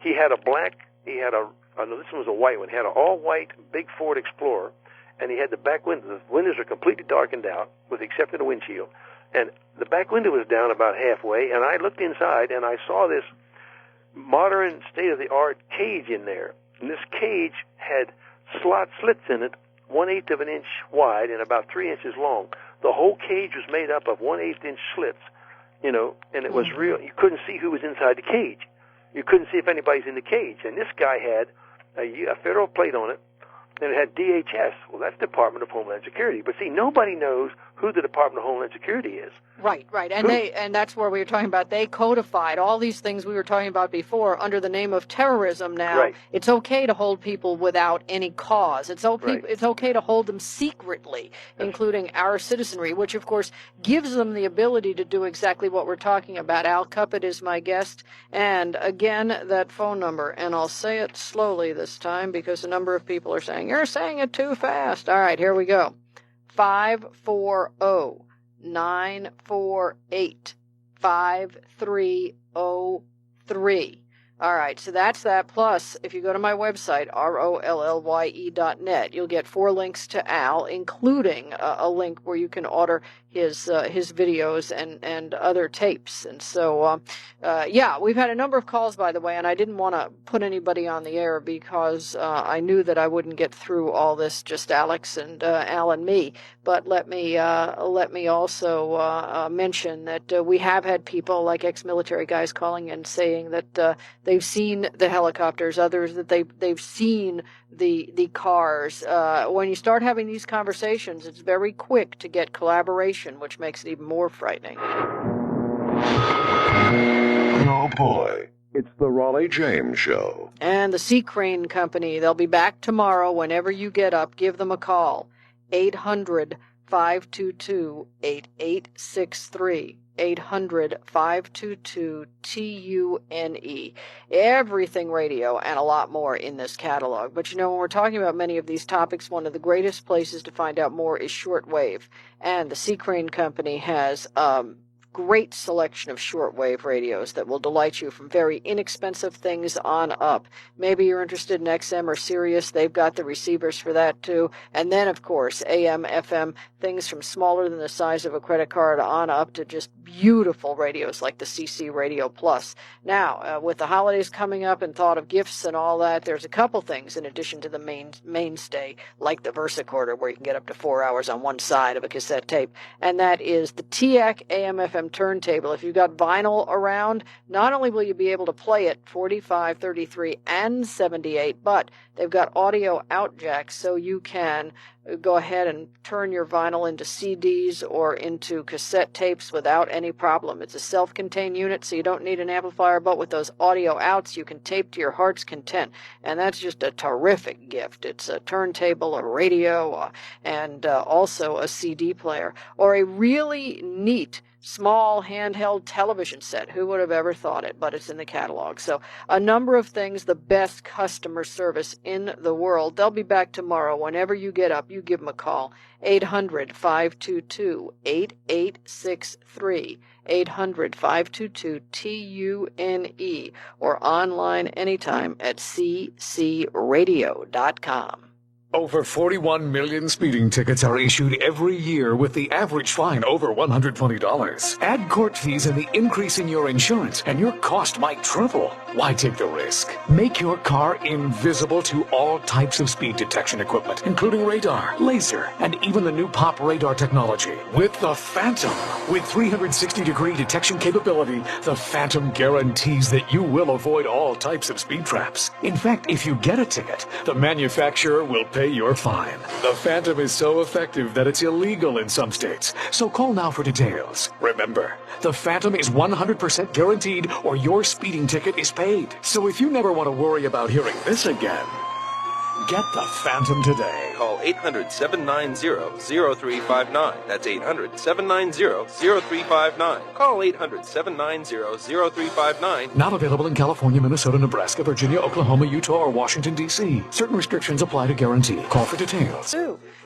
He had this one was a white one. He had an all-white big Ford Explorer, and he had the back windows. The windows are completely darkened out, with the exception of the windshield. And the back window was down about halfway, and I looked inside, and I saw this modern, state-of-the-art cage in there. And this cage had slits in it, 1/8 of an inch wide and about 3 inches long. The whole cage was made up of 1/8 inch slits, and it was real. You couldn't see who was inside the cage. You couldn't see if anybody's in the cage. And this guy had a federal plate on it, and it had DHS. Well, that's Department of Homeland Security. But see, nobody knows who the Department of Homeland Security is. Right. And that's where we were talking about. They codified all these things we were talking about before under the name of terrorism. Now, It's okay to hold people without any cause. It's okay to hold them secretly, including our citizenry, which, of course, gives them the ability to do exactly what we're talking about. Al Cuppett is my guest. And, again, that phone number. And I'll say it slowly this time because a number of people are saying, you're saying it too fast. All right, here we go. 540-948-5303. All right, so that's that. Plus, if you go to my website, rollye.net, you'll get 4 links to Al, including a link where you can order his videos and other tapes. And so, we've had a number of calls, by the way, and I didn't want to put anybody on the air because I knew that I wouldn't get through all this, just Alex and Al and me. But let me also mention that we have had people like ex-military guys calling in saying that they've seen the helicopters, others that they've seen the cars. When you start having these conversations, it's very quick to get collaboration, which makes it even more frightening. Oh boy, it's the Raleigh James Show. And the Sea Crane Company, they'll be back tomorrow. Whenever you get up, give them a call. 800-522-8863. 800-522-TUNE. Everything radio and a lot more in this catalog. But when we're talking about many of these topics, one of the greatest places to find out more is shortwave. And the Sea Crane Company has great selection of shortwave radios that will delight you from very inexpensive things on up. Maybe you're interested in XM or Sirius. They've got the receivers for that too. And then, of course, AM, FM, things from smaller than the size of a credit card on up to just beautiful radios like the CC Radio Plus. Now, with the holidays coming up and thought of gifts and all that, there's a couple things in addition to the mainstay, like the VersaCorder, where you can get up to 4 hours on one side of a cassette tape. And that is the TEAC AM/FM turntable. If you've got vinyl around, not only will you be able to play it 45, 33, and 78, but they've got audio out jacks, so you can go ahead and turn your vinyl into CDs or into cassette tapes without any problem. It's a self-contained unit, so you don't need an amplifier, but with those audio outs, you can tape to your heart's content, and that's just a terrific gift. It's a turntable, a radio, and also a CD player, or a really neat small handheld television set. Who would have ever thought it? But it's in the catalog. So a number of things, the best customer service in the world. They'll be back tomorrow. Whenever you get up, you give them a call. 800-522-8863. 800-522-TUNE, or online anytime at ccradio.com. Over 41 million speeding tickets are issued every year with the average fine over $120. Add court fees and the increase in your insurance, and your cost might triple. Why take the risk? Make your car invisible to all types of speed detection equipment, including radar, laser, and even the new POP radar technology. With the Phantom, with 360-degree detection capability, the Phantom guarantees that you will avoid all types of speed traps. In fact, if you get a ticket, the manufacturer will pay your fine. The Phantom is so effective that it's illegal in some states. So call now for details. Remember, the Phantom is 100% guaranteed or your speeding ticket is paid. So if you never want to worry about hearing this again, get the Phantom today. Call 800-790-0359. That's 800-790-0359. Call 800-790-0359. Not available in California, Minnesota, Nebraska, Virginia, Oklahoma, Utah, or Washington, D.C. Certain restrictions apply to guarantee. Call for details.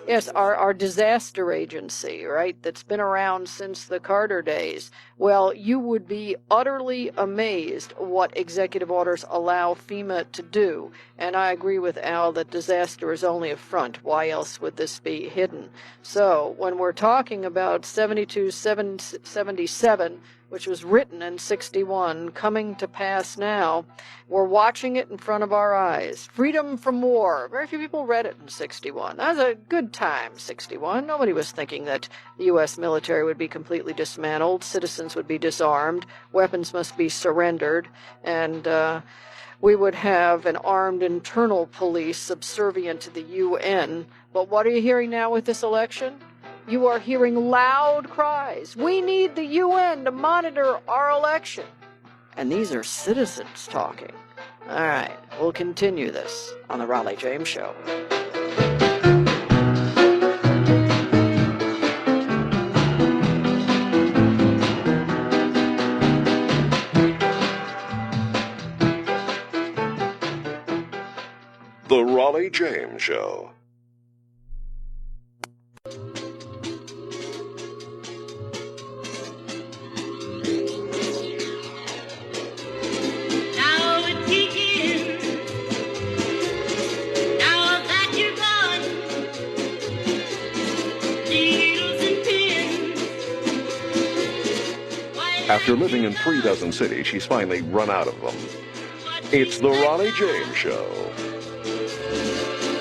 Yes, our disaster agency, right, that's been around since the Carter days. Well, you would be utterly amazed what executive orders allow FEMA to do. And I agree with Al that disaster is only a front. Why else would this be hidden? So when we're talking about 7277, which was written in 61, coming to pass now, we're watching it in front of our eyes. Freedom from war. Very few people read it in 61. That was a good time, 61. Nobody was thinking that the U.S. military would be completely dismantled, citizens would be disarmed, weapons must be surrendered, and we would have an armed internal police subservient to the UN. But what are you hearing now with this election? You are hearing loud cries. We need the UN to monitor our election. And these are citizens talking. All right, we'll continue this on the Raleigh James Show. The Raleigh James Show. After living in 36 cities, she's finally run out of them. It's the Raleigh James Show.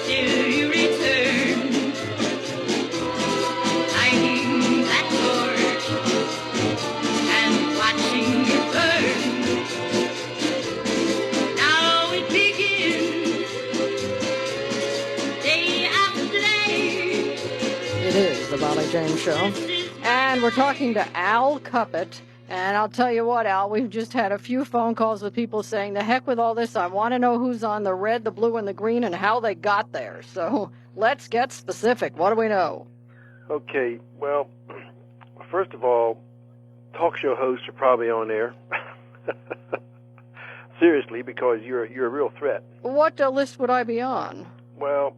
Till you return, lighting that torch and watching it burn. Now it begins, day after day. It is the Raleigh James Show. And we're talking to Al Cuppett. And I'll tell you what, Al, we've just had a few phone calls with people saying, the heck with all this, I want to know who's on the red, the blue, and the green, and how they got there. So let's get specific. What do we know? Okay, well, first of all, talk show hosts are probably on air. Seriously, because you're a real threat. What list would I be on? Well,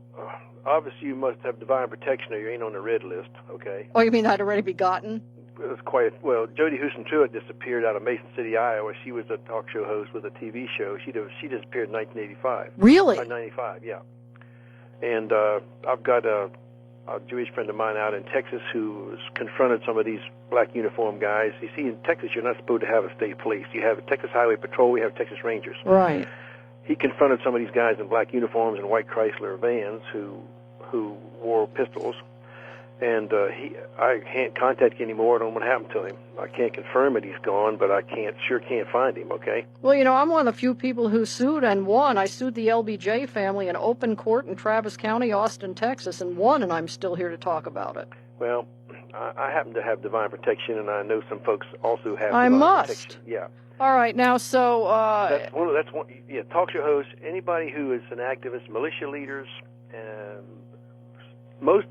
obviously you must have divine protection or you ain't on the red list, okay? Oh, you mean I'd already be gotten? was quite well. Jody Houston-Truitt disappeared out of Mason City, Iowa. She was a talk show host with a TV show. She disappeared in 1985. Really? 95, yeah. And I've got a Jewish friend of mine out in Texas who has confronted some of these black uniform guys. You see, in Texas, you're not supposed to have a state police. You have a Texas Highway Patrol. We have Texas Rangers. Right. He confronted some of these guys in black uniforms and white Chrysler vans who wore pistols. And I can't contact him anymore. I don't know what happened to him. I can't confirm it. He's gone, but I sure can't find him. Okay. Well, I'm one of the few people who sued and won. I sued the LBJ family in open court in Travis County, Austin, Texas, and won. And I'm still here to talk about it. Well, I happen to have divine protection, and I know some folks also have. I divine must. Protection. Yeah. All right. Now, so that's one. Yeah. Talk show hosts, anybody who is an activist, militia leaders, and most.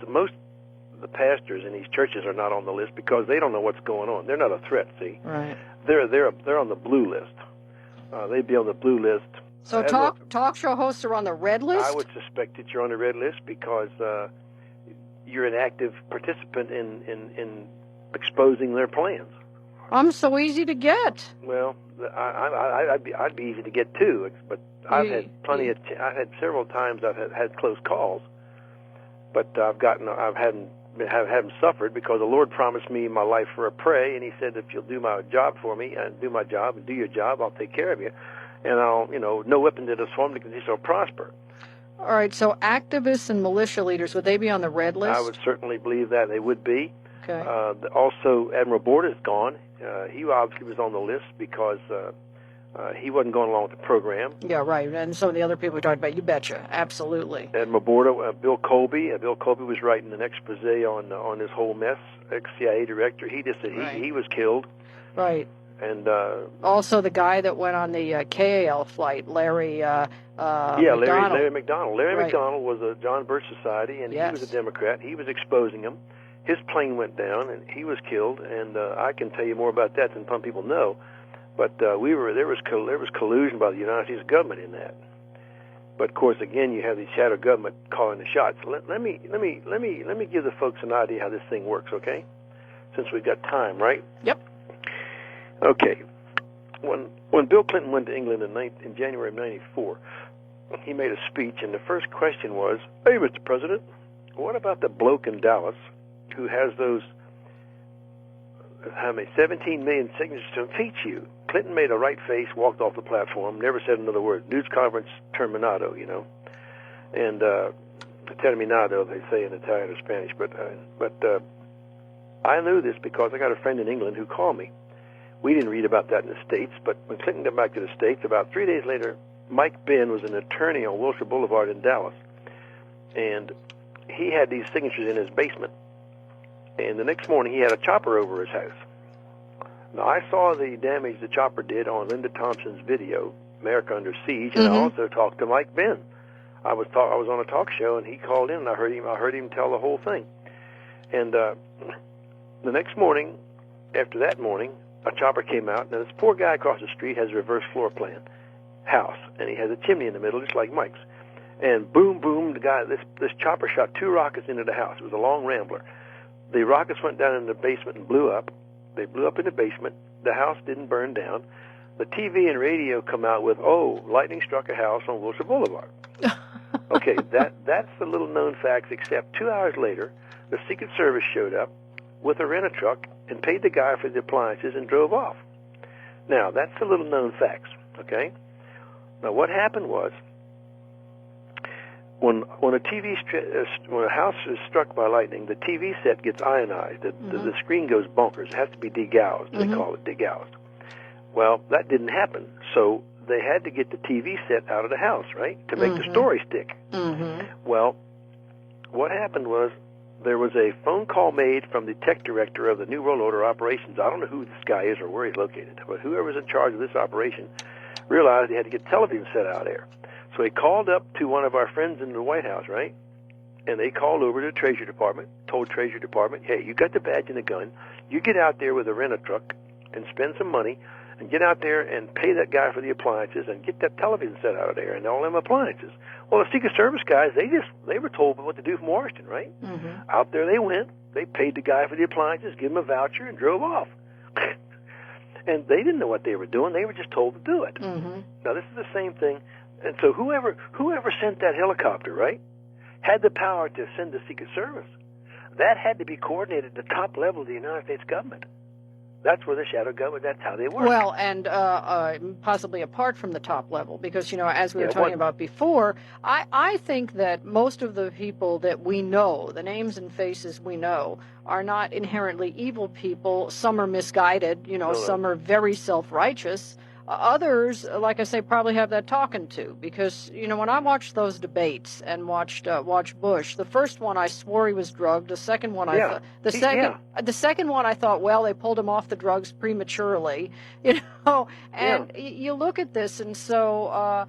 The pastors in these churches are not on the list because they don't know what's going on. They're not a threat, see? Right. They're on the blue list. They'd be on the blue list. So talk show hosts are on the red list? I would suspect that you're on the red list because you're an active participant in exposing their plans. I'm so easy to get. Well, I'd be easy to get too, but I've had I've had several times I've had close calls, but haven't suffered because the Lord promised me my life for a prey, and He said, if you'll do my job for me and do my job and do your job, I'll take care of you, and I'll, no weapon that is formed against you shall prosper. All right, so activists and militia leaders, would they be on the red list? I would certainly believe that they would be. Okay. Also, Admiral Borda is gone. He obviously was on the list because he wasn't going along with the program. Yeah, right. And some of the other people we talked about, you betcha. Absolutely. Admiral Borda, Bill Colby. Bill Colby was writing an expose on this whole mess, ex-CIA director. He just said he was killed. Right. And also the guy that went on the KAL flight, Larry McDonald. Larry McDonald. Larry McDonald was a John Birch Society, and he was a Democrat. He was exposing him. His plane went down, and he was killed. And I can tell you more about that than some people know. But there was collusion by the United States government in that. But of course, again, you have the shadow government calling the shots. Let me give the folks an idea how this thing works, okay? Since we've got time, right? Yep. Okay. When Bill Clinton went to England in January of '94, he made a speech, and the first question was, "Hey, Mr. President, what about the bloke in Dallas who has those 17 million signatures to impeach you?" Clinton made a right face, walked off the platform, never said another word. News conference terminado, and terminado, they say in Italian or Spanish. But I knew this because I got a friend in England who called me. We didn't read about that in the States, but when Clinton got back to the States, about 3 days later, Mike Ben was an attorney on Wilshire Boulevard in Dallas, and he had these signatures in his basement. And the next morning, he had a chopper over his house. Now, I saw the damage the chopper did on Linda Thompson's video, America Under Siege, and I also talked to Mike Ben. I was on a talk show, and he called in, and I heard him tell the whole thing. And the next morning, after that morning, a chopper came out. Now, this poor guy across the street has a reverse floor plan house, and he has a chimney in the middle, just like Mike's. And boom, boom, this chopper shot 2 rockets into the house. It was a long rambler. The rockets went down in the basement and blew up. They blew up in the basement. The house didn't burn down. The TV and radio come out with, lightning struck a house on Wilshire Boulevard. Okay, that's the little-known facts, except 2 hours later, the Secret Service showed up with a rent-a-truck and paid the guy for the appliances and drove off. Now, that's the little-known facts, okay? Now, what happened was, when a house is struck by lightning, the TV set gets ionized. The screen goes bonkers. It has to be degaussed. They call it degaussed. Well, that didn't happen, so they had to get the TV set out of the house, right, to make the story stick. Well, what happened was there was a phone call made from the tech director of the New World Order operations. I don't know who this guy is or where he's located, but whoever's in charge of this operation realized he had to get television set out there. So he called up to one of our friends in the White House, right? And they called over to the Treasury Department, told Treasury Department, hey, you got the badge and the gun. You get out there with a rent-a-truck and spend some money and get out there and pay that guy for the appliances and get that television set out of there and all them appliances. Well, the Secret Service guys, they were told what to do from Washington, right? Mm-hmm. Out there they went. They paid the guy for the appliances, gave him a voucher, and drove off. And they didn't know what they were doing. They were just told to do it. Mm-hmm. Now, this is the same thing. And so whoever sent that helicopter, right, had the power to send the Secret Service. That had to be coordinated at the top level of the United States government. That's where the shadow government, that's how they work. Well, and possibly apart from the top level, because, as we were talking about before, I think that most of the people that we know, the names and faces we know, are not inherently evil people. Some are misguided, some are very self-righteous. Others, like I say, probably have that talking to, because when I watched those debates and watched Bush, the first one I swore he was drugged. The second one the second one I thought, well, they pulled him off the drugs prematurely, and you look at this, and so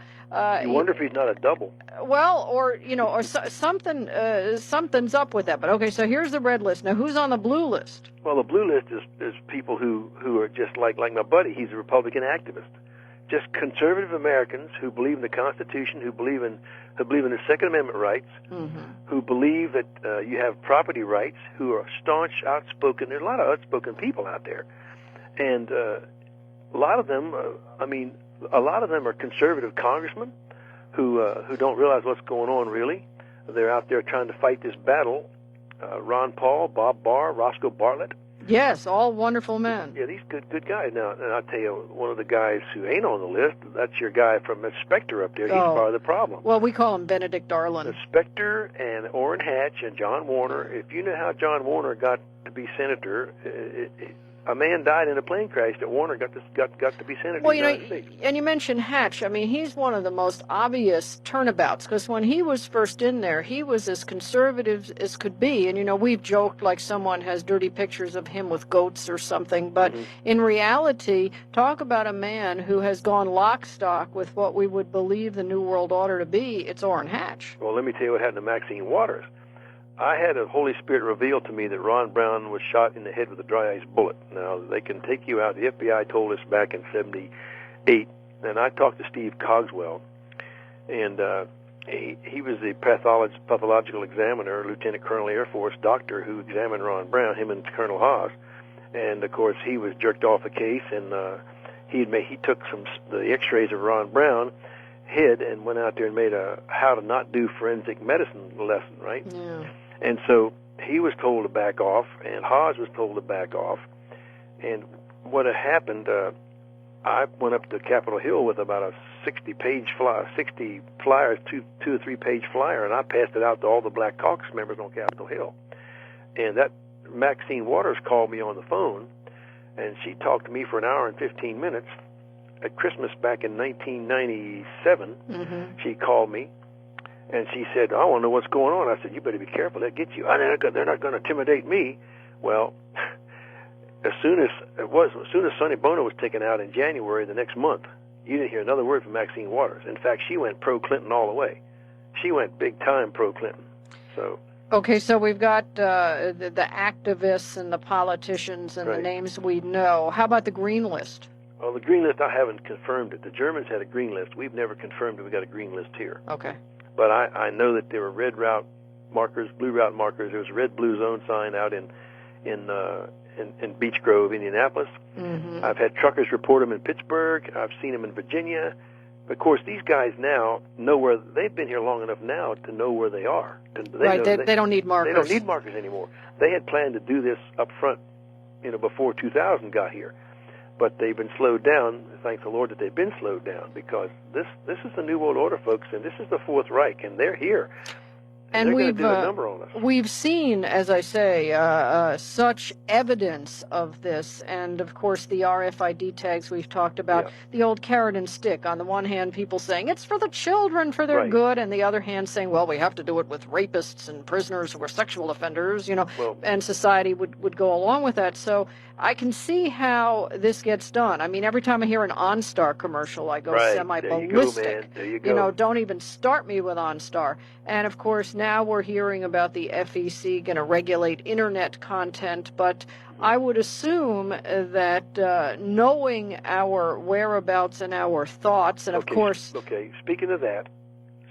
you wonder if he's not a double. Well, or something's up with that. But okay, so here's the red list. Now, who's on the blue list? Well, the blue list is people who are just like my buddy. He's a Republican activist. Just conservative Americans who believe in the Constitution, who believe in the Second Amendment rights, mm-hmm. who believe that you have property rights, who are staunch, outspoken. There's a lot of outspoken people out there, and a lot of them. A lot of them are conservative congressmen who don't realize what's going on. Really, they're out there trying to fight this battle. Ron Paul, Bob Barr, Roscoe Bartlett. Yes, all wonderful men. Yeah, these good guys. Now, and I'll tell you, one of the guys who ain't on the list, that's your guy from the Spectre up there. He's part of the problem. Well, we call him Benedict Darlin. The Spectre and Orrin Hatch and John Warner. If you know how John Warner got to be senator, a man died in a plane crash that Warner got to be senator. Well, and you mentioned Hatch. I mean, he's one of the most obvious turnabouts, because when he was first in there, he was as conservative as could be. And, we've joked like someone has dirty pictures of him with goats or something. But mm-hmm. in reality, talk about a man who has gone lock stock with what we would believe the New World Order to be. It's Orrin Hatch. Well, let me tell you what happened to Maxine Waters. I had a Holy Spirit reveal to me that Ron Brown was shot in the head with a dry ice bullet. Now, they can take you out. The FBI told us back in 1978, and I talked to Steve Cogswell, and he was the pathological examiner, Lieutenant Colonel Air Force doctor who examined Ron Brown, him and Colonel Haas. And, of course, he was jerked off the case, and he took the x-rays of Ron Brown head and went out there and made a how to not do forensic medicine lesson, right? Yeah. And so he was told to back off, and Haas was told to back off. And what had happened, I went up to Capitol Hill with about a 60 flyers, two or 3 page flyer, and I passed it out to all the Black Caucus members on Capitol Hill. And that Maxine Waters called me on the phone, and she talked to me for an hour and 15 minutes. At Christmas back in 1997, mm-hmm. she called me, and she said, I want to know what's going on. I said, you better be careful. They'll get you. They're not going to intimidate me. Well, as soon as Sonny Bono was taken out in January the next month, you didn't hear another word from Maxine Waters. In fact, she went pro-Clinton all the way. She went big-time pro-Clinton. So. Okay, so we've got the activists and the politicians and right. the names we know. How about the green list? Well, the green list, I haven't confirmed it. The Germans had a green list. We've never confirmed that we got a green list here. Okay. But I know that there were red route markers, blue route markers. There was a red-blue zone sign out in Beech Grove, Indianapolis. Mm-hmm. I've had truckers report them in Pittsburgh. I've seen them in Virginia. But of course, these guys now know where they've been here long enough now to know where they are. They don't need markers. They don't need markers anymore. They had planned to do this up front, before 2000 got here. But they've been slowed down. Thank the Lord that they've been slowed down, because this is the New World Order, folks, and this is the Fourth Reich, and they're here. And we've do a number on us. We've seen, as I say, such evidence of this, and of course the RFID tags we've talked about, yeah. The old carrot and stick. On the one hand, people saying it's for the children, for their right. good, and the other hand saying, well, we have to do it with rapists and prisoners who are sexual offenders, and society would go along with that. So I can see how this gets done. I mean, every time I hear an OnStar commercial, I go right. semi-ballistic. There you go, man. There you go. Don't even start me with OnStar. And of course, now we're hearing about the FEC going to regulate internet content, but I would assume that knowing our whereabouts and our thoughts, and of course... Okay, speaking of that,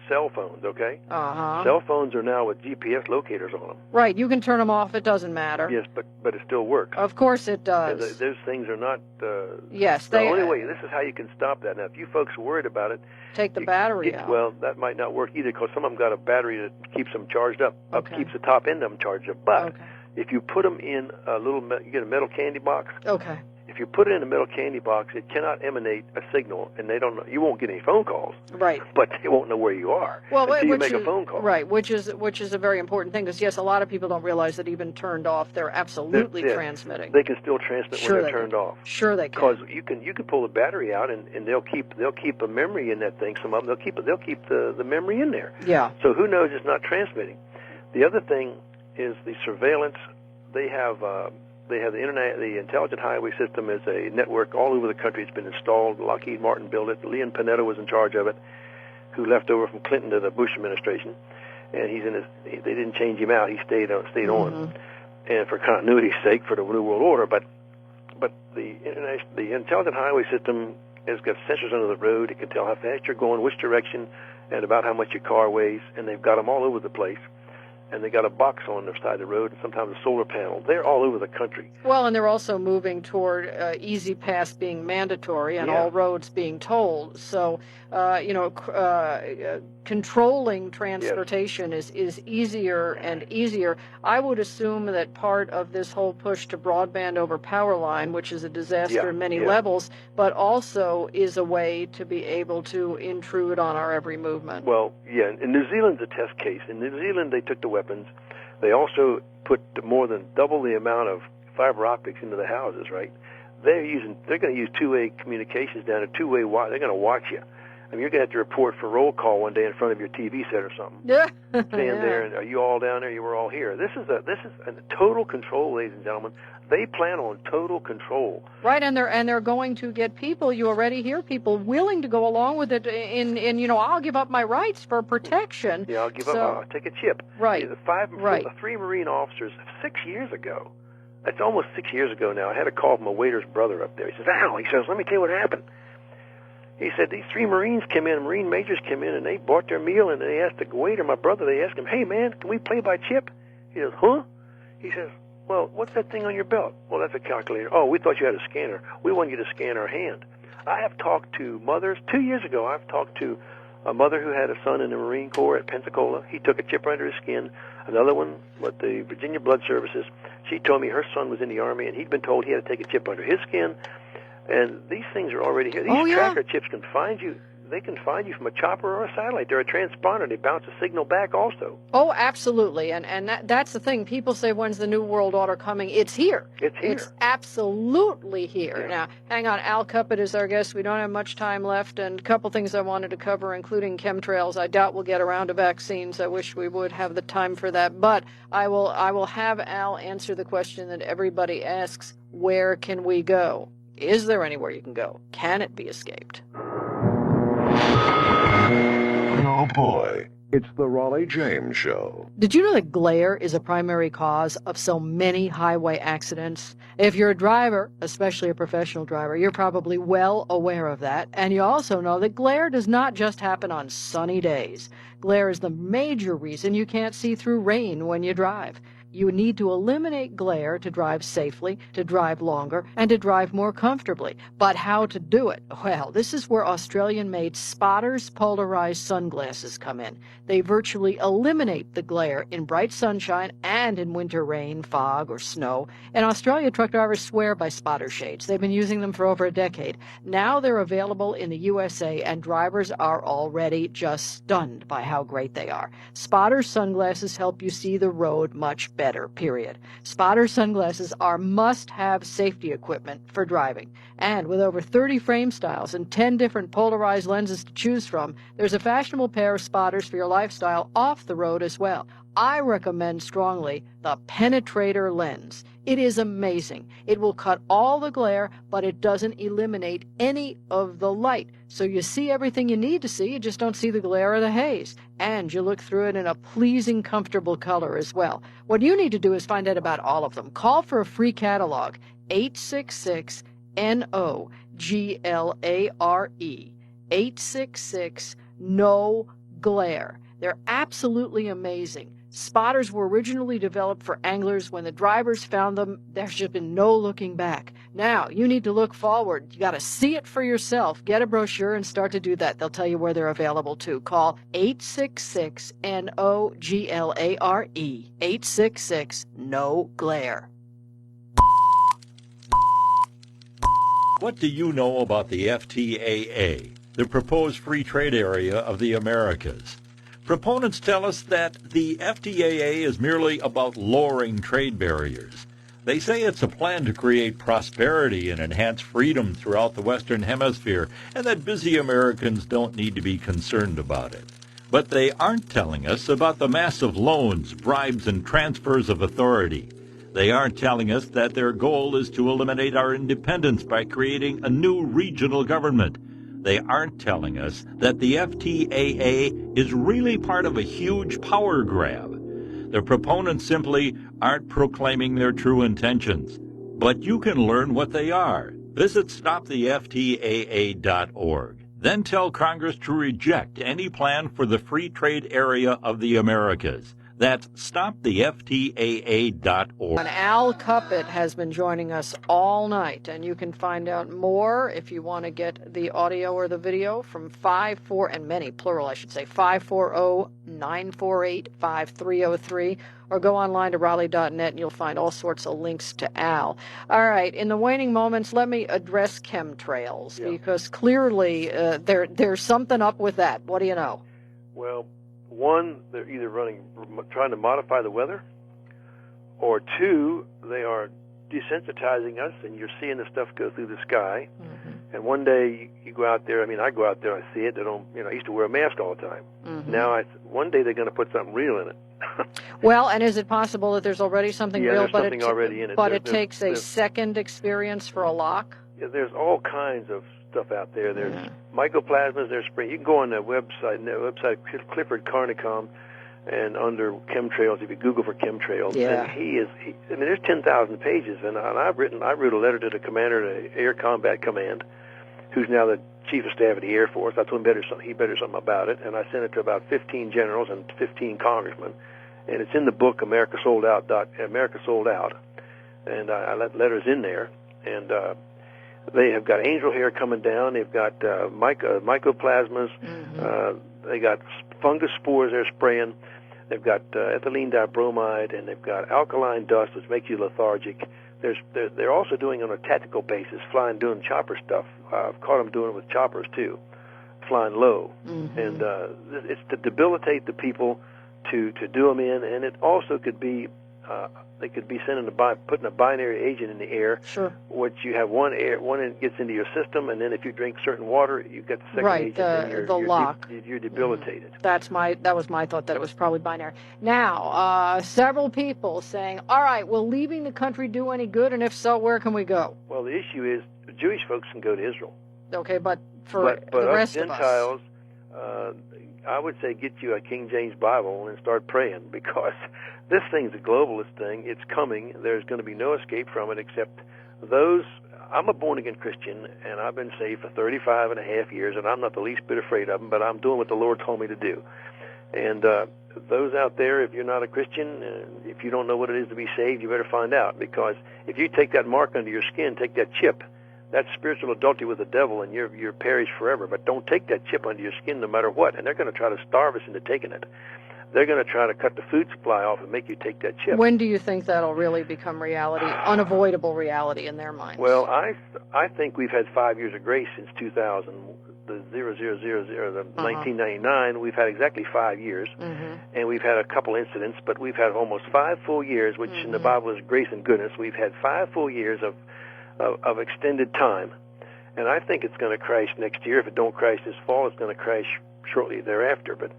cell phones, okay? Uh-huh. Cell phones are now with GPS locators on them. Right, you can turn them off, it doesn't matter. Yes, but it still works. Of course it does. And those things are not... yes, the only way, this is how you can stop that. Now, if you folks are worried about it... Take the battery out. Well, that might not work either, because some of them got a battery that keeps them charged up, keeps the top end of them charged up. But if you put them in a little... you get a metal candy box. Okay. If you put it in a metal candy box, it cannot emanate a signal, and they don't know. You won't get any phone calls. Right. But they won't know where you are until you make a phone call. Right, which is a very important thing, because, yes, a lot of people don't realize that even turned off, they're absolutely transmitting. They can still transmit when they're turned off. Sure they can. Because you can pull the battery out, and they'll keep a memory in that thing. Some of them, they'll keep the memory in there. Yeah. So who knows it's not transmitting. The other thing is the surveillance. They have the internet, the intelligent highway system is a network all over the country. It's been installed. Lockheed Martin built it. Leon Panetta was in charge of it, who left over from Clinton to the Bush administration, and they didn't change him out. He stayed on, and for continuity's sake, for the New World Order. But the intelligent highway system has got sensors under the road. It can tell how fast you're going, which direction, and about how much your car weighs. And they've got them all over the place. And they got a box on the side of the road, and sometimes a solar panel. They're all over the country. Well, and they're also moving toward easy pass being mandatory and all roads being tolled. So, controlling transportation is easier and easier. I would assume that part of this whole push to broadband over power line, which is a disaster in many levels, but also is a way to be able to intrude on our every movement. Well, yeah, in New Zealand's a test case. In New Zealand, they took the weapons. They also put more than double the amount of fiber optics into the houses, right? They're going to use two-way communications down to two-way. They're going to watch you. I mean, you're going to have to report for roll call one day in front of your TV set or something. Yeah. Stand there, and are you all down there? You were all here. This is a total control, ladies and gentlemen. They plan on total control. Right, and they're going to get people. You already hear people willing to go along with it. I'll give up my rights for protection. Yeah, I'll give up. I'll take a chip. Right. Three Marine officers 6 years ago. It's almost 6 years ago now. I had a call from a waiter's brother up there. He says, "Al," he says, "let me tell you what happened." He said, these three Marine majors came in, and they bought their meal, and they asked the waiter, my brother, they asked him, "Hey, man, can we play by chip?" He says, "Huh?" He says, "Well, what's that thing on your belt?" "Well, that's a calculator." "Oh, we thought you had a scanner. We want you to scan our hand." I have talked to mothers. 2 years ago, I've talked to a mother who had a son in the Marine Corps at Pensacola. He took a chip under his skin. Another one with the Virginia Blood Services. She told me her son was in the Army, and he'd been told he had to take a chip under his skin. And these things are already here. These tracker chips can find you. They can find you from a chopper or a satellite. They're a transponder. They bounce a signal back also. Oh, absolutely. And that's the thing. People say, when's the New World Order coming? It's here. It's here. It's absolutely here. Yeah. Now, hang on. Al Cuppett is our guest. We don't have much time left. And a couple things I wanted to cover, including chemtrails. I doubt we'll get around to vaccines. I wish we would have the time for that. But I will have Al answer the question that everybody asks, where can we go? Is there anywhere you can go? Can it be escaped? Oh boy, it's the Raleigh James Show. Did you know that glare is a primary cause of so many highway accidents? If you're a driver, especially a professional driver, you're probably well aware of that. And you also know that glare does not just happen on sunny days. Glare is the major reason you can't see through rain when you drive. You need to eliminate glare to drive safely, to drive longer, and to drive more comfortably. But how to do it? Well, this is where Australian-made Spotters polarized sunglasses come in. They virtually eliminate the glare in bright sunshine and in winter rain, fog, or snow. In Australia, truck drivers swear by spotter shades. They've been using them for over a decade. Now they're available in the USA, and drivers are already just stunned by how great they are. Spotters sunglasses help you see the road much better, period. Spotter sunglasses are must-have safety equipment for driving. And with over 30 frame styles and 10 different polarized lenses to choose from, there's a fashionable pair of spotters for your lifestyle off the road as well. I recommend strongly the Penetrator lens. It is amazing. It will cut all the glare, but it doesn't eliminate any of the light. So you see everything you need to see, you just don't see the glare or the haze. And you look through it in a pleasing, comfortable color as well. What you need to do is find out about all of them. Call for a free catalog, 866-NOGLARE, 866-NO-GLARE. They're absolutely amazing. Spotters were originally developed for anglers. When the drivers found them, there's just been no looking back. Now, you need to look forward. You got to see it for yourself. Get a brochure and start to do that. They'll tell you where they're available to. Call 866-NOGLARE, 866-NO-GLARE. What do you know about the FTAA, the proposed free trade area of the Americas? Proponents tell us that the FTAA is merely about lowering trade barriers. They say it's a plan to create prosperity and enhance freedom throughout the Western Hemisphere, and that busy Americans don't need to be concerned about it. But they aren't telling us about the massive loans, bribes, and transfers of authority. They aren't telling us that their goal is to eliminate our independence by creating a new regional government. They aren't telling us that the FTAA is really part of a huge power grab. The proponents simply aren't proclaiming their true intentions. But you can learn what they are. Visit stoptheftaa.org. Then tell Congress to reject any plan for the free trade area of the Americas. That's stoptheftaa.org. And Al Cuppett has been joining us all night, and you can find out more if you want to get the audio or the video from 540-948-5303, or go online to Raleigh.net and you'll find all sorts of links to Al. All right, in the waning moments, let me address chemtrails, because clearly there's something up with that. What do you know? Well, one, they're either trying to modify the weather, or two, they are desensitizing us, and you're seeing the stuff go through the sky. Mm-hmm. And one day you go out there. I mean, I go out there, I see it. They don't, I used to wear a mask all the time. Mm-hmm. Now, one day they're going to put something real in it. Well, and is it possible that there's already something real, there's something already in it? But it takes a second experience for a lock? Yeah, there's all kinds of stuff out there. There's mycoplasmas. There's spray. You can go on the website Clifford Carnicom, and under chemtrails, if you Google for chemtrails, and there's 10,000 pages, and I wrote a letter to the commander of the Air Combat Command, who's now the Chief of Staff of the Air Force. I told him he better something about it, and I sent it to about 15 generals and 15 congressmen, and it's in the book America Sold Out, and I let letters in there, and they have got angel hair coming down. They've got mycoplasmas. Mm-hmm. They got fungus spores they're spraying. They've got ethylene dibromide, and they've got alkaline dust, which makes you lethargic. They're also doing on a tactical basis, doing chopper stuff. I've caught them doing it with choppers too, flying low. Mm-hmm. And it's to debilitate the people, to do them in, and it also could be they could be putting a binary agent in the air. Sure. Which you have one gets into your system, and then if you drink certain water, you get the second agent. Right, the lock. You're debilitated. That was my thought, that it was probably binary. Now, several people saying, all right, will leaving the country do any good, and if so, where can we go? Well, the issue is the Jewish folks can go to Israel. Okay, but for the rest of us, Gentiles, I would say get you a King James Bible and start praying, because this thing's a globalist thing. It's coming. There's going to be no escape from it except those. I'm a born-again Christian, and I've been saved for 35 and a half years, and I'm not the least bit afraid of them, but I'm doing what the Lord told me to do. And those out there, if you're not a Christian, if you don't know what it is to be saved, you better find out, because if you take that mark under your skin, take that chip, that's spiritual adultery with the devil, and you're perished forever. But don't take that chip under your skin no matter what. And they're going to try to starve us into taking it. They're going to try to cut the food supply off and make you take that chip. When do you think that'll really become reality, unavoidable reality in their minds? Well, I think we've had 5 years of grace since 2000. The 1999, we've had exactly 5 years, and we've had a couple incidents, but we've had almost 5 full years, which in the Bible is grace and goodness. We've had 5 full years of extended time, and I think it's going to crash next year. If it don't crash this fall, it's going to crash shortly thereafter. But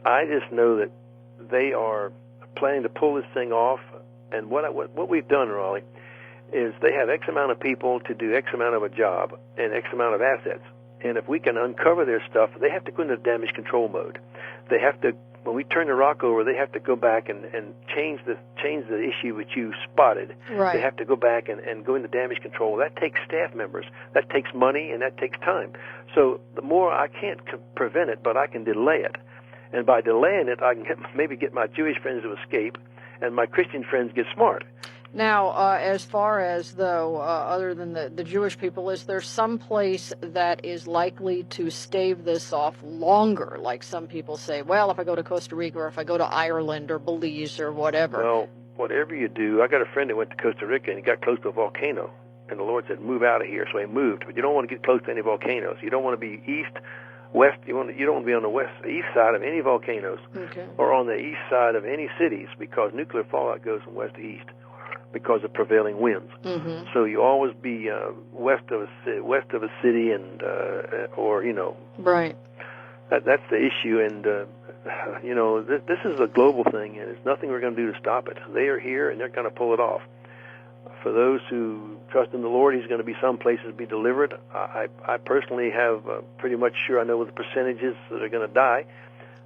I just know that they are planning to pull this thing off, And what we've done, Raleigh, is they have X amount of people to do X amount of a job and X amount of assets. And if we can uncover their stuff, they have to go into damage control mode. They have to, when we turn the rock over, they have to go back and change the issue which you spotted. Right. They have to go back and go into damage control. That takes staff members. That takes money, and that takes time. So the more I can't prevent it, but I can delay it. And by delaying it, I can maybe get my Jewish friends to escape, and my Christian friends get smart. Now, as far as, though, other than the Jewish people, is there some place that is likely to stave this off longer? Like some people say, well, if I go to Costa Rica or if I go to Ireland or Belize or whatever. Well, whatever you do, I got a friend that went to Costa Rica and he got close to a volcano. And the Lord said, move out of here. So he moved. But you don't want to get close to any volcanoes. You don't want to be east, west. You don't want to be on the east side of any volcanoes, okay, or on the east side of any cities, because nuclear fallout goes from west to east because of prevailing winds. Mm-hmm. So you always be west of a city, and or right. That's the issue. And this is a global thing, and there's nothing we're going to do to stop it. They are here, and they're going to pull it off. For those who trust in the Lord, He's going to be some places be delivered. I personally have pretty much sure I know the percentages that are going to die,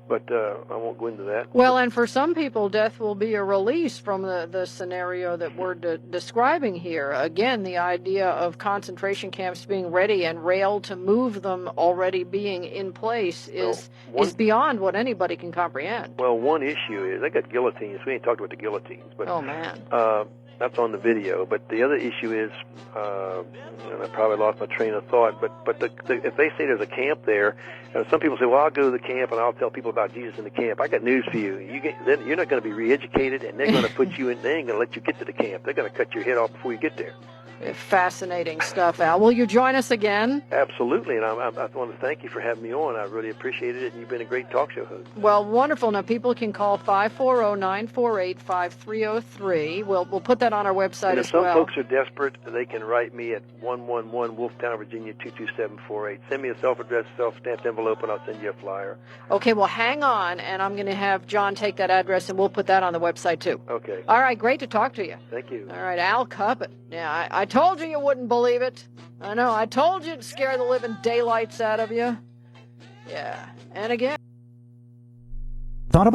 but I won't go into that. Well, and for some people, death will be a release from the scenario that we're describing here. Again, the idea of concentration camps being ready and rail to move them already being in place is beyond what anybody can comprehend. Well, one issue is they got guillotines. We ain't talked about the guillotines, but oh man. That's on the video. But the other issue is, and I probably lost my train of thought, but if they say there's a camp there, some people say, well, I'll go to the camp and I'll tell people about Jesus in the camp. I got news for you. You're not going to be re-educated, and they're going to put you in. They ain't going to let you get to the camp. They're going to cut your head off before you get there. Fascinating stuff, Al. Will you join us again? Absolutely, and I want to thank you for having me on. I really appreciated it, and you've been a great talk show host. Well, wonderful. Now, people can call 540-948-5303. We'll put that on our website and as well. If some folks are desperate, they can write me at 111 Wolftown, Virginia 22748. Send me a self-addressed, self-stamped envelope, and I'll send you a flyer. Okay, well, hang on, and I'm going to have John take that address, and we'll put that on the website, too. Okay. All right, great to talk to you. Thank you. All right, Al Cuppett. Yeah, I told you wouldn't believe it. I know. I told you it'd scare the living daylights out of you. Yeah. And again. Thought about